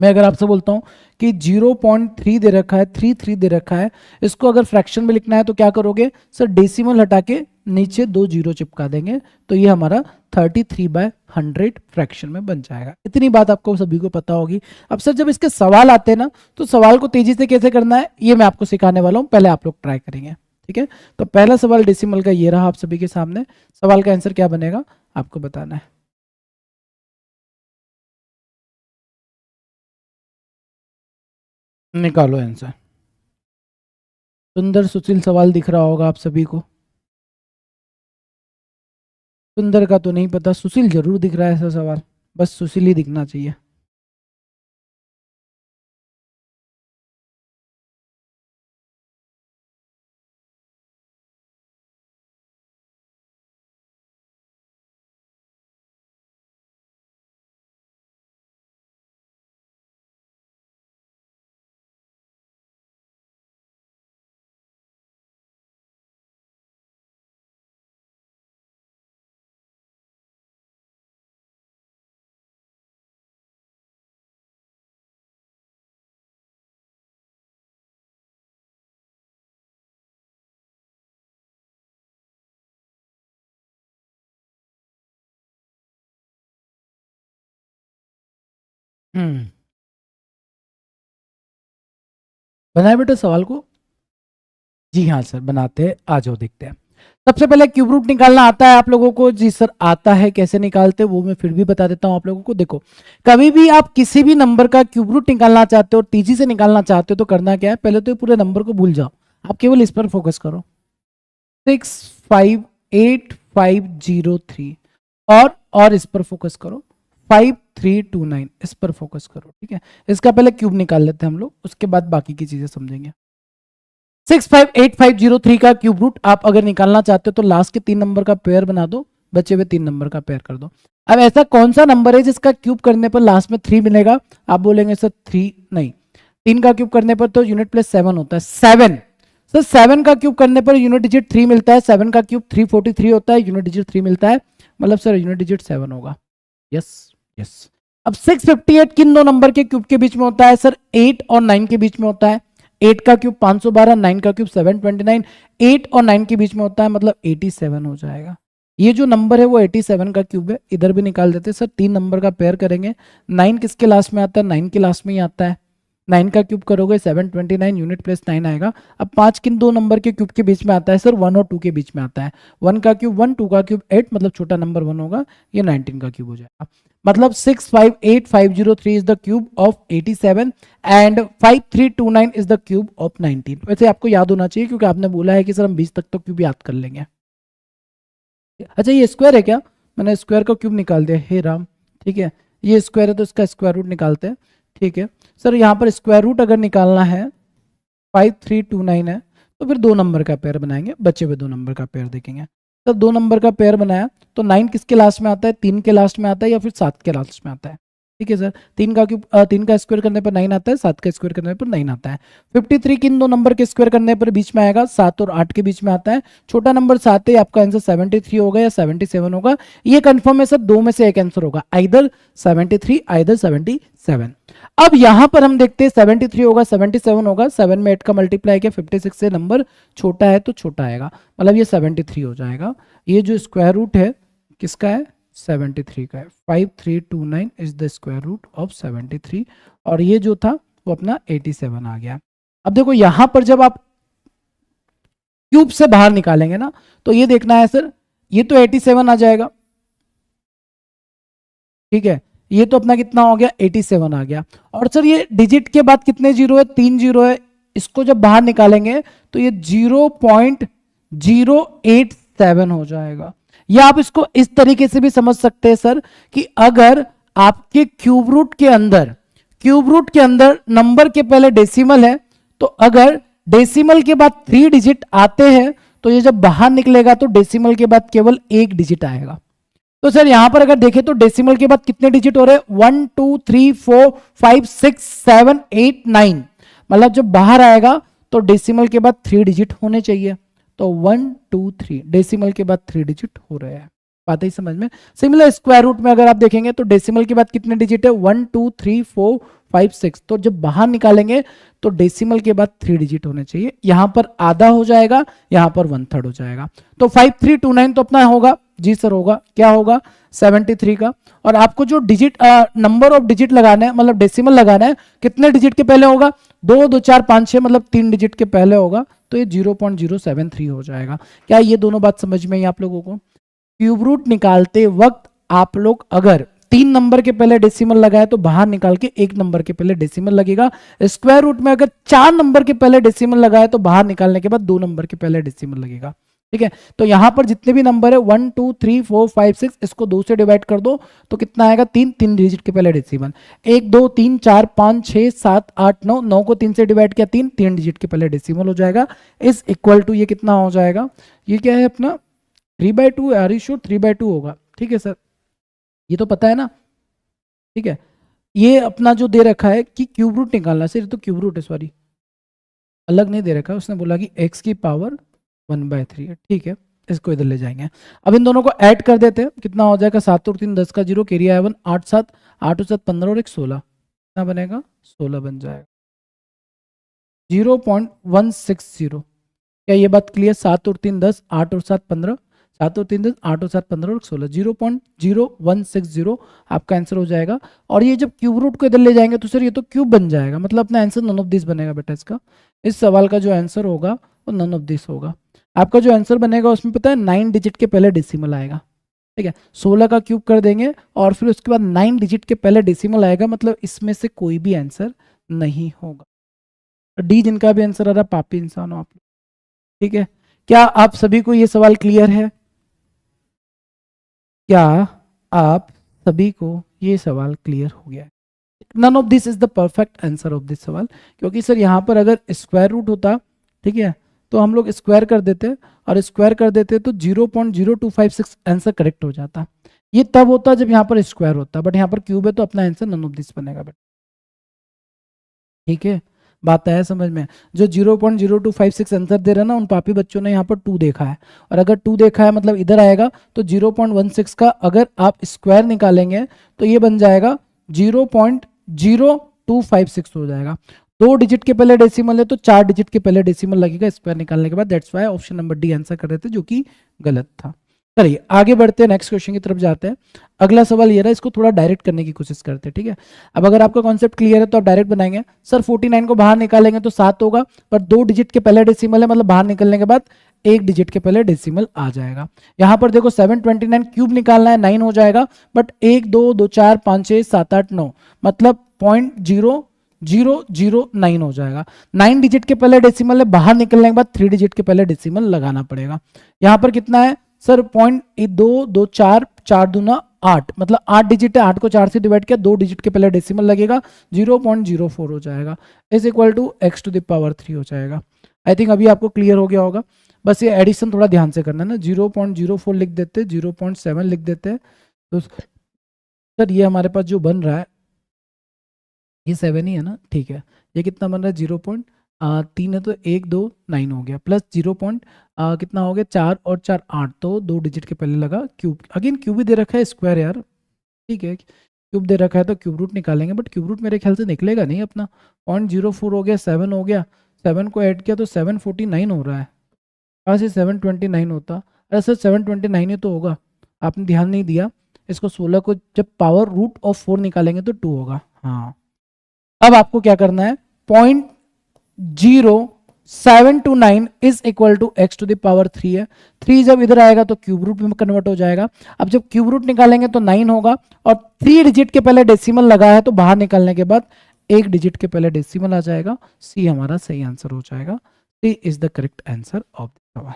मैं अगर आपसे बोलता हूं कि 0.3 दे रखा है, 33 दे रखा है, इसको अगर फ्रैक्शन में लिखना है तो क्या करोगे सर? डेसिमल हटा के नीचे 2 जीरो चिपका देंगे, तो ये हमारा 33/100 फ्रैक्शन में बन जाएगा। इतनी बात आपको सभी को पता होगी। अब सर जब इसके सवाल आते हैं ना, तो सवाल को तेजी से कैसे करना है ये मैं आपको सिखाने वाला हूं, पहले आप लोग ट्राई करेंगे, ठीक है? तो पहला सवाल डेसिमल का ये रहा आप सभी के सामने। सवाल का आंसर क्या बनेगा आपको बताना है। निकालो आंसर। सुंदर सुशील सवाल दिख रहा होगा आप सभी को। सुंदर का तो नहीं पता, सुशील जरूर दिख रहा है ऐसा सवाल, बस सुशील ही दिखना चाहिए। हम्म, बनाए बेटा सवाल को? जी हाँ सर बनाते हैं, आ जाओ देखते हैं। सबसे पहले क्यूब रूट निकालना आता है आप लोगों को? जी सर आता है। कैसे निकालते हैं वो मैं फिर भी बता देता हूं आप लोगों को। देखो कभी भी आप किसी भी नंबर का क्यूब रूट निकालना चाहते हो और तेजी से निकालना चाहते हो तो करना क्या है? पहले तो ये पूरे नंबर को भूल जाओ, आप केवल इस पर फोकस करो, 658,503, और इस पर फोकस करो 5329, इस पर फोकस करो, ठीक है? इसका पहले क्यूब निकाल लेते हैं हम लोग, उसके बाद बाकी की चीजें समझेंगे। 658,503 का क्यूब रूट आप अगर निकालना चाहते हो तो लास्ट के 3 नंबर का पेयर बना दो, बचे हुए 3 नंबर का पेयर कर दो। अब ऐसा कौन सा नंबर है जिसका क्यूब करने पर लास्ट में 3 मिलेगा? आप बोलेंगे सर 3 नहीं, 3 का क्यूब करने पर तो यूनिट प्लस 7 होता है, 7। सर 7 का क्यूब करने पर यूनिट डिजिट 3 मिलता है, 7 का क्यूब 343 होता है, यूनिट डिजिट 3 मिलता है, मतलब सर यूनिट डिजिट 7 होगा। Yes yes. अब 658 किन दो नंबर के क्यूब के बीच में होता है? सर 8 और 9 के बीच में होता है। 8 का क्यूब 512, 9 का क्यूब 729, 8 और 9 के बीच में होता है, मतलब 87 हो जाएगा। ये जो नंबर है वो 87 का क्यूब है। इधर भी निकाल देते हैं सर, 3 नंबर का पेयर करेंगे। 9 किसके लास्ट में आता है? 9 के लास्ट में ही आता है, 9 का क्यूब करोगे 729 यूनिट प्लस 9 आएगा। अब 5 किन दो नंबर के क्यूब के बीच में आता है सर? 1 और 2 के बीच में आता है। 1 का क्यूब 1, 2 का क्यूब 8, मतलब छोटा नंबर 1 होगा, ये 19 का क्यूब हो जाएगा। मतलब 658503 is the cube of 87 and 5329 is the cube of 19। वैसे आपको याद होना चाहिए क्योंकि आपने बोला है कि सर हम 20 तक तो क्यूब याद कर लेंगे। अच्छा ये स्क्वायर है क्या? मैंने स्क्वायर का क्यूब निकाल दिया, हे राम। ठीक है, ये स्क्वायर है तो इसका स्क्वायर रूट निकालते हैं। ठीक है सर, यहाँ पर स्क्वायर रूट अगर निकालना है 5329 है तो फिर 2 नंबर का पेयर बनाएंगे, बचे हुए 2 नंबर का पेयर देखेंगे। तो 2 नंबर का पेयर बनाया तो 9 किसके लास्ट में आता है? 3 के लास्ट में आता है या फिर 7 के लास्ट में आता है? ठीक है सर, 3 का क्यूब 3 का स्क्वायर करने पर 9 आता है, 7 का स्क्वायर करने पर 9 आता है। 53 किन दो नंबर के स्क्वायर करने पर बीच में आएगा? 7 और 8 के बीच में आता है। छोटा नंबर 7 है, आपका आंसर 73 होगा या 77 होगा। ये कंफर्म है सर, 2 में से एक आंसर होगा, आइदर 73 आइदर 77। अब यहां पर हम देखते हैं 73 होगा 77 होगा, 7 में 8 का मल्टीप्लाई किया 56 से, नंबर छोटा है तो छोटा आएगा, मतलब ये 73 हो जाएगा। ये जो स्क्वायर रूट है किसका है? 73 का है। 5329 is the square root of 73 और ये जो था वो अपना 87 आ गया। अब देखो यहां पर जब आप क्यूब से बाहर निकालेंगे ना तो ये देखना है सर, ये तो 87 आ जाएगा। ठीक है, ये तो अपना कितना हो गया? 87 आ गया। और सर ये डिजिट के बाद कितने जीरो है? 3 जीरो है। इसको जब बाहर निकालेंगे तो ये 0.087 हो जाएगा। या आप इसको इस तरीके से भी समझ सकते हैं सर कि अगर आपके क्यूब रूट के अंदर नंबर के पहले डेसिमल है तो अगर डेसिमल के बाद 3 डिजिट आते हैं तो ये जब बाहर निकलेगा तो डेसिमल के बाद केवल 1 डिजिट आएगा। तो सर यहां पर अगर देखें तो डेसिमल के बाद कितने डिजिट हो रहे हैं? 1 2 3 4 5 6 7 8 9, मतलब जब बाहर आएगा तो डेसिमल के बाद 3 डिजिट होने चाहिए। तो 1 2 3 डेसिमल के बाद 3 डिजिट हो रहे हैं। बात ही समझ में। सिमिलर स्क्वायर रूट में अगर आप देखेंगे तो डेसिमल के बाद कितने डिजिट है? 1 2 3 4 5 6, तो जब बाहर निकालेंगे तो डेसिमल के बाद 3 डिजिट होने चाहिए। यहां पर आधा हो जाएगा, यहां पर 1/3 हो जाएगा। तो 5329 तो अपना होगा जी सर, होगा क्या होगा? 73 का। और आपको जो डिजिट नंबर ऑफ डिजिट लगाना है, मतलब डेसिमल लगाना है, कितने डिजिट के पहले होगा? 2 2 4 5 6, मतलब 3 डिजिट के पहले होगा। तो ये 0.073 हो जाएगा। क्या ये दोनों बात समझ में आई आप लोगों को? क्यूब रूट निकालते वक्त आप लोग अगर 3 नंबर के पहले डेसिमल लगाए तो बाहर निकाल के 1 नंबर के पहले डेसिमल लगेगा। स्क्वायर रूट में अगर 4 नंबर के पहले डेसिमल लगाए तो बाहर निकालने के बाद 2 नंबर के पहले डेसिमल लगेगा। ठीक है, तो यहां पर जितने भी नंबर है 1 2 3 4 5 6, इसको 2 से डिवाइड कर दो तो कितना आएगा? 3 डिजिट के पहले डेसिमल। 1 2 3 4 5 6 7 8 9, 9 को 3 से डिवाइड किया 3 डिजिट के पहले डेसिमल हो जाएगा। इज इक्वल टू ये कितना हो जाएगा? ये क्या है अपना 3/2, आर यू श्योर? 3/2 होगा। ठीक है सर, ये तो पता है ना। ठीक है, ये अपना जो दे रखा है कि क्यूब रूट निकालना, सर ये तो क्यूब रूट है, सॉरी अलग नहीं दे रखा है, उसने बोला कि x की पावर 1/3 है। ठीक है, इसको इधर ले जाएंगे। अब इन दोनों को ऐड कर देते हैं, कितना हो जाएगा? 7 और 3 10 का 0, कैरी आया 1, 8 7 8 और 7 15 और 1 16, कितना बनेगा? 16 बन जाएगा। 0.160। क्या ये बात क्लियर? 7 और 3 10, 8 और 7 15, 7 और 3 10, 8 और 7 15 और 16, 0.0160 आपका आंसर हो जाएगा। और ये जब क्यूब रूट को इधर ले जाएंगे तो सर ये तो क्यूब बन जाएगा, मतलब अपना आंसर नन ऑफ दिस बनेगा बेटा। इसका इस सवाल का जो आंसर होगा वो नन ऑफ दिस होगा। आपका जो आंसर बनेगा उसमें पता है 9 डिजिट के पहले डेसिमल आएगा। ठीक है, 16 का क्यूब कर देंगे और फिर उसके बाद 9 डिजिट के पहले डेसिमल आएगा, मतलब इसमें से कोई भी आंसर नहीं होगा। डी जिनका भी आंसर आ रहा, पापी इंसान हो आप लोग। ठीक है, क्या आप सभी को ये सवाल क्लियर है? क्या आप सभी को ये सवाल क्लियर हो गया है? None of this is the perfect answer of this सवाल, क्योंकि सर यहाँ पर अगर स्क्वायर रूट होता, ठीक है, तो हम लोग स्क्वायर कर देते और स्क्वायर कर देते तो 0.0256 आंसर करेक्ट हो जाता। ये तब होता जब यहाँ पर स्क्वायर होता, बट यहाँ पर क्यूब है तो अपना आंसर नन ऑफ दिस बनेगा बेटा। ठीक है, बात आया समझ में? जो 0.0256 आंसर दे रहा है ना, उन पापी बच्चों ने यहाँ पर 2 देखा है, और अगर 2 देखा है मतलब इधर आएगा तो 0.16 का अगर आप स्क्वायर निकालेंगे तो ये बन जाएगा 0.0256 हो जाएगा। 2 डिजिट के पहले डेसिमल है तो 4 डिजिट के पहले डेसिमल लगेगा स्क्वायर निकालने के बाद। That's why option number D answer कर रहे थे, जो कि गलत था। चलिए आगे बढ़ते हैं, नेक्स्ट क्वेश्चन की तरफ जाते हैं। अगला सवाल ये रहा, इसको थोड़ा डायरेक्ट करने की कोशिश करते हैं, ठीक है। अब अगर आपका कॉन्सेप्ट क्लियर है तो आप डायरेक्ट बनाएंगे। सर 49 को बाहर निकालेंगे तो 7 होगा, पर 2 डिजिट के पहले डेसिमल है, मतलब बाहर निकलने के बाद 1 डिजिट के पहले डेसिमल आ जाएगा। यहां पर देखो 729 क्यूब निकालना है, 9 हो जाएगा, बट 1 2 2 4 5 6 7 8 9 मतलब 0.0009 हो जाएगा। 9 डिजिट के पहले डेसिमल है, बाहर निकलने के बाद 3 डिजिट के पहले डेसिमल लगाना पड़ेगा। यहां पर कितना है सर, 0.224 4 दूना 8, मतलब 8 डिजिट है, 8 को 4 से डिवाइड किया, 2 डिजिट के पहले डेसिमल लगेगा, 0.04 हो जाएगा, is equal to x to the power 3 हो जाएगा। आई थिंक अभी आपको क्लियर हो गया होगा। बस ये एडिशन थोड़ा ध्यान से करना ना, 0.04 लिख देते, 0.7 लिख देते, तो सर ये हमारे पास जो बन रहा है ये 7 ही है ना, ठीक है। ये कितना बन रहा है, 0.3 है तो 129 हो गया, प्लस 0. कितना हो गया, 4 और 4 8, तो 2 डिजिट के पहले लगा क्यूब, अगेन क्यूब ही दे रखा है, स्क्वायर यार, ठीक है। क्यूब दे रखा है तो क्यूब रूट निकालेंगे, बट क्यूब रूट मेरे ख्याल से निकलेगा नहीं अपना। 0.04 हो गया, 7 हो गया, 7 को ऐड किया तो 749 हो रहा है, कहाँ से 729 होता। अरे सर 729 ही तो होगा, आपने ध्यान नहीं दिया। इसको 16 को जब पावर रूट ऑफ 4 निकालेंगे तो 2 होगा। हाँ, अब आपको क्या करना है, 0.0729 is equal to x to the power 3 है। 3 जब इधर आएगा तो क्यूब रूट में कन्वर्ट हो जाएगा। अब जब क्यूब रूट निकालेंगे तो 9 होगा, और 3 डिजिट के पहले डेसिमल लगा है तो बाहर निकालने के बाद 1 डिजिट के पहले डेसिमल आ जाएगा। सी हमारा सही आंसर हो जाएगा। C is the correct answer of the सवाल।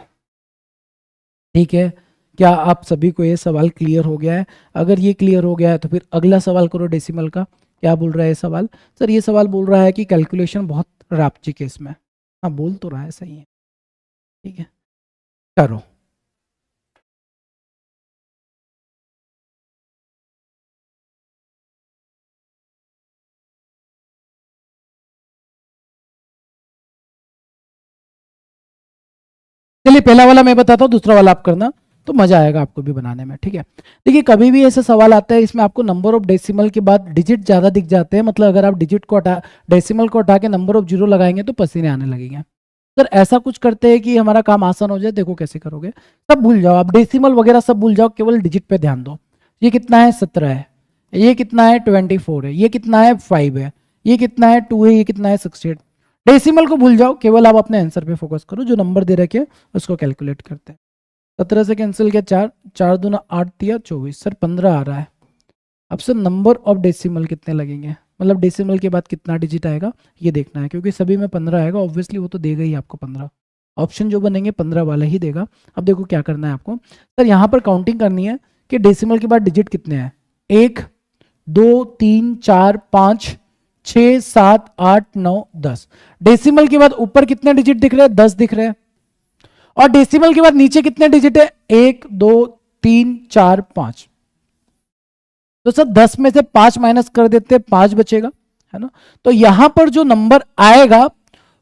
ठीक है, क्या आप सभी को ये सवाल क्लियर हो गया है? अगर ये क्लियर हो गया है तो फिर अगला सवाल करो डेसिमल का। क्या बोल रहा है ये सवाल? सर ये सवाल बोल रहा है कि कैलकुलेशन बहुत रापचिक है इसमें। हाँ बोल तो रहा है, सही है, ठीक है, करो। चलिए पहला वाला मैं बताता हूँ, दूसरा वाला आप करना, तो मजा आएगा आपको भी बनाने में, ठीक है। देखिए कभी भी ऐसा सवाल आता है, इसमें आपको नंबर ऑफ डेसिमल के बाद डिजिट ज्यादा दिख जाते हैं, मतलब अगर आप डिजिट को हटा, डेसिमल को हटा के नंबर ऑफ जीरो लगाएंगे तो पसीने आने लगेंगे। सर ऐसा कुछ करते हैं कि हमारा काम आसान हो जाए, देखो कैसे करोगे। सब भूल जाओ आप, डेसिमल वगैरह सब भूल जाओ, केवल डिजिट पे ध्यान दो। ये कितना है, 17 है, ये कितना है, 24 है, ये कितना है, 5 है, ये कितना है, 2 है, ये कितना है, 68। डेसिमल को भूल जाओ, केवल आप अपने आंसर पे फोकस करो, जो नंबर दे रखे उसको कैलकुलेट करते हैं। 17 से कैंसिल किया, 4 4 दूना 8 दिया 24, सर 15 आ रहा है। अब सर नंबर ऑफ डेसिमल कितने लगेंगे, मतलब डेसिमल के बाद कितना डिजिट आएगा ये देखना है, क्योंकि सभी में 15 आएगा, ऑब्वियसली वो तो देगा ही आपको 15, ऑप्शन जो बनेंगे 15 वाला ही देगा। अब देखो क्या करना है आपको, सर यहाँ पर काउंटिंग करनी है कि डेसिमल के बाद डिजिट कितने हैं, 1 2 3 4 5 6 7 8 9 10। डेसिमल के बाद ऊपर कितने डिजिट दिख रहे हैं, 10 दिख रहे हैं, और डेसिमल के बाद नीचे कितने डिजिट है, 1 2 3 4 5। तो सर 10 में से 5 माइनस कर देते, 5 बचेगा, है ना। तो यहां पर जो नंबर आएगा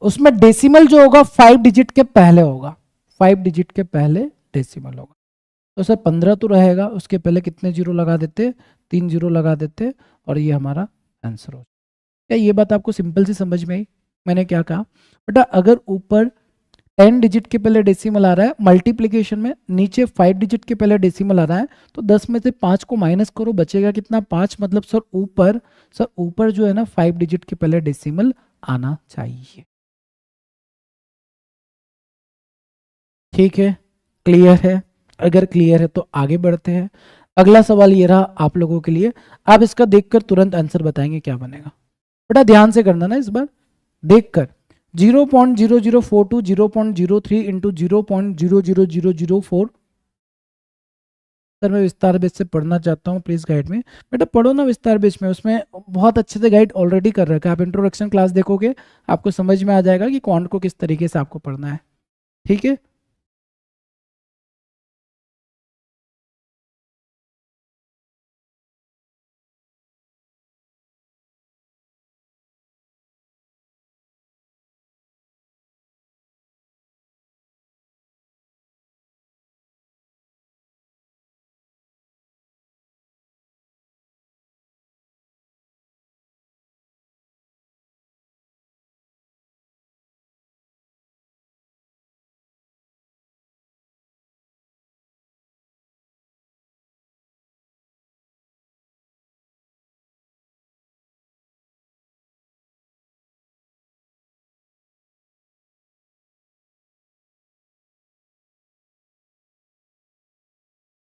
उसमें डेसिमल जो होगा 5 डिजिट के पहले होगा, 5 डिजिट के पहले डेसिमल होगा। तो सर 15 तो रहेगा, उसके पहले कितने जीरो लगा देते, 3 जीरो लगा देते, और ये हमारा आंसर हो। क्या ये बात आपको सिंपल सी समझ में आई? मैंने क्या कहा बेटा, अगर ऊपर 10 डिजिट के पहले डेसिमल आ रहा है मल्टीप्लीकेशन में, नीचे 5 डिजिट के पहले डेसिमल आ रहा है, तो 10 में से 5 को माइनस करो, बचेगा कितना, 5, मतलब सर ऊपर जो है ना 5 डिजिट के पहले डेसिमल आना चाहिए। ठीक है, क्लियर है? अगर क्लियर है तो आगे बढ़ते हैं। अगला सवाल ये रहा आप लोगों के लिए, आप इसका देखकर तुरंत आंसर बताएंगे क्या बनेगा। बेटा ध्यान से करना ना इस बार, देखकर। 0.0042 0.03 इंटू 0.00004। सर मैं विस्तार बेस से पढ़ना चाहता हूँ, प्लीज गाइड में। बेटा पढ़ो ना विस्तार बेस में, उसमें बहुत अच्छे से गाइड ऑलरेडी कर रखा है, आप इंट्रोडक्शन क्लास देखोगे आपको समझ में आ जाएगा कि क्वांट को किस तरीके से आपको पढ़ना है, ठीक है।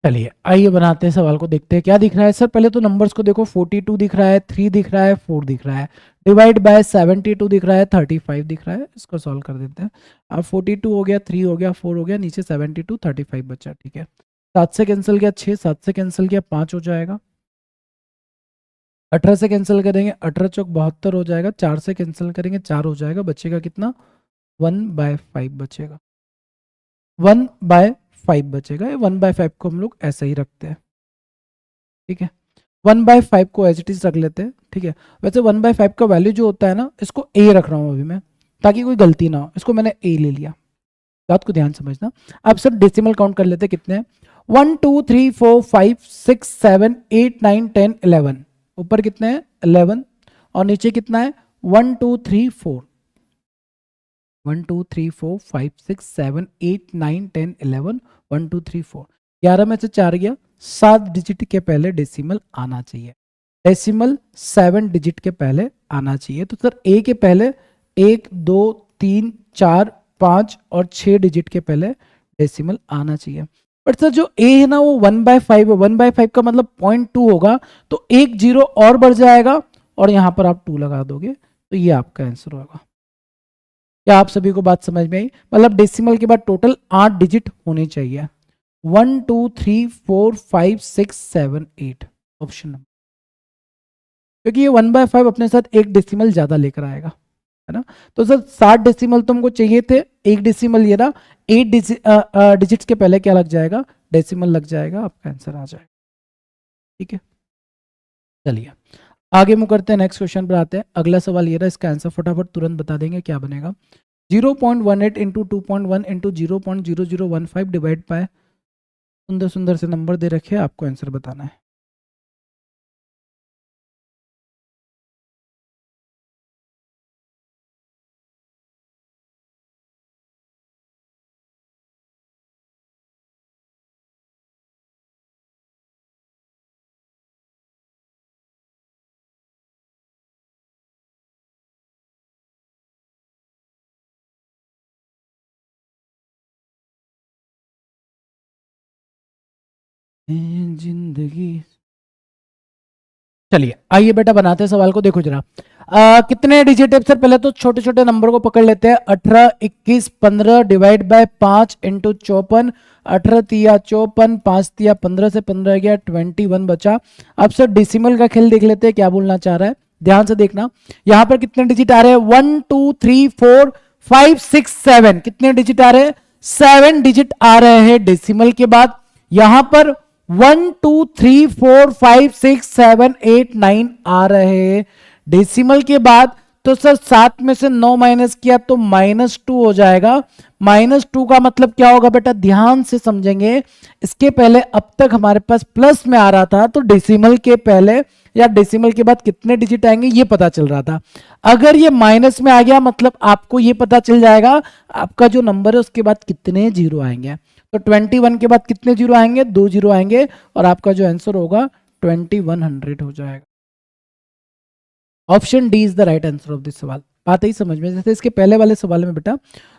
चलिए आइए बनाते हैं सवाल को, देखते हैं क्या दिख रहा है। सर पहले तो नंबर्स को देखो, 42 दिख रहा है, 3 दिख रहा है, 4 दिख रहा है, डिवाइड बाय 72 दिख रहा है, 35 दिख रहा है। इसको सॉल्व कर देते हैं। अब 42 हो गया, 3 हो गया, 4 हो गया, नीचे 72, 35 बचा। ठीक है, 7 से कैंसिल किया 6, 7 से कैंसिल किया 5 हो जाएगा, 18 से कैंसिल करेंगे 18 चौक 72 हो जाएगा, 4 से कैंसिल करेंगे 4 हो जाएगा, बचेगा कितना 1/5 बचेगा, 1/5 बचेगा। 1/5 को हम लोग ऐसे ही रखते हैं। ठीक है, 1/5 को एज इट इज रख लेते हैं। ठीक है, वैसे 1/5 का वैल्यू जो होता है ना, इसको ए रख रहा हूँ अभी मैं, ताकि कोई गलती ना हो। इसको मैंने ए ले लिया, बात को ध्यान समझना। अब सर डेसिमल काउंट कर लेते हैं, कितने हैं 1 2 3 4 5 6 7 8 9 10 11। ऊपर कितने हैं 11, और नीचे कितना है 1 2 3 4, 1 2 3 4 5 6 7 8 9 10 11, 1 2 3 4, 11 में से 4 गया, 7 डिजिट के पहले डेसिमल आना चाहिए। डेसिमल 7 डिजिट के पहले आना चाहिए। तो सर ए के पहले 1 2 3 4 5 और 6 डिजिट के पहले डेसिमल आना चाहिए। बट सर जो ए है ना वो 1/5 है, 1/5 का मतलब 0.2 होगा, तो एक जीरो और बढ़ जाएगा और यहां पर आप 2 लगा दोगे, तो ये आपका आंसर होगा। क्या आप सभी को बात समझ में आई? मतलब डेसिमल के बाद टोटल 8 डिजिट होने चाहिए, 1 2 3 4 5 6 7 8, ऑप्शन नंबर। क्योंकि ये 1/5 अपने साथ एक डेसिमल ज्यादा लेकर आएगा, है ना। तो सर 60 डेसिमल तो हमको चाहिए थे, एक डेसिमल ये रहा, 8 डिजिट्स के पहले क्या लग जाएगा, डेसिमल लग जाएगा, आपका आंसर आ जाएगा। ठीक है, चलिए आगे मूव करते हैं, नेक्स्ट क्वेश्चन पर आते हैं। अगला सवाल ये रहा, इसका आंसर फटाफट तुरंत बता देंगे क्या बनेगा। 0.18 इंटू 2.1 इंटू 0.0015 डिवाइड बाय, सुंदर सुंदर से नंबर दे रखे हैं, आपको आंसर बताना है। जिंदगी, चलिए आइए बेटा बनाते हैं सवाल को, देखो जरा। कितने डिजिट है सर, पहले तो छोटे छोटे नंबर को पकड़ लेते हैं। 18 21 15 डिवाइड बाय 5 इंटू 54, 18 तिया 54, 5 तिया 15 से 15 गया 21 बचा। अब सर डेसिमल का खेल देख लेते हैं, क्या बोलना चाह रहा है, ध्यान से देखना। यहां पर कितने डिजिट आ रहे हैं 1 2 3 4 5 6 7, कितने डिजिट आ रहे हैं 7 डिजिट आ रहे हैं डेसिमल के बाद। यहां पर 1 2 3 4 5 6 7 8 9 आ रहे हैं डेसिमल के बाद। तो सर 7 में से 9 माइनस किया तो -2 हो जाएगा। -2 का मतलब क्या होगा बेटा, ध्यान से समझेंगे। इसके पहले अब तक हमारे पास प्लस में आ रहा था, तो डेसिमल के पहले या डेसिमल के बाद कितने डिजिट आएंगे ये पता चल रहा था। अगर ये माइनस में आ गया, मतलब आपको ये पता चल जाएगा आपका जो नंबर है उसके बाद कितने जीरो आएंगे। तो 21 के बाद कितने जीरो आएंगे, 2 जीरो आएंगे, और आपका जो आंसर होगा 2100 हो जाएगा। Option D is the right answer of this सवाल। बात ही समझ में, जैसे इसके पहले वाले सवाल में बेटा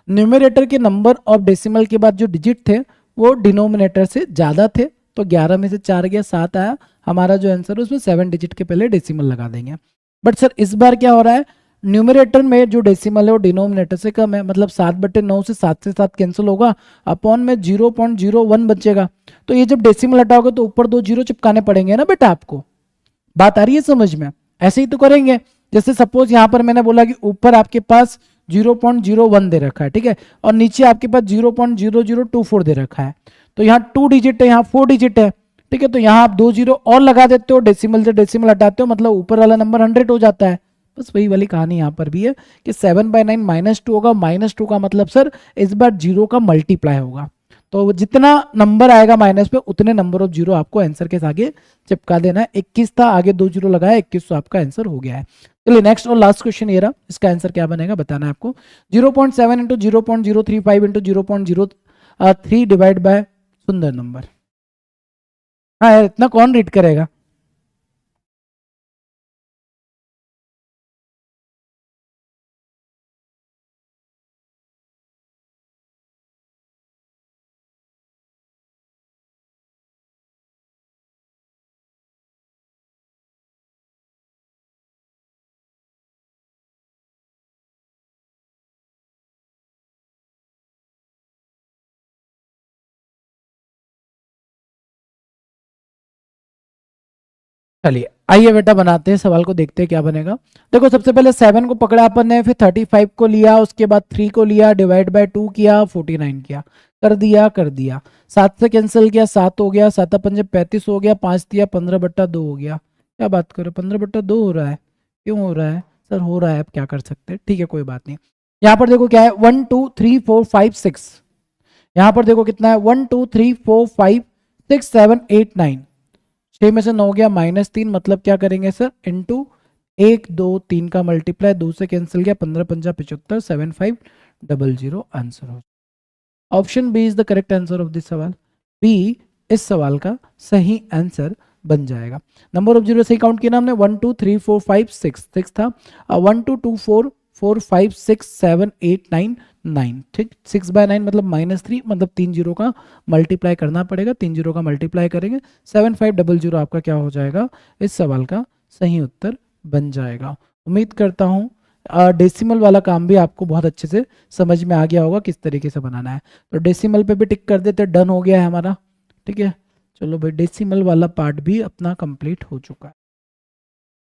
न्यूमरेटर के नंबर ऑफ डेसिमल के बाद जो डिजिट थे वो डिनोमिनेटर से ज्यादा थे, तो 11 में से 4 गया 7 आया, हमारा जो आंसर है उसमें 7 डिजिट के पहले डेसिमल लगा देंगे। बट सर इस बार क्या हो रहा है, न्यूमरेटर में जो डेसिमल है वो डिनोमिनेटर से कम है, मतलब 7/9 से 7 से 7 कैंसिल होगा, अपॉन में 0.01 बचेगा। तो ये जब डेसिमल हटाओगे तो ऊपर 2 जीरो चिपकाने पड़ेंगे ना बेटा आपको। बात आ रही है समझ में, ऐसे ही तो करेंगे। जैसे सपोज यहां पर मैंने बोला कि ऊपर आपके पास 0.01 दे रखा है, ठीक है, और नीचे आपके पास 0.0024 दे रखा है, तो यहाँ 2 डिजिट है, यहाँ 4 डिजिट है, ठीक है, तो यहाँ आप 2 जीरो और लगा देते हो, डेसिमल से डेसिमल हटाते हो, मतलब ऊपर वाला नंबर 100 हो जाता है। बस वही वाली कहानी यहाँ पर भी है कि 7/9 -2 होगा, -2 का मतलब सर इस बार जीरो का मल्टीप्लाई होगा, तो जितना नंबर आएगा माइनस पे उतने नंबर ऑफ जीरो आपको आंसर के आगे चिपका देना है। 21 था, आगे 2 जीरो लगाया, 21, तो आपका आंसर हो गया है। चलिए नेक्स्ट और लास्ट क्वेश्चन ये रहा, इसका आंसर क्या बनेगा बताना है आपको। 0.7 इंटू 0.035 इंटू 0.03 डिवाइड बाय, सुंदर नंबर। हाँ यार, इतना कौन रीड करेगा। चलिए आइए बेटा बनाते हैं सवाल को, देखते हैं क्या बनेगा। देखो सबसे पहले 7 को पकड़ा अपन ने, फिर 35 को लिया, उसके बाद 3 को लिया, डिवाइड बाय 2 किया, 49 किया, कर दिया 7 से कैंसिल किया, 7 हो गया, 7 पंजे 35 हो गया, 5 दिया, 15/2 हो गया। क्या बात करो, 15/2 हो रहा है, क्यों हो रहा है सर? हो रहा है, अब क्या कर सकते हैं, ठीक है कोई बात नहीं। यहाँ पर देखो क्या है, 1 2 3 4 5 6, यहाँ पर देखो कितना है, 1 2 3 4 5 6 7 8 9, 6 में से 9 गया, -3, मतलब क्या करेंगे सर, इंटू 1 2 3 का मल्टीप्लाई, 2 से कैंसिल गया, 15 पंजा 75, 7500 आंसर हो। Option B is the correct answer of this सवाल। बी इस सवाल का सही आंसर बन जाएगा। नंबर ऑफ जीरो सही काउंट किया ना हमने, 1 2 3 4 5 6, 6 था, 1 2 2 4 4 5 6 7 8 9 9, ठीक, 6/9 मतलब -3, मतलब 3 जीरो का मल्टीप्लाई करना पड़ेगा, 3 जीरो का मल्टीप्लाई करेंगे, 7500 आपका क्या हो जाएगा, इस सवाल का सही उत्तर बन जाएगा। उम्मीद करता हूँ डेसिमल वाला काम भी आपको बहुत अच्छे से समझ में आ गया होगा किस तरीके से बनाना है। तो डेसिमल पे भी टिक कर देते, डन हो गया है हमारा, ठीक है। चलो भाई डेसिमल वाला पार्ट भी अपना कंप्लीट हो चुका है।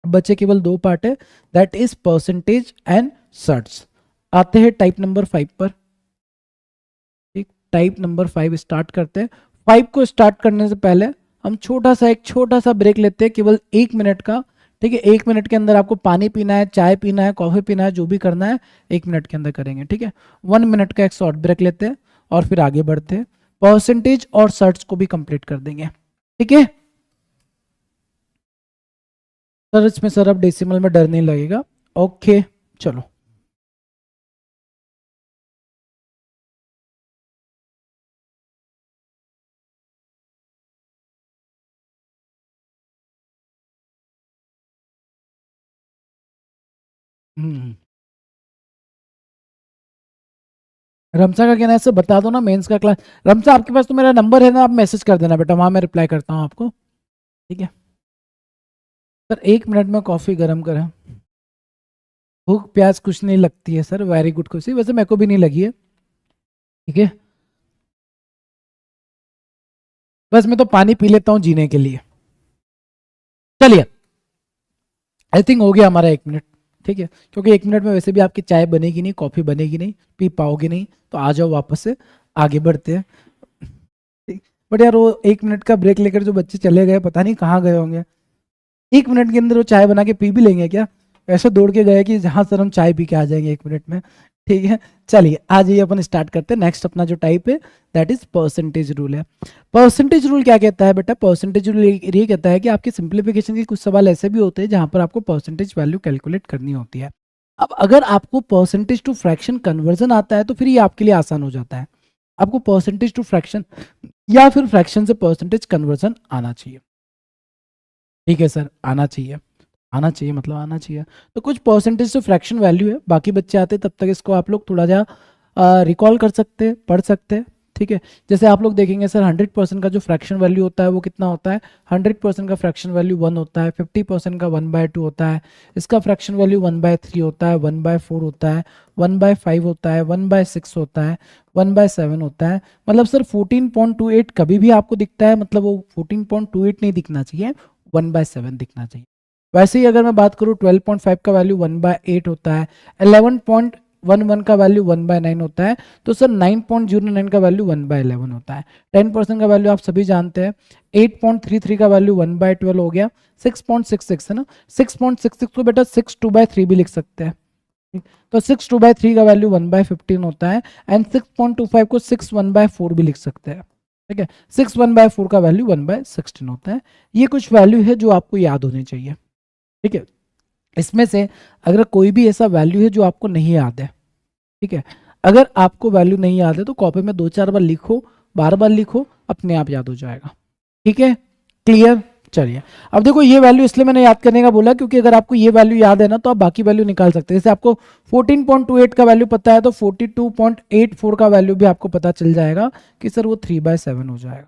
बचे केवल 2 पार्ट है, that is percentage and surds. आते हैं टाइप नंबर 5 पर, ठीक, टाइप नंबर 5 स्टार्ट करते हैं। 5 को स्टार्ट करने से पहले हम एक छोटा सा ब्रेक लेते हैं, केवल 1 मिनट का, ठीक है। 1 मिनट के अंदर आपको पानी पीना है, चाय पीना है, कॉफी पीना है, जो भी करना है 1 मिनट के अंदर करेंगे, ठीक है। 1 मिनट का एक शॉर्ट ब्रेक लेते हैं और फिर आगे बढ़ते हैं, परसेंटेज और सर्ट्स को भी कंप्लीट कर देंगे, ठीक है। सर इसमें सर अब डेसिमल में डर नहीं लगेगा, ओके चलो। रमसा का कहना है सर बता दो ना मेंस का क्लास। रमसा आपके पास तो मेरा नंबर है ना, आप मैसेज कर देना बेटा, वहां मैं रिप्लाई करता हूँ आपको, ठीक है। सर 1 मिनट में कॉफी गर्म करें, भूख प्यास कुछ नहीं लगती है सर, वेरी गुड खुशी, वैसे मेरे को भी नहीं लगी है, ठीक है। बस मैं तो पानी पी लेता हूँ जीने के लिए। चलिए आई थिंक हो गया हमारा 1 मिनट, ठीक है, क्योंकि 1 मिनट में वैसे भी आपकी चाय बनेगी नहीं, कॉफी बनेगी नहीं, पी पाओगे नहीं, तो आ जाओ वापस से आगे बढ़ते हैं। बट यार वो 1 मिनट का ब्रेक लेकर जो बच्चे चले गए, पता नहीं कहाँ गए होंगे। 1 मिनट के अंदर वो चाय बना के पी भी लेंगे क्या? ऐसे दौड़ के गए कि जहां सर हम चाय पी के आ जाएंगे 1 मिनट में, ठीक है। चलिए आज ये अपन स्टार्ट करते हैं। नेक्स्ट अपना जो टाइप है दैट इज परसेंटेज रूल है। परसेंटेज रूल क्या कहता है बेटा? परसेंटेज रूल ये कहता है कि आपके सिंप्लीफिकेशन के कुछ सवाल ऐसे भी होते हैं जहां पर आपको परसेंटेज वैल्यू कैलकुलेट करनी होती है। अब अगर आपको परसेंटेज टू फ्रैक्शन कन्वर्जन आता है तो फिर ये आपके लिए आसान हो जाता है। आपको परसेंटेज टू फ्रैक्शन या फिर फ्रैक्शन से परसेंटेज कन्वर्जन आना चाहिए, ठीक है सर, आना चाहिए, आना चाहिए मतलब आना चाहिए। तो कुछ परसेंटेज से फ्रैक्शन वैल्यू है, बाकी बच्चे आते तब तक इसको आप लोग थोड़ा सा रिकॉल कर सकते हैं, पढ़ सकते हैं, ठीक है। जैसे आप लोग देखेंगे सर 100% का जो फ्रैक्शन वैल्यू होता है वो कितना होता है? 100% का फ्रैक्शन वैल्यू 1 होता है, 50% का 1/2 होता है, इसका फ्रैक्शन वैल्यू 1/3 होता है, 1/4 होता है, 1/5 होता है, 1/6 होता है, 1/7 होता है। मतलब सर 14.28 कभी भी आपको दिखता है, मतलब वो 14.28 नहीं दिखना चाहिए, 1/7 दिखना चाहिए। वैसे ही अगर मैं बात करूँ 12.5 का वैल्यू 1/8 होता है, 11.11 का वैल्यू 1/9 होता है, तो सर 9.09 का वैल्यू 1/11 होता है। 10% का वैल्यू आप सभी जानते हैं, 8.33 का वैल्यू 1/12 हो गया, 6.66 है ना, 6.66 को बेटा 6 2/3 भी लिख सकते हैं, ठीक? तो 6 2/3 का वैल्यू 1/15 होता है, एंड 6.25 को 6 1/4 भी लिख सकते हैं, ठीक है। 6 1/4 का वैल्यू 1/16 होता है। ये कुछ वैल्यू है जो आपको याद होनी चाहिए, ठीक है। इसमें से अगर कोई भी ऐसा वैल्यू है जो आपको नहीं याद है, ठीक है, अगर आपको वैल्यू नहीं याद है तो कॉपी में 2-4 बार लिखो, बार बार लिखो, अपने आप याद हो जाएगा, ठीक है, क्लियर। चलिए अब देखो ये वैल्यू इसलिए मैंने याद करने का बोला क्योंकि अगर आपको ये वैल्यू याद है ना तो आप बाकी वैल्यू निकाल सकते हैं। जैसे आपको 14.28 का वैल्यू पता है तो 42.84 का वैल्यू भी आपको पता चल जाएगा कि सर वो 3/7 हो जाएगा।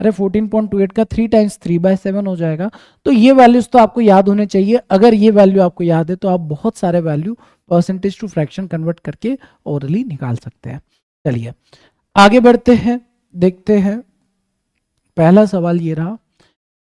अरे 14.28 का 3 टाइम्स 3/7 हो जाएगा। तो ये वैल्यूज तो आपको याद होने चाहिए। अगर ये वैल्यू आपको याद है तो आप बहुत सारे value percentage to fraction convert करके ओरली निकाल सकते हैं। चलिए आगे बढ़ते हैं, देखते हैं। पहला सवाल ये रहा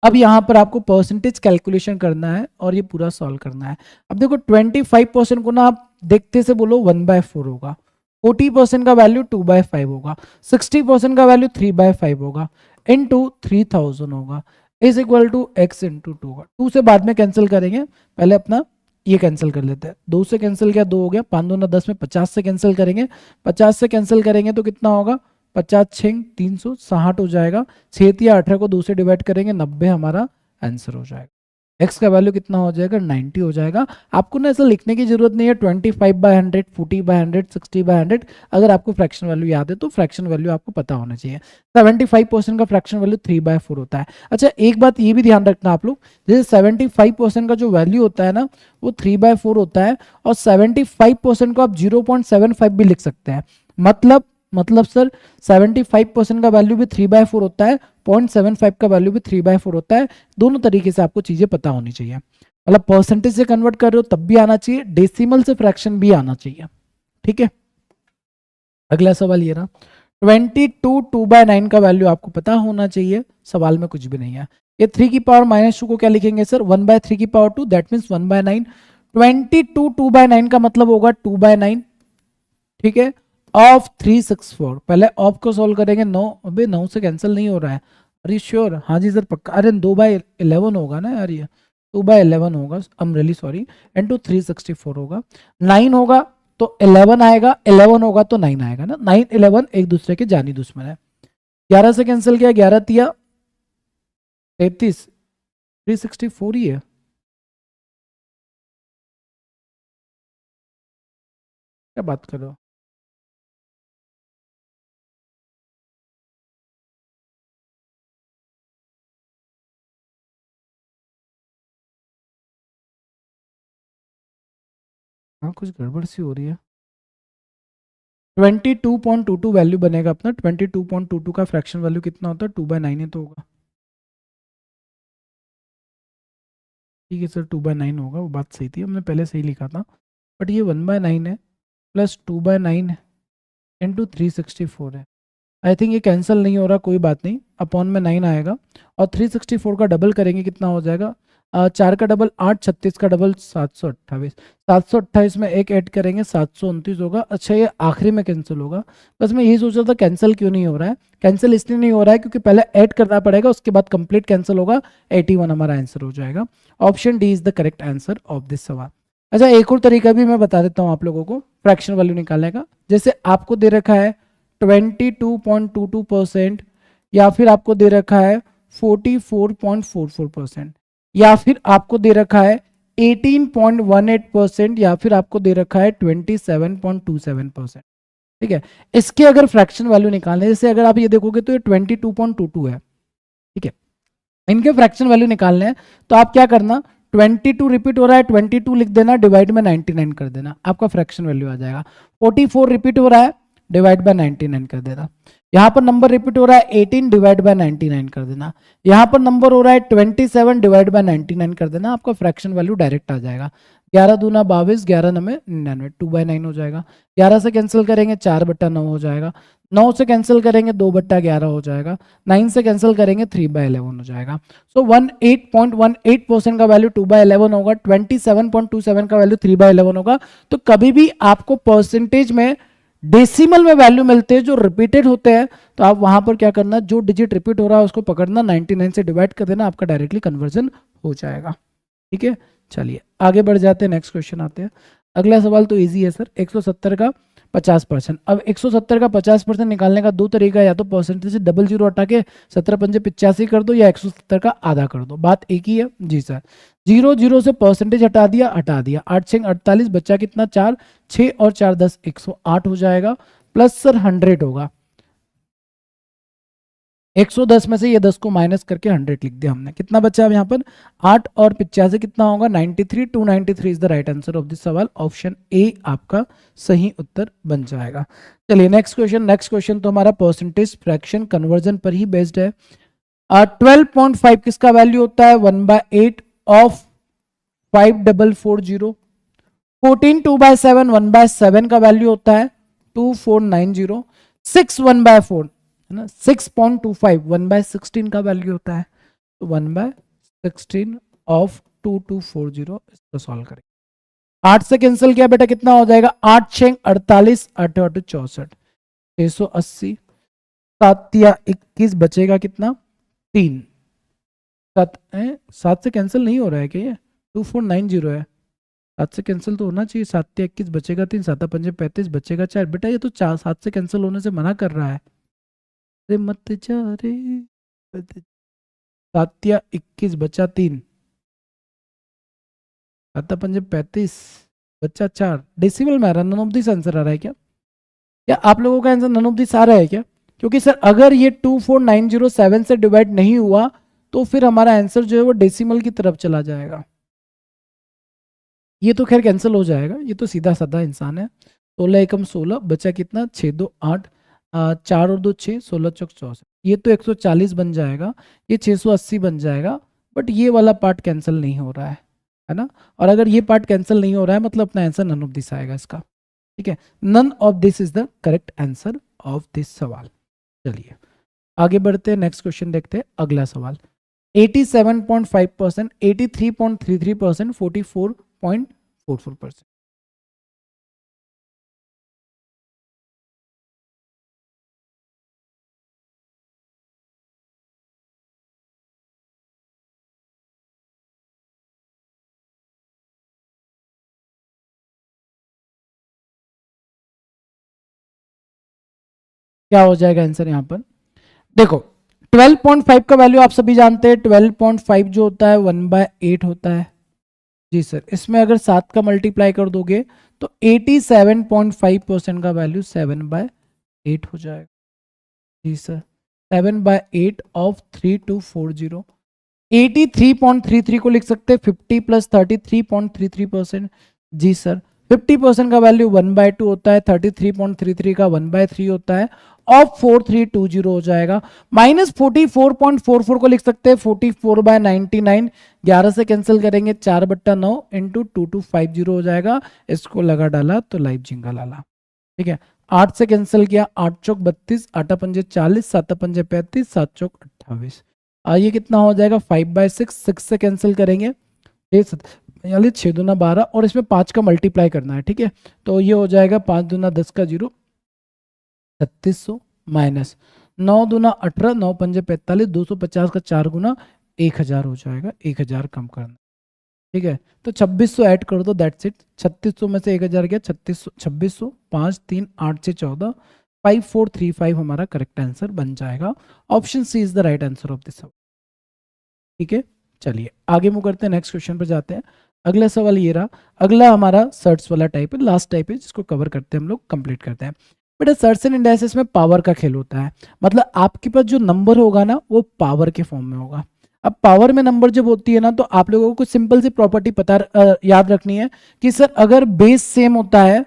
अब यहां पर आपको परसेंटेज कैलकुलेशन करना है और ये पूरा सॉल्व करना है। अब देखो 25% को ना आप देखते से बोलो 1/4 होगा, 40% का वैल्यू 2/5 होगा, 60% का वैल्यू 3/5 होगा, इनटू 3000 होगा, is equal to x into 2 होगा। 2 से बाद में कैंसिल करेंगे, पहले अपना ये कैंसिल कर लेते हैं। 2 से कैंसिल किया 2 हो गया, 5 दूना 10 में 50 से कैंसिल करेंगे, 50 से कैंसिल करेंगे तो कितना होगा, 50 6 360 हो जाएगा, 6 या 18 को 2 से डिवाइड करेंगे 90 हमारा आंसर हो जाएगा। x का वैल्यू कितना हो जाएगा, 90 हो जाएगा। आपको ना ऐसा लिखने की जरूरत नहीं है 25/100, 40/100, 60/100। अगर आपको फ्रैक्शन वैल्यू याद है तो फ्रैक्शन वैल्यू आपको पता होना चाहिए। 75% का फ्रैक्शन वैल्यू 3/4 होता है। अच्छा, एक बात ये भी ध्यान रखना आप लोग, जैसे 75% का जो वैल्यू होता है ना वो 3/4 होता है, और 75% को आप 0.75 भी लिख सकते हैं। मतलब सर 75% का वैल्यू भी 3/4 होता है, 0.75 का वैल्यू भी 3/4 होता है। दोनों तरीके से आपको चीजें पता होनी चाहिए। मतलब परसेंटेज से कन्वर्ट कर रहे हो तब भी आना चाहिए, डेसिमल से फ्रैक्शन भी आना चाहिए। ठीक है, अगला सवाल ये रहा, 22 2/9 का वैल्यू आपको पता होना चाहिए, सवाल में कुछ भी नहीं है। ये 3 की पावर -2 को क्या लिखेंगे सर, 1/3 की पावर 2, दैट मीन्स 1/9। 22 2/9 का मतलब होगा 2/9, ठीक है, ऑफ 364। पहले ऑफ को सोल्व करेंगे, 9, अबे 9 से कैंसिल नहीं हो रहा है, अरे श्योर, हाँ जी सर पक्का, अरे 2/11 होगा ना यार, ये 2/11 होगा, I am really sorry, into 364 होगा, 9 होगा तो 11 आएगा, 11 होगा तो 9 आएगा ना, 9 11 एक दूसरे के जानी दुश्मन है। 11 से कैंसिल किया, 11 तिया 33, 364 ही है, क्या बात कर रहे हो। हाँ कुछ गड़बड़ सी हो रही है। 22.22 वैल्यू बनेगा अपना, 22.22 का फ्रैक्शन वैल्यू कितना होता है, 2/9 ही तो होगा। ठीक है सर, 2/9 होगा, वो बात सही थी, हमने पहले सही लिखा था, बट ये 1/9 है प्लस 2/9 है इंटू 364 है। आई थिंक ये कैंसिल नहीं हो रहा, कोई बात नहीं, अपॉन में 9 आएगा, और 364 का डबल करेंगे कितना हो जाएगा, 4 का डबल 8, 36 का डबल 728, 728 में एक ऐड करेंगे 729 होगा। अच्छा, ये आखिरी में कैंसिल होगा, बस मैं यही सोच रहा था कैंसिल क्यों नहीं हो रहा है। कैंसिल इसलिए नहीं हो रहा है क्योंकि पहले ऐड करना पड़ेगा, उसके बाद कंप्लीट कैंसिल होगा, 81 हमारा आंसर हो जाएगा। Option D is the correct answer of this सवाल। अच्छा, एक और तरीका भी मैं बता देता हूँ आप लोगों को फ्रैक्शन वैल्यू निकालने का। जैसे आपको दे रखा है 22.22%, या फिर आपको दे रखा है 44.44%, या फिर आपको दे रखा है 18.18%, या फिर आपको दे रखा है 27.27%। ठीक है, इसके अगर फ्रैक्शन वैल्यू निकालने, जैसे अगर आप ये देखोगे तो ये 22.22 है, ठीक है, इनके फ्रैक्शन वैल्यू निकालने हैं तो आप क्या करना, 22 रिपीट हो रहा है, 22 लिख देना, डिवाइड में 99 कर देना, आपका फ्रैक्शन वैल्यू आ जाएगा। 44 रिपीट हो रहा है, डिवाइड बाय 99 कर देना। यहाँ पर नंबर रिपीट हो रहा है 18, डिवाइड बाय 99 कर देना। यहाँ पर नंबर हो रहा है 27, डिवाइड बाय 99 कर देना, आपका फ्रैक्शन वैल्यू डायरेक्ट आ जाएगा। 11 दूना 22, 11 9 99, 2/9 हो जाएगा। 11 से कैंसिल करेंगे 4/9 हो जाएगा, 9 से कैंसिल करेंगे 2/11 हो जाएगा, 9 से कैंसिल करेंगे 3/11 हो जाएगा। सो 18.18% का वैल्यू 2/11 होगा, 27.27 का वैल्यू 3/11 होगा। तो कभी भी आपको परसेंटेज में डेसिमल में वैल्यू मिलते हैं जो रिपीटेड होते हैं, तो आप वहां पर क्या करना, जो डिजिट रिपीट हो रहा है उसको पकड़ना, 99 से डिवाइड कर देना, आपका डायरेक्टली कन्वर्जन हो जाएगा। ठीक है, चलिए आगे बढ़ जाते हैं, नेक्स्ट क्वेश्चन आते हैं। अगला सवाल तो इजी है सर, 170 का 50%। अब 170 का 50% निकालने का दो तरीका है, या तो परसेंटेज से डबल जीरो हटा के 17 पंजे 85 कर दो, या 170 का आधा कर दो, बात एक ही है जी सर। 0 0 से परसेंटेज हटा दिया, 8 6 48, बच्चा कितना 4, 6 और 4 10, 108 हो जाएगा, प्लस सर 100 होगा, 110 में से ये 10 को माइनस करके 100 लिख दिया हमने, कितना बचा अब यहाँ पर 8 और 85 कितना होगा 93, 293 is the right answer of this सवाल। ऑप्शन ए आपका सही उत्तर बन जाएगा। चलिए नेक्स्ट क्वेश्चन। नेक्स्ट क्वेश्चन तो हमारा परसेंटेज फ्रैक्शन कन्वर्जन पर ही बेस्ड है। 12.5 किसका वैल्यू होता है, 1/8 ऑफ 5440। 14 2/7, 1/7 का वैल्यू होता है 2490। 6 1/4 है ना, 6.25 1/16 का वैल्यू होता है। तो 1/16 ऑफ 2240 इसको सॉल्व करेंगे। 8 से कैंसिल किया बेटा कितना हो जाएगा, 8 6 48, 8 8 64, 680, 7 या 21 बचेगा कितना 3, 7 से कैंसिल नहीं हो रहा है क्या, ये 2490 है, 7 से कैंसिल तो होना चाहिए, 7 या 21 बचेगा 3, 7 पंजे 35 बचेगा 4, बेटा ये तो 4 7 से कैंसिल होने से मना कर रहा है, अरे मत जा रे, 7 या 21 बचा 3, 7 पंजे 35 बचा 4, डेसिमल में आ रहा है, नन ऑफ दिस आंसर आ रहा है क्या, क्या आप लोगों का आंसर नन ऑफ दिस आ रहा है क्या, क्योंकि सर अगर ये 24907 से डिवाइड नहीं हुआ तो फिर हमारा आंसर जो है वो डेसिमल की तरफ चला जाएगा, ये तो खैर कैंसिल हो जाएगा, ये तो सीधा साधा इंसान है, 16 एकम 16 बचा कितना 6 2 8, 4 और 2 6, 16 चौक 64, ये तो 140 बन जाएगा, ये 680 बन जाएगा, बट ये वाला पार्ट कैंसिल नहीं हो रहा है ना, और अगर ये पार्ट कैंसिल नहीं हो रहा है मतलब अपना आंसर नन ऑफ दिस आएगा इसका, ठीक है, none of this is the correct answer of this सवाल। चलिए आगे बढ़ते हैं, नेक्स्ट क्वेश्चन देखते हैं, अगला सवाल 87.5%, 83.33%, 44.44%। क्या हो जाएगा आंसर यहाँ पर, देखो 12.5 का वैल्यू आप सभी जानते हैं, 12.5 जो होता है 1/8 होता है, जी सर, इसमें अगर 7 का मल्टीप्लाई कर दोगे तो 87.5% का वैल्यू 7/8 हो जाएगा, जी सर, 7/8 ऑफ 3240, 83.33 को लिख सकते हैं 50 प्लस 33.33%, जी सर, 50% का वैल्यू 1/2 होता है, 33.33 का 1/3 होता है, ऑफ 4320 हो जाएगा, माइनस 44.44 को लिख सकते हैं 44/99, 11 से कैंसिल करेंगे 4/9 इंटू 2250 हो जाएगा, इसको लगा डाला तो लाइव जिंगा लाला, ठीक है, 8 से कैंसिल किया, 8 चौक 32, 8 पंजे 40, 7 पंजे 35, 7 चौक 28, ये कितना हो जाएगा 5/6, 6 से कैंसिल करेंगे, 6 दूना 12 और इसमें 5 का मल्टीप्लाई करना है, ठीक है, तो ये हो जाएगा 5 दूना 10 का 0, 3600 माइनस 9 दूना 18, 9 पंजे 45, 250 का 4 गुना 1000 हो जाएगा, 1000 कम करना, ठीक है, तो 2600 ऐड कर दो, दैट्स इट, 3600 में से 1000 गया 3600, 2600, 5 3 8 से 14, 5435 हमारा करेक्ट आंसर बन जाएगा, option C is the right answer of this, ठीक है। चलिए आगे मूव करते हैं, नेक्स्ट क्वेश्चन पर जाते हैं, अगला सवाल ये रहा, अगला हमारा सर्च वाला टाइप है, लास्ट टाइप है जिसको कवर करते हैं हम लोग, कंप्लीट करते हैं, बेटा सर्च एंड इंडाइसिस में पावर का खेल होता है, मतलब आपके पास जो नंबर होगा ना वो पावर के फॉर्म में होगा, अब पावर में नंबर जब होती है ना तो आप लोगों को कुछ सिंपल सी प्रॉपर्टी याद रखनी है कि सर अगर बेस सेम होता है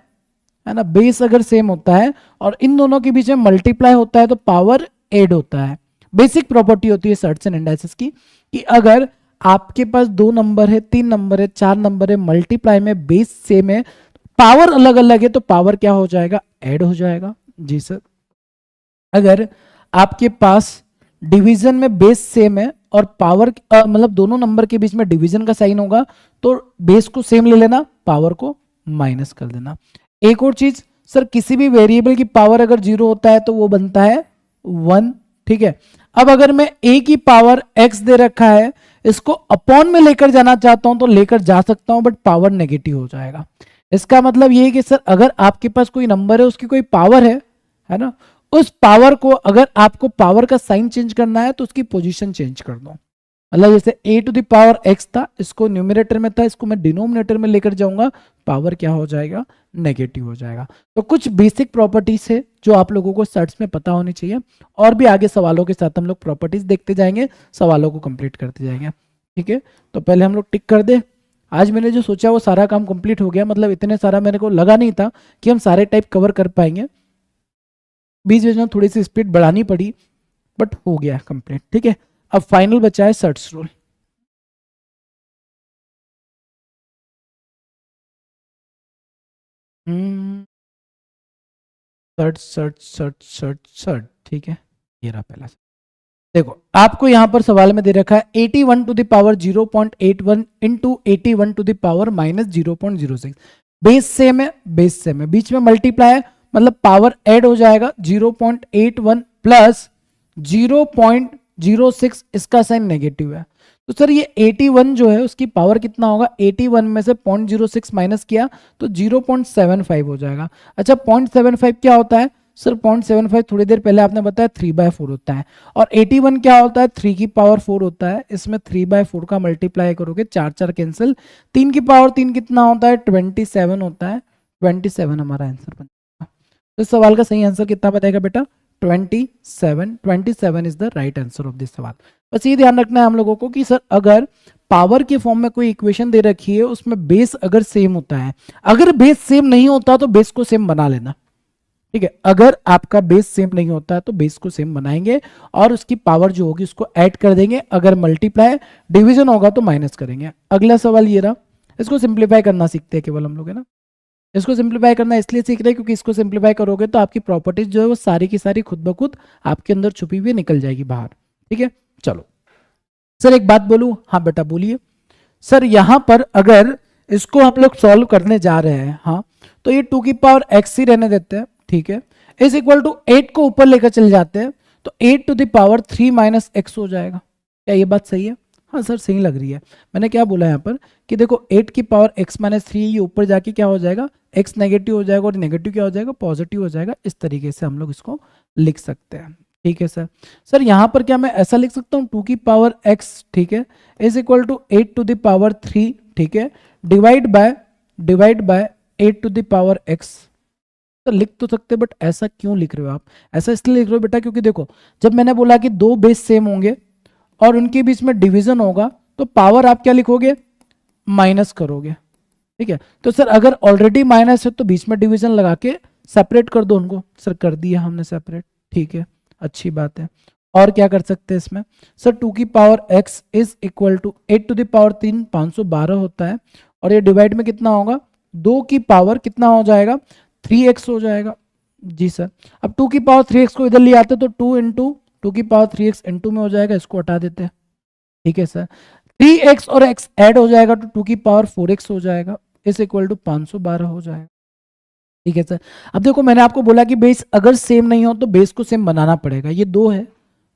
ना, बेस अगर सेम होता है और इन दोनों के बीच में मल्टीप्लाई होता है तो पावर ऐड होता है, बेसिक प्रॉपर्टी होती है सर्च एंड इंडाइसिस की, कि अगर आपके पास 2 नंबर है, 3 नंबर है, 4 नंबर है, मल्टीप्लाई में बेस सेम है, पावर अलग अलग है तो पावर क्या हो जाएगा, ऐड हो जाएगा, जी सर, अगर आपके पास डिवीजन में बेस सेम है और पावर मतलब दोनों नंबर के बीच में डिवीजन का साइन होगा तो बेस को सेम ले लेना, पावर को माइनस कर देना, एक और चीज सर किसी भी वेरिएबल की पावर अगर 0 होता है तो वो बनता है 1, ठीक है, अब अगर मैं a की पावर x दे रखा है, इसको अपॉन में लेकर जाना चाहता हूं तो लेकर जा सकता हूं बट पावर नेगेटिव हो जाएगा, इसका मतलब ये है कि सर अगर आपके पास कोई नंबर है उसकी कोई पावर है ना, उस पावर को अगर आपको पावर का साइन चेंज करना है तो उसकी पोजीशन चेंज कर दो, मतलब जैसे a to the power x था, इसको न्यूमरेटर में था, इसको मैं डिनोमिनेटर में लेकर जाऊंगा, पावर क्या हो जाएगा, नेगेटिव हो जाएगा, तो कुछ बेसिक प्रॉपर्टीज है जो आप लोगों को सर्च में पता होनी चाहिए, और भी आगे सवालों के साथ हम लोग प्रॉपर्टीज देखते जाएंगे, सवालों को कंप्लीट करते जाएंगे, ठीक है, तो पहले हम लोग टिक कर दे, आज मैंने जो सोचा वो सारा काम कंप्लीट हो गया, मतलब इतने सारा मेरे को लगा नहीं था कि हम सारे टाइप कवर कर पाएंगे, बीच बीच में थोड़ी सी स्पीड बढ़ानी पड़ी बट हो गया कंप्लीट, ठीक है, अब फाइनल बचा है search rule, search search search search search, ठीक है, ये रहा पहला, देखो आपको यहां पर सवाल में दे रखा है 81 to the power 0.81 into 81 to the power minus 0.06। Base same है, बेस सेम है, बीच में मल्टीप्लाई है, मतलब पावर ऐड हो जाएगा 0.81 प्लस 0.06, इसका साइन नेगेटिव है। तो सर ये 81 जो है उसकी पावर कितना होगा, 81 में से 0.06 माइनस किया तो 0.75 हो जाएगा। अच्छा 0.75 क्या होता है सर, 0.75 थोड़ी देर पहले आपने बताया 3/4 होता है, और 81 क्या होता है 3 की पावर 4 होता है। इसमें 3/4 का मल्टीप्लाई करोगे, 4 4 कैंसिल, 3 की पावर 3 कितना होता है 27 होता है। 27 हमारा आंसर बनेगा। तो इस सवाल का सही आंसर कितना बताएगा बेटा 27। 27 is the right answer of this सवाल। बस ये ध्यान रखना है हम लोगों को कि सर अगर पावर के फॉर्म में कोई इक्वेशन दे रखी है उसमें बेस अगर सेम होता है, अगर बेस सेम नहीं होता तो बेस को सेम बना लेना, ठीक है। अगर आपका बेस सेम नहीं होता है तो बेस को सेम बनाएंगे और उसकी पावर जो होगी उसको ऐड कर देंगे, अगर मल्टीप्लाई डिवीजन होगा तो माइनस करेंगे। अगला सवाल ये रहा, इसको सिंप्लीफाई करना सीखते हैं केवल हम लोग, है ना। इसको सिंप्लीफाई करना इसलिए सीख रहे हैं क्योंकि इसको सिंप्लीफाई करोगे तो आपकी प्रॉपर्टीज जो है वो सारी की सारी खुद ब खुद आपके अंदर छुपी हुई निकल जाएगी बाहर, ठीक है। चलो सर एक बात बोलूं, हाँ बेटा बोलिए। सर यहां पर अगर इसको हम लोग सॉल्व करने जा रहे हैं, हाँ, तो ये 2 की पावर x ही रहने देते हैं, ठीक है, इज इक्वल टू 8 को ऊपर लेकर चले जाते हैं तो 8 to the power 3 minus x हो जाएगा। क्या ये बात सही है? हाँ सर सही लग रही है। मैंने क्या बोला यहाँ पर कि देखो 8 की पावर x माइनस 3 ये ऊपर जाके क्या हो जाएगा, x नेगेटिव हो जाएगा और नेगेटिव क्या हो जाएगा, पॉजिटिव हो जाएगा। इस तरीके से हम लोग इसको लिख सकते हैं, ठीक है सर। सर यहाँ पर क्या मैं ऐसा लिख सकता हूँ 2 की पावर x, ठीक है, is equal to 8 to the power 3, ठीक है, divide by 8 to the power x। तो लिख तो सकते बट ऐसा क्यों लिख रहे हो आप? ऐसा इसलिए लिख रहे हो बेटा क्योंकि देखो जब मैंने बोला कि दो बेस सेम होंगे और उनके बीच में डिवीजन होगा तो पावर आप क्या लिखोगे, माइनस करोगे, ठीक है। तो सर अगर ऑलरेडी माइनस है तो बीच में डिवीजन लगा के सेपरेट कर दो उनको। सर कर दिया हमने सेपरेट, ठीक है, अच्छी बात है। और क्या कर सकते हैं इसमें सर, 2 की power x is equal to 8 to the power 3 512 होता है, और ये डिवाइड में कितना होगा, 2 की पावर कितना हो जाएगा 3x हो जाएगा। जी सर, अब 2 की पावर 3x को इधर ले आते तो 2 इंटू 2 की पावर 3x इंटू में हो जाएगा, इसको हटा देते हैं, ठीक है सर। 3x और x ऐड हो जाएगा तो 2 की पावर 4x हो जाएगा, इस इक्वल टू 512 हो जाएगा, ठीक है सर। अब देखो मैंने आपको बोला कि बेस अगर सेम नहीं हो तो बेस को सेम बनाना पड़ेगा। ये 2 है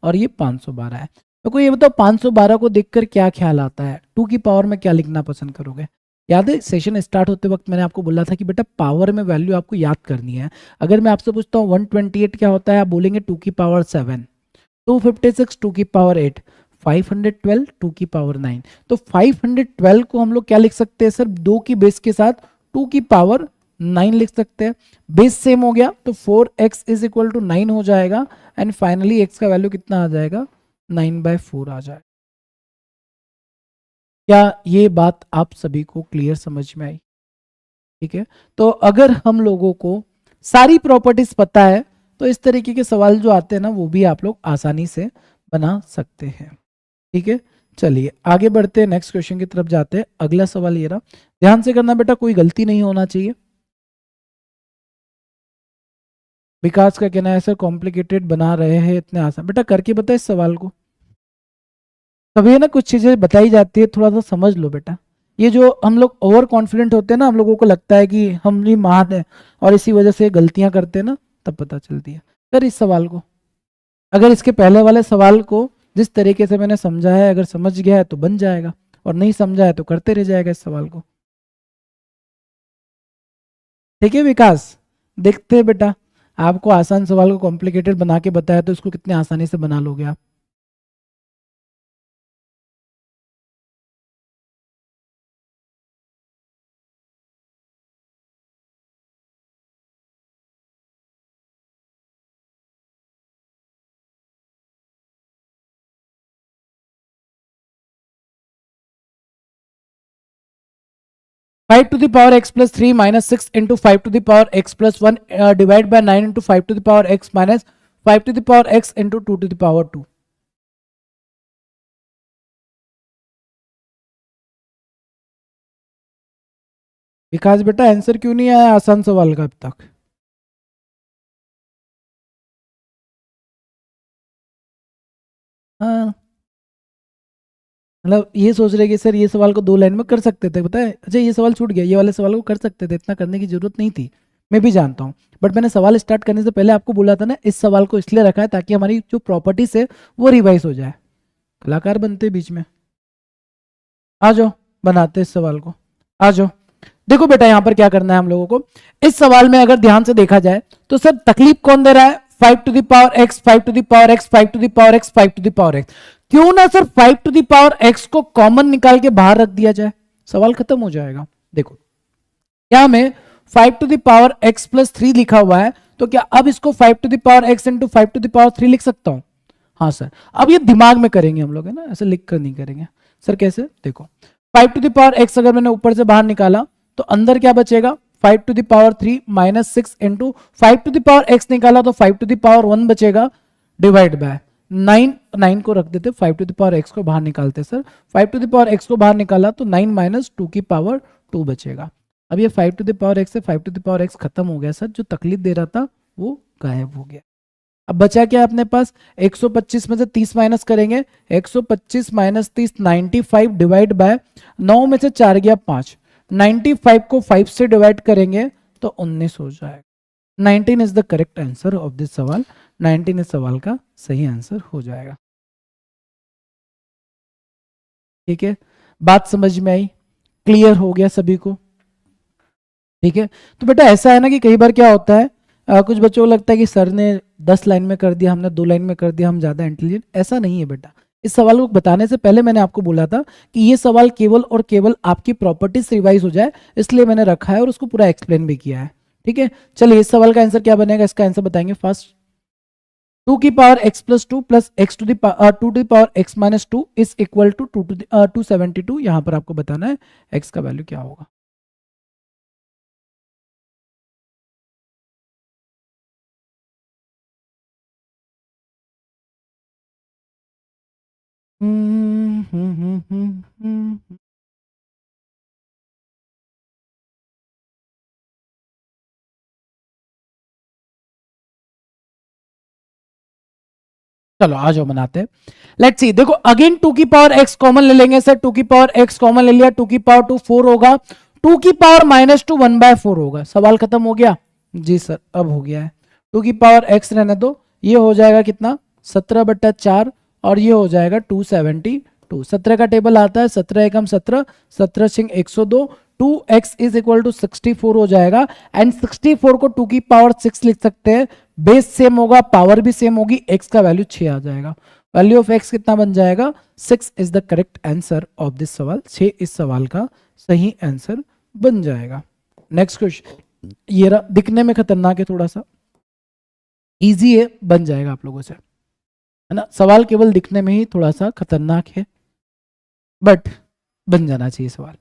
और ये 512 है। तो ये बताओ 512 को देखकर क्या ख्याल आता है, 2 की पावर में क्या लिखना पसंद करोगे? याद है सेशन स्टार्ट होते वक्त मैंने आपको बोला था कि बेटा पावर में वैल्यू आपको याद करनी है। अगर मैं आपसे पूछता हूँ 128 क्या होता है, आप बोलेंगे 2 की पावर 7, 256 2 की पावर 8, 512 2 की पावर 9। तो 512 को हम लोग क्या लिख सकते हैं सर, 2 की बेस के साथ 2 की पावर 9 लिख सकते हैं। बेस सेम हो गया तो 4x इज इक्वल टू 9 हो जाएगा, एंड फाइनली x का वैल्यू कितना आ जाएगा, 9/4 आ जाएगा। क्या ये बात आप सभी को क्लियर समझ में आई? ठीक है, तो अगर हम लोगों को सारी प्रॉपर्टीज पता है तो इस तरीके के सवाल जो आते हैं ना वो भी आप लोग आसानी से बना सकते हैं, ठीक है। चलिए आगे बढ़ते हैं, नेक्स्ट क्वेश्चन की तरफ जाते हैं। अगला सवाल ये रहा, ध्यान से करना बेटा, कोई गलती नहीं होना चाहिए। विकास का कहना है सर कॉम्प्लिकेटेड बना रहे हैं, इतने आसान। बेटा करके बताए इस सवाल को, कभी है ना कुछ चीजें बताई जाती है थोड़ा सा समझ लो बेटा। ये जो हम लोग ओवर कॉन्फिडेंट होते हैं ना, हम लोगों को लगता है कि हम ही महान है और इसी वजह से गलतियां करते हैं ना, तब पता चलती है। सर इस सवाल को, अगर इसके पहले वाले सवाल को जिस तरीके से मैंने समझा है अगर समझ गया है तो बन जाएगा, और नहीं समझा है तो करते रह जाएगा इस सवाल को, ठीक है विकास। देखते हैं बेटा, आपको आसान सवाल को कॉम्प्लिकेटेड बना के बताया तो इसको कितने आसानी से बना लोगे आप। Five to the power x plus 3 minus 6 into 5 to the power x plus 1 divide by 9 into 5 to the power x minus 5 to the power x into 2 to the power 2। Vikas बेटा आंसर क्यों नहीं आया आसान सवाल का अब तक? हाँ, मतलब ये सोच रहे कि सर ये सवाल को 2 लाइन में कर सकते थे, पता है। अच्छा ये सवाल छूट गया, ये वाले सवाल को कर सकते थे, इतना करने की जरूरत नहीं थी। मैं भी जानता हूँ, बट मैंने सवाल स्टार्ट करने से पहले आपको बोला था ना, इस सवाल को इसलिए रखा है ताकि हमारी जो प्रॉपर्टीज है वो रिवाइज हो जाए। कलाकार बनते बीच में। आ जाओ, बनाते इस सवाल को। आ जाओ। देखो बेटा यहाँ पर क्या करना है हम लोगों को। इस सवाल में अगर ध्यान से देखा जाए तो सर तकलीफ कौन दे रहा है? 5 to the power x, 5 to the power x, 5 to the power x, 5 to the power x। क्यों ना sir 5 to the power x को कॉमन निकाल के बाहर रख दिया जाए, सवाल खत्म हो जाएगा। देखो क्या में 5 to the power x+3 लिखा हुआ है, तो क्या अब इसको 5 to the power x into 5 to the power 3 लिख सकता हूं? हाँ सर। अब ये दिमाग में करेंगे हम लोग, है ना, ऐसे लिख कर नहीं करेंगे। सर कैसे? देखो 5 to the power x अगर मैंने ऊपर से बाहर निकाला तो अंदर क्या बचेगा? 5 to the power 3 minus 6 into 5 to the power x निकाला तो 5 to the power 1 बचेगा, डिवाइड बाय 9। 9 को रख देते, 5 to the power x को बाहर निकालते sir. 5 to the power x को बाहर निकाला तो 9 माइनस 2 की पावर 2 बचेगा। अब ये 5 to the power x से 5 to the power x खत्म हो गया सर, जो तकलीफ दे रहा था वो गायब हो गया। अब बचा क्या है अपने पास? 125 में से 30 माइनस करेंगे, 125 माइनस 30 95 डिवाइड बाय 9 में से 4 गया 5, 95 को 5 से डिवाइड करेंगे तो 19 हो जाएगा। 19 is the correct answer of this सवाल। 19 इस सवाल का सही आंसर हो जाएगा। ठीक है, बात समझ में आई? क्लियर हो गया सभी को? ठीक है, तो बेटा ऐसा है ना कि कई बार क्या होता है, कुछ बच्चों को लगता है कि सर ने 10 लाइन में कर दिया, हमने 2 लाइन में कर दिया, हम ज्यादा इंटेलिजेंट। ऐसा नहीं है बेटा। इस सवाल को बताने से पहले मैंने आपको बोला था कि ये सवाल केवल और केवल आपकी प्रॉपर्टीज रिवाइज हो जाए, इसलिए मैंने रखा है और उसको पूरा एक्सप्लेन भी किया है। ठीक है, चलिए इस सवाल का आंसर क्या बनेगा, इसका आंसर बताएंगे फास्ट। 2 की power x+2 plus x to the power x minus 2 is equal to 272। यहां पर आपको बताना है x का वैल्यू क्या होगा। चलो आ जाओ बनाते हैं। लेट्स सी, देखो अगेन 2 की पावर x कॉमन ले लेंगे सर। 2 की पावर x कॉमन ले लिया, 2 की पावर 2 4 होगा, 2 की पावर-2 1/4 होगा। सवाल खत्म हो गया? जी सर अब हो गया है। 2 की पावर x रहने दो, ये हो जाएगा कितना? 17/4 और ये हो जाएगा 272। 17 का टेबल आता है, 17 एकम 17, 17 Singh 102, 2x is equal to 64 हो जाएगा। एंड 64 को 2 की पावर 6 लिख सकते हैं, बेस सेम होगा, पावर भी सेम होगी, x का वैल्यू 6 आ जाएगा। वैल्यू ऑफ x कितना बन जाएगा? 6 is the correct answer of this सवाल। 6 इस सवाल का सही आंसर बन जाएगा। नेक्स्ट क्वेश्चन, ये रहा, दिखने में खतरनाक है, थोड़ा सा इजी है, बन जाएगा आप लोगों से, है ना। सवाल केवल दिखने में ही थोड़ा सा खतरनाक है, बट बन जाना चाहिए सवाल।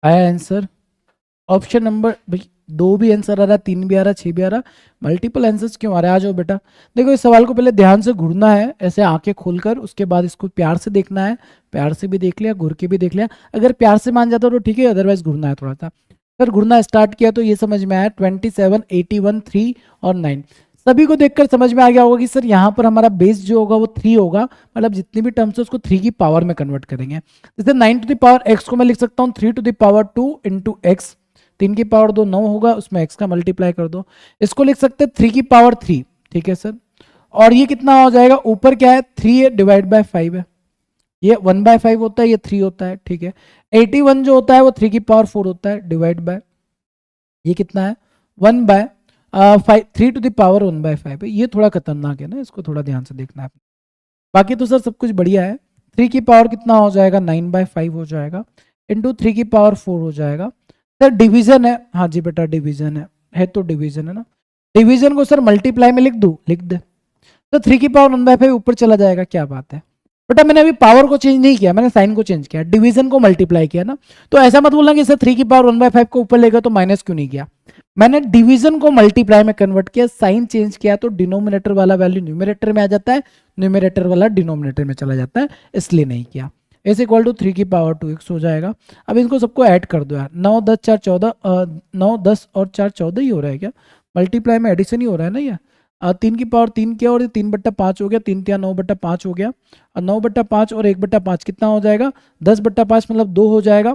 आया आंसर? ऑप्शन नंबर भाई 2 भी आंसर आ रहा, 3 भी आ रहा, 6 भी आ रहा, मल्टीपल आंसर्स क्यों आ रहा है? आ जाओ बेटा। देखो इस सवाल को पहले ध्यान से घूरना है, ऐसे आंखें खोलकर, उसके बाद इसको प्यार से देखना है। प्यार से भी देख लिया, घूर के भी देख लिया। अगर प्यार से मान जाता तो ठीक है, अदरवाइज घूरना है थोड़ा सा। अगर घूरना स्टार्ट किया तो ये समझ में आया 27, 81, 3 और 9। सभी को देखकर समझ में आ गया होगा कि सर यहाँ पर हमारा बेस जो होगा वो 3 होगा, मतलब जितनी भी टर्म्स है उसको 3 की पावर में कन्वर्ट करेंगे। जैसे 9 टू द पावर x को मैं लिख सकता हूँ 3 to the power 2 into x. 3 की पावर 2 9 होगा, उसमें x का मल्टीप्लाई कर दो। इसको लिख सकते हैं 3 की पावर 3, ठीक है सर। और ये कितना हो जाएगा? ऊपर क्या है? 3 है, डिवाइड बाय 5 है। ये 1/5 होता है, ये 3 होता है, ठीक है। 81 जो होता है वो 3 की पावर 4 होता है, डिवाइड बाय ये कितना है? 1/5, 3 टू द पावर 1/5 है। ये थोड़ा खतरनाक है ना, इसको थोड़ा ध्यान से देखना है। बाकी तो सर सब कुछ बढ़िया है। 3 की पावर कितना हो जाएगा, 9/5 हो जाएगा, इंटू 3 की पावर 4 हो जाएगा। सर डिवीजन है, हाँ जी बेटा डिवीजन है तो डिवीजन है ना, डिवीजन को सर मल्टीप्लाई में लिख दूं, लिख दे, तो 3 की पावर 1/5 ऊपर चला जाएगा, क्या बात है बेटा। मैंने अभी पावर को चेंज नहीं किया, मैंने साइन को चेंज किया, डिवीजन को मल्टीप्लाई किया ना। तो ऐसा मत बोलना कि सर 3 की पावर 1/5 को ऊपर लेगा तो माइनस क्यों नहीं किया, मैंने डिवीजन को मल्टीप्लाई में कन्वर्ट किया, साइन चेंज किया तो डिनोमिनेटर वाला वैल्यू न्यूमरेटर में आ जाता है, न्यूमरेटर वाला डिनोमिनेटर में चला जाता है, इसलिए नहीं किया। इज इक्वल टू 3 की पावर 2x हो जाएगा। अब इनको सबको ऐड कर दो यार, 9 10 4 14, 9 10 और 4 14 ही हो रहा है क्या, मल्टीप्लाई में एडिशन ही हो रहा है ना ये। 3 की पावर 3 किया और ये 3/5 हो गया, 3 9/5 हो गया, और 9/5 और 1/5 कितना हो जाएगा, 10/5 मतलब 2 हो जाएगा।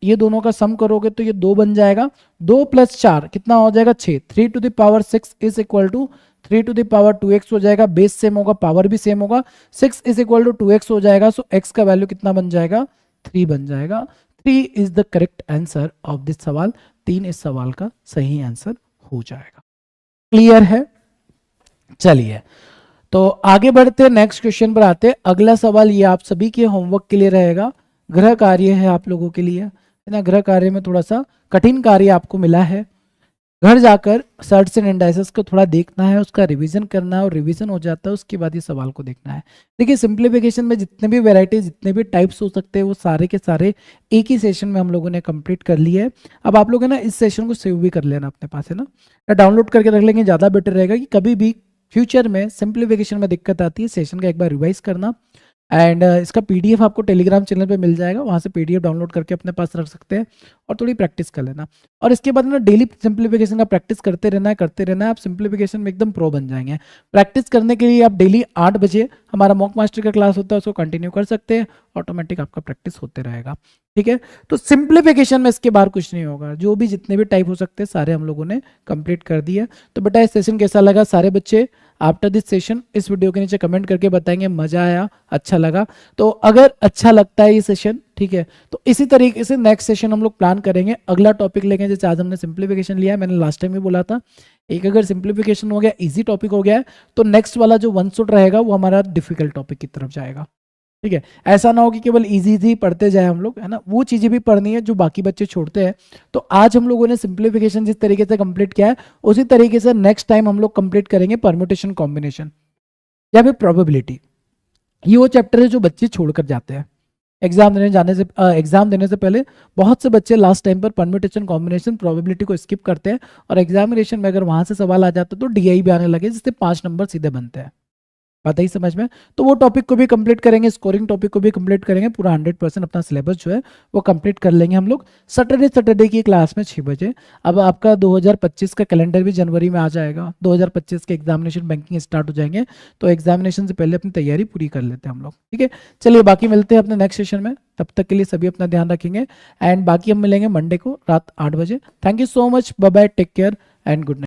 ये दोनों का सम करोगे तो ये 2 बन जाएगा, 2 + 4 कितना हो जाएगा 6, 3 to the power 6 is equal to 3 to the power 2x हो जाएगा, बेस सेम होगा पावर भी सेम होगा, 6 इज इक्वल टू 2x हो जाएगा। सो x का वैल्यू कितना बन जाएगा, 3 बन जाएगा। 3 is the correct answer of this सवाल, 3 इस सवाल का सही आंसर हो जाएगा। क्लियर है, चलिए तो आगे बढ़ते हैं, नेक्स्ट क्वेश्चन पर आते हैं। अगला सवाल ये आप सभी के होमवर्क के लिए रहेगा, गृह कार्य है आप लोगों के लिए, है ना। गृह कार्य में थोड़ा सा कठिन कार्य आपको मिला है, घर जाकर सर्ट्स एंड इंडाइसेस को थोड़ा देखना है, उसका रिवीजन करना है, और रिवीजन हो जाता है उसके बाद ये सवाल को देखना है। देखिए सिंप्लीफिकेशन में जितने भी वैरायटीज, जितने भी टाइप्स हो सकते हैं वो सारे के सारे एक ही सेशन में हम लोगों ने कंप्लीट कर लिए है। अब आप लोग है ना इस सेशन को सेव भी कर लेना अपने पास, है ना, या डाउनलोड करके रख लेंगे, ज़्यादा बेटर रहेगा कि कभी भी फ्यूचर में सिंप्लीफिकेशन में दिक्कत आती है, सेशन का एक बार रिवाइज करना। एंड इसका पीडीएफ आपको टेलीग्राम चैनल पे मिल जाएगा, वहाँ से पीडीएफ डाउनलोड करके अपने पास रख सकते हैं और थोड़ी प्रैक्टिस कर लेना। और इसके बाद ना डेली सिंप्लीफिकेशन का प्रैक्टिस करते रहना है, करते रहना है, आप सिंप्लीफिकेशन में एकदम प्रो बन जाएंगे। प्रैक्टिस करने के लिए आप डेली 8 बजे हमारा मॉक मास्टर का क्लास होता है, उसको कंटिन्यू कर सकते हैं, ऑटोमेटिक आपका प्रैक्टिस होते रहेगा, ठीक है। तो सिंप्लीफिकेशन में इसके बाहर कुछ नहीं होगा, जो भी जितने भी टाइप हो सकते हैं सारे हम लोगों ने कंप्लीट कर दिए। तो बेटा इस सेशन कैसा लगा, सारे बच्चे आफ्टर दिस सेशन इस वीडियो के नीचे कमेंट करके बताएंगे मजा आया, अच्छा लगा। तो अगर अच्छा लगता है ये सेशन, ठीक है, तो इसी तरीके से नेक्स्ट सेशन हम लोग प्लान करेंगे, अगला टॉपिक लेंगे। जैसे आज हमने सिंप्लीफिकेशन लिया है, मैंने लास्ट टाइम भी बोला था, एक अगर सिंप्लीफिकेशन हो गया, इजी टॉपिक हो गया है, तो नेक्स्ट वाला जो वन शॉट रहेगा वो हमारा डिफिकल्ट टॉपिक की तरफ जाएगा, ठीक है। ऐसा ना हो कि केवल इजी इजी पढ़ते जाए हम लोग, है ना, वो चीजें भी पढ़नी है जो बाकी बच्चे छोड़ते हैं। तो आज हम लोगों ने सिंप्लीफिकेशन जिस तरीके से कंप्लीट किया है, उसी तरीके से नेक्स्ट टाइम हम लोग कंप्लीट करेंगे परम्यूटेशन कॉम्बिनेशन या फिर प्रोबेबिलिटी। ये वो चैप्टर है जो बच्चे छोड़कर जाते हैं एग्जाम देने से पहले। बहुत से बच्चे लास्ट टाइम पर परम्यूटेशन कॉम्बिनेशन प्रोबेबिलिटी को स्किप करते हैं, और एग्जामिनेशन में अगर वहां से सवाल आ जाता है तो डीआई भी आने लगे, जिससे 5 नंबर सीधे बनते हैं। बात आई समझ में। तो वो टॉपिक को भी कंप्लीट करेंगे, स्कोरिंग टॉपिक को भी कंप्लीट करेंगे, पूरा 100% अपना सिलेबस जो है वो कंप्लीट कर लेंगे हम लोग सैटरडे की क्लास में 6 बजे। अब आपका 2025 का कैलेंडर भी जनवरी में आ जाएगा, 2025 के एग्जामिनेशन बैंकिंग स्टार्ट हो जाएंगे, तो एग्जामिनेशन से पहले अपनी तैयारी पूरी कर लेते हैं हम लोग, ठीक है। चलिए बाकी मिलते हैं अपने नेक्स्ट सेशन में, तब तक के लिए सभी अपना ध्यान रखेंगे, एंड बाकी हम मिलेंगे मंडे को रात 8 बजे। Thank you so much, bye bye, take care and good night.